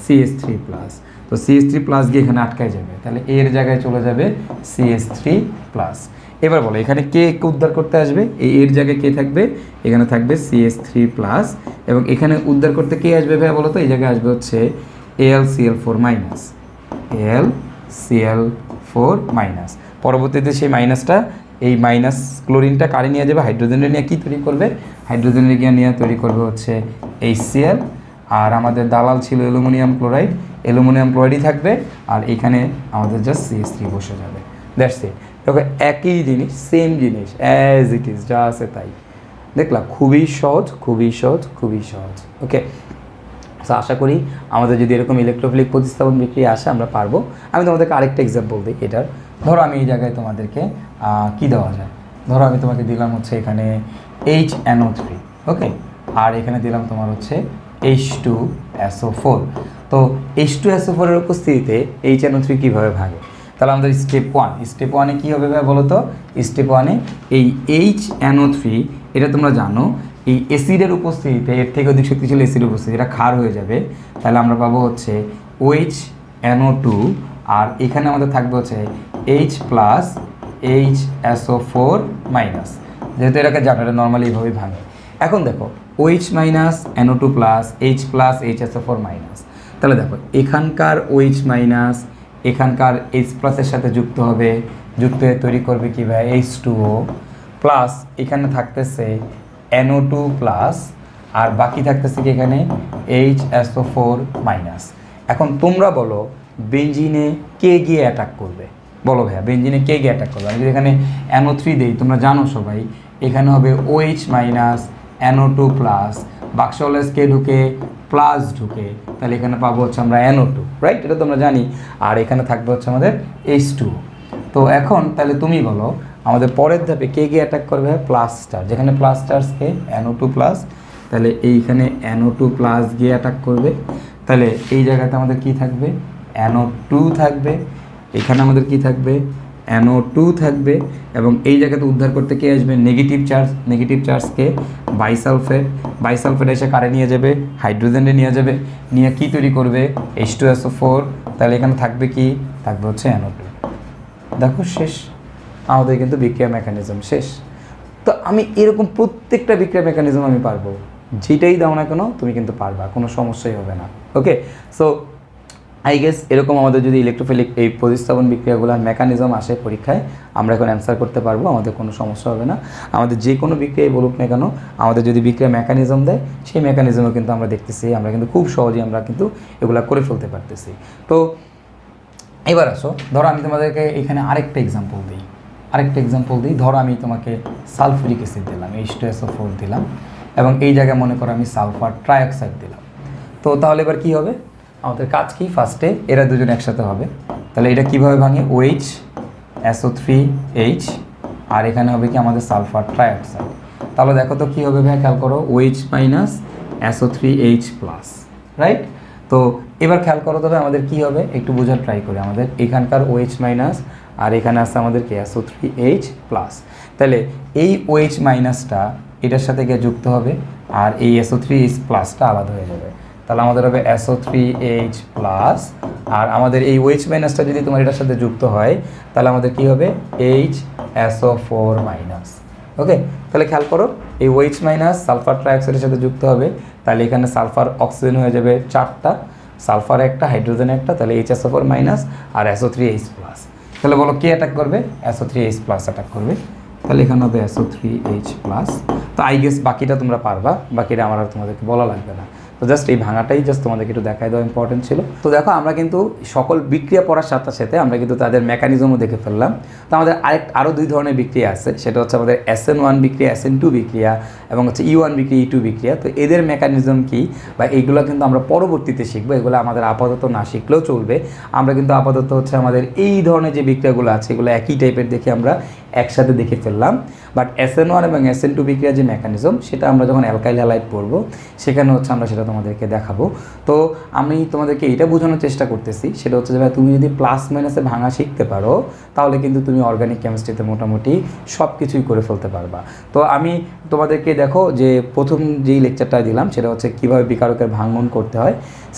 CH3+। তো CH3+ গিয়ে এখানে আটকায় যাবে, তাহলে এর জায়গায় চলে যাবে CH3+। এবার বলো এখানে কে উদ্ধার করতে আসবে, এই এর জায়গায় কে থাকবে, এখানে থাকবে CH3+, এবং এখানে উদ্ধার করতে কে আসবে ভাইয়া বলো তো, এই জায়গায় আসবে হচ্ছে AlCl4-, AlCl4-। পরবর্তীতে সেই মাইনাসটা, এই মাইনাস ক্লোরিনটা কারে নিয়ে যাবে, হাইড্রোজেনের নিয়ে কী তৈরি করবে, হাইড্রোজেনের গিয়ে নিয়ে তৈরি করবে হচ্ছে HCl। আর আমাদের দালাল ছিল অ্যালুমিনিয়াম ক্লোরাইড, অ্যালুমিনিয়াম ক্লোরাইডই থাকবে, আর এখানে আমাদের জাস্ট CH3 বসে যাবে। That's it. দেখো একই জিনিস, সেম জিনিস, অ্যাজ ইট ইজ, যা আছে তাই। দেখলাম খুবই সহজ, খুবই সহজ, খুবই সহজ। ওকে, সো আশা করি আমাদের যদি এরকম ইলেকট্রোফিলিক প্রতিস্থাপন বিক্রিয়া আসে আমরা পারবো। আমি তোমাদেরকে আরেকটা এক্সাম্পল দিই এটার। ধরো আমি এই জায়গায় তোমাদেরকে কি দেওয়া যায়, ধরো আমি তোমাকে দিলাম হচ্ছে এখানে HNO3, ওকে, আর এখানে দিলাম তোমার হচ্ছে H2SO4। তো H2SO4 এর উপস্থিতিতে HNO3 কীভাবে ভাগে, তাহলে আমাদের স্টেপ 1-এ কী হবে ভাই বলো তো, স্টেপ 1-এ এই HNO3, এটা তোমরা জানো এই অ্যাসিডের উপস্থিতিতে, এর থেকে অধিক শক্তিশালী অ্যাসিডের উপস্থিতি, এটা ক্ষার হয়ে যাবে। তাহলে আমরা পাবো হচ্ছে OHNO2, আর এখানে আমাদের থাকবে হচ্ছে H+HSO4-। যেহেতু এটাকে জানো, এটা নর্মালি এইভাবেই ভাঙে। এখন দেখো OH-NO2+, H+HSO4-। তাহলে দেখো এখানকার OH- এখানকার H+-এর সাথে যুক্ত হবে, যুক্ত হয়ে তৈরি করবে কি ভাই H2O প্লাস, এখানে থাকতেছে NO2+, আর বাকি থাকতেছে কি এখানে HSO4-। এখন তোমরা বলো বেঞ্জিনে কে গিয়ে অ্যাটাক করবে, বলো ভাইয়া বেঞ্জিনে কে গিয়ে অ্যাটাক করবে। আমি যদি এখানে NO3 দিই, তোমরা জানো সবাই এখানে হবে OH- NO2+, বাক্সওয়ালাস কে ঢুকে প্লাস ঢুকে, তাহলে এখানে পাবো হচ্ছে আমরা NO2, রাইট, এটা তোমরা জানি। আর এখানে থাকবে হচ্ছে আমাদের H2O। তো এখন তাহলে তুমি বলো আমাদের পরের ধাপে কে গিয়ে অ্যাটাক করবে, প্লাস চার্জ, যেখানে প্লাস চার্জকে NO2+, তাহলে এইখানে NO2+ গিয়ে অ্যাটাক করবে। তাহলে এই জায়গাতে আমাদের কি থাকবে, NO2 থাকবে, এখানে আমাদের কি থাকবে NO2 থাকবে এবং এই জায়গাতে উদ্ধার করতে কে আসবে, নেগেটিভ চার্জকে বাইসালফেট এসে কারে নিয়ে যাবে, হাইড্রোজেনে নিয়ে যাবে, নিয়ে কি তৈরি করবে, H2SO4, তাহলে এখানে থাকবে কি, থাকবে হচ্ছে NO2। দেখো শেষ, আমাদের কিন্তু বিক্রিয়া মেকানিজম শেষ। তো আমি এরকম প্রত্যেকটা বিক্রিয়া মেকানিজম আমি পারবো, যেটাই দাও না কেন তুমি কিন্তু পারবা, কোনো সমস্যাই হবে না। ওকে, সো আই গেস এরকম আমাদের যদি ইলেকট্রোফিলিক এই প্রতিস্থাপন বিক্রিয়াগুলোর মেকানিজম আসে পরীক্ষায়, আমরা এখন অ্যান্সার করতে পারবো, আমাদের কোনো সমস্যা হবে না। আমাদের যে কোনো বিক্রিয়াই বলুক না কেন, আমাদের যদি বিক্রিয়া মেকানিজম দেয়, সেই মেকানিজমও কিন্তু আমরা দেখতেছি, আমরা কিন্তু খুব সহজেই আমরা কিন্তু এগুলা করে ফেলতে পারতেছি। তো এবার আসো, ধরো আমি তোমাদেরকে এখানে আরেকটা এক্সাম্পল দিই। ধরো আমি তোমাকে সালফুরিক অ্যাসিড দিলাম, H2SO4 দিলাম, এবং এই জায়গায় মনে করো আমি সালফার ট্রাইঅক্সাইড দিলাম। তো তাহলে এবার কী হবে, আমাদের কাজ কি, ফার্স্টে এরা দুজন একসাথে হবে, তাহলে এটা কীভাবে ভাঙে, OH SO3H, আর এখানে হবে কি আমাদের সালফার ট্রাইঅক্সাইড। তাহলে দেখো তো কী হবে ভাই, খেয়াল করো, OH minus SO3H plus, right. তো এবার খেয়াল করো তবে আমাদের কি হবে, একটু বোঝার ট্রাই করি। আমাদের এখানকার OH মাইনাস আর এখানে আসছে আমাদের কি SO3H প্লাস, তাহলে এই OH মাইনাসটা এটার সাথে গিয়ে যুক্ত হবে, আর এই SO3H প্লাসটা আলাদা হয়ে যাবে, তাহলে আমাদের হবে SO3H প্লাস, আর আমাদের এই OH মাইনাসটা যদি তোমার এটার সাথে যুক্ত হয় তাহলে আমাদের কি হবে, HSO4 মাইনাস। ওকে, তাহলে খেয়াল করো, এই OH মাইনাস সালফার ট্রাইঅক্সাইডের সাথে যুক্ত হবে, তাহলে এখানে সালফার অক্সিজেন হয়ে যাবে 4টা, সালফার একটা, হাইড্রোজেন একটা, তাহলে HSO4 মাইনাস আর SO3H প্লাস। তাহলে বলো কে অ্যাটাক করবে, SO3H প্লাস অ্যাটাক করবে, তাহলে এখানে হবে SO3H প্লাস। তো আই গেস বাকিটা তোমরা পারবা, বাকিটা আমার আর তোমাদেরকে বলা লাগবে না। তো জাস্ট এই ভাঙাটাই জাস্ট তোমাদেরকে একটু দেখাই দেওয়া ইম্পর্টেন্ট ছিল। তো দেখো আমরা কিন্তু সকল বিক্রিয়া পড়ার সাথে সাথে আমরা কিন্তু তাদের মেকানিজমও দেখে ফেললাম। তো আমাদের আরও 2 ধরনের বিক্রিয়া আছে, সেটা হচ্ছে আমাদের SN1 বিক্রিয়া, SN2 বিক্রিয়া, এবং হচ্ছে E1 বিক্রিয়া, E2 বিক্রিয়া। তো এদের মেকানিজম কী বা এইগুলো কিন্তু আমরা পরবর্তীতে শিখবো, এগুলো আমাদের আপাতত না শিখলেও চলবে। আমরা কিন্তু আপাতত হচ্ছে আমাদের এই ধরনের যে বিক্রিয়াগুলো আছে এগুলো একই টাইপের দেখে আমরা একসাথে দেখে ফেললাম। বাট SN1 এবং SN2 বিক্রিয়ার যে মেকানিজম সেটা আমরা যখন অ্যালকাইল হ্যালাইড পড়বো সেখানে হচ্ছে আমরা সেটা তোমাদেরকে দেখাবো। তো আমি তোমাদেরকে এটা বোঝানোর চেষ্টা করতেছি, সেটা হচ্ছে যে ভাই তুমি যদি প্লাস মাইনাসে ভাঙা শিখতে পারো তাহলে কিন্তু তুমি অর্গানিক কেমিস্ট্রিতে মোটামুটি সব কিছুই করে ফেলতে পারবা। তো আমি তোমাদেরকে দেখো যে প্রথম যেই লেকচারটা দিলাম সেটা হচ্ছে কীভাবে বিকারকের ভাঙন করতে হয়,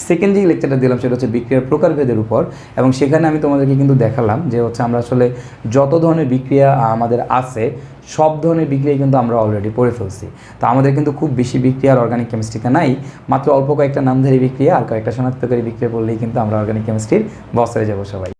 সেকেন্ড যেই লেকচারটা দিলাম সেটা হচ্ছে বিক্রিয়ার প্রকারভেদের উপর, এবং সেখানে আমি তোমাদেরকে কিন্তু দেখালাম যে হচ্ছে আমরা আসলে যত ধরনের বিক্রিয়া আমাদের আছে সব ধরনের বিক্রিয়া কিন্তু আমরা অলরেডি পড়ে ফেলছি। তো আমাদের কিন্তু খুব বেশি বিক্রিয়া আর অর্গানিক কেমিস্ট্রিতে নাই, মাত্র অল্প কয়েকটা নামধারী বিক্রিয়া আর কয়েকটা শনাক্তকারী বিক্রিয়া পড়লেই কিন্তু আমরা অর্গানিক কেমিস্ট্রির বস হয়ে যাবো সবাই।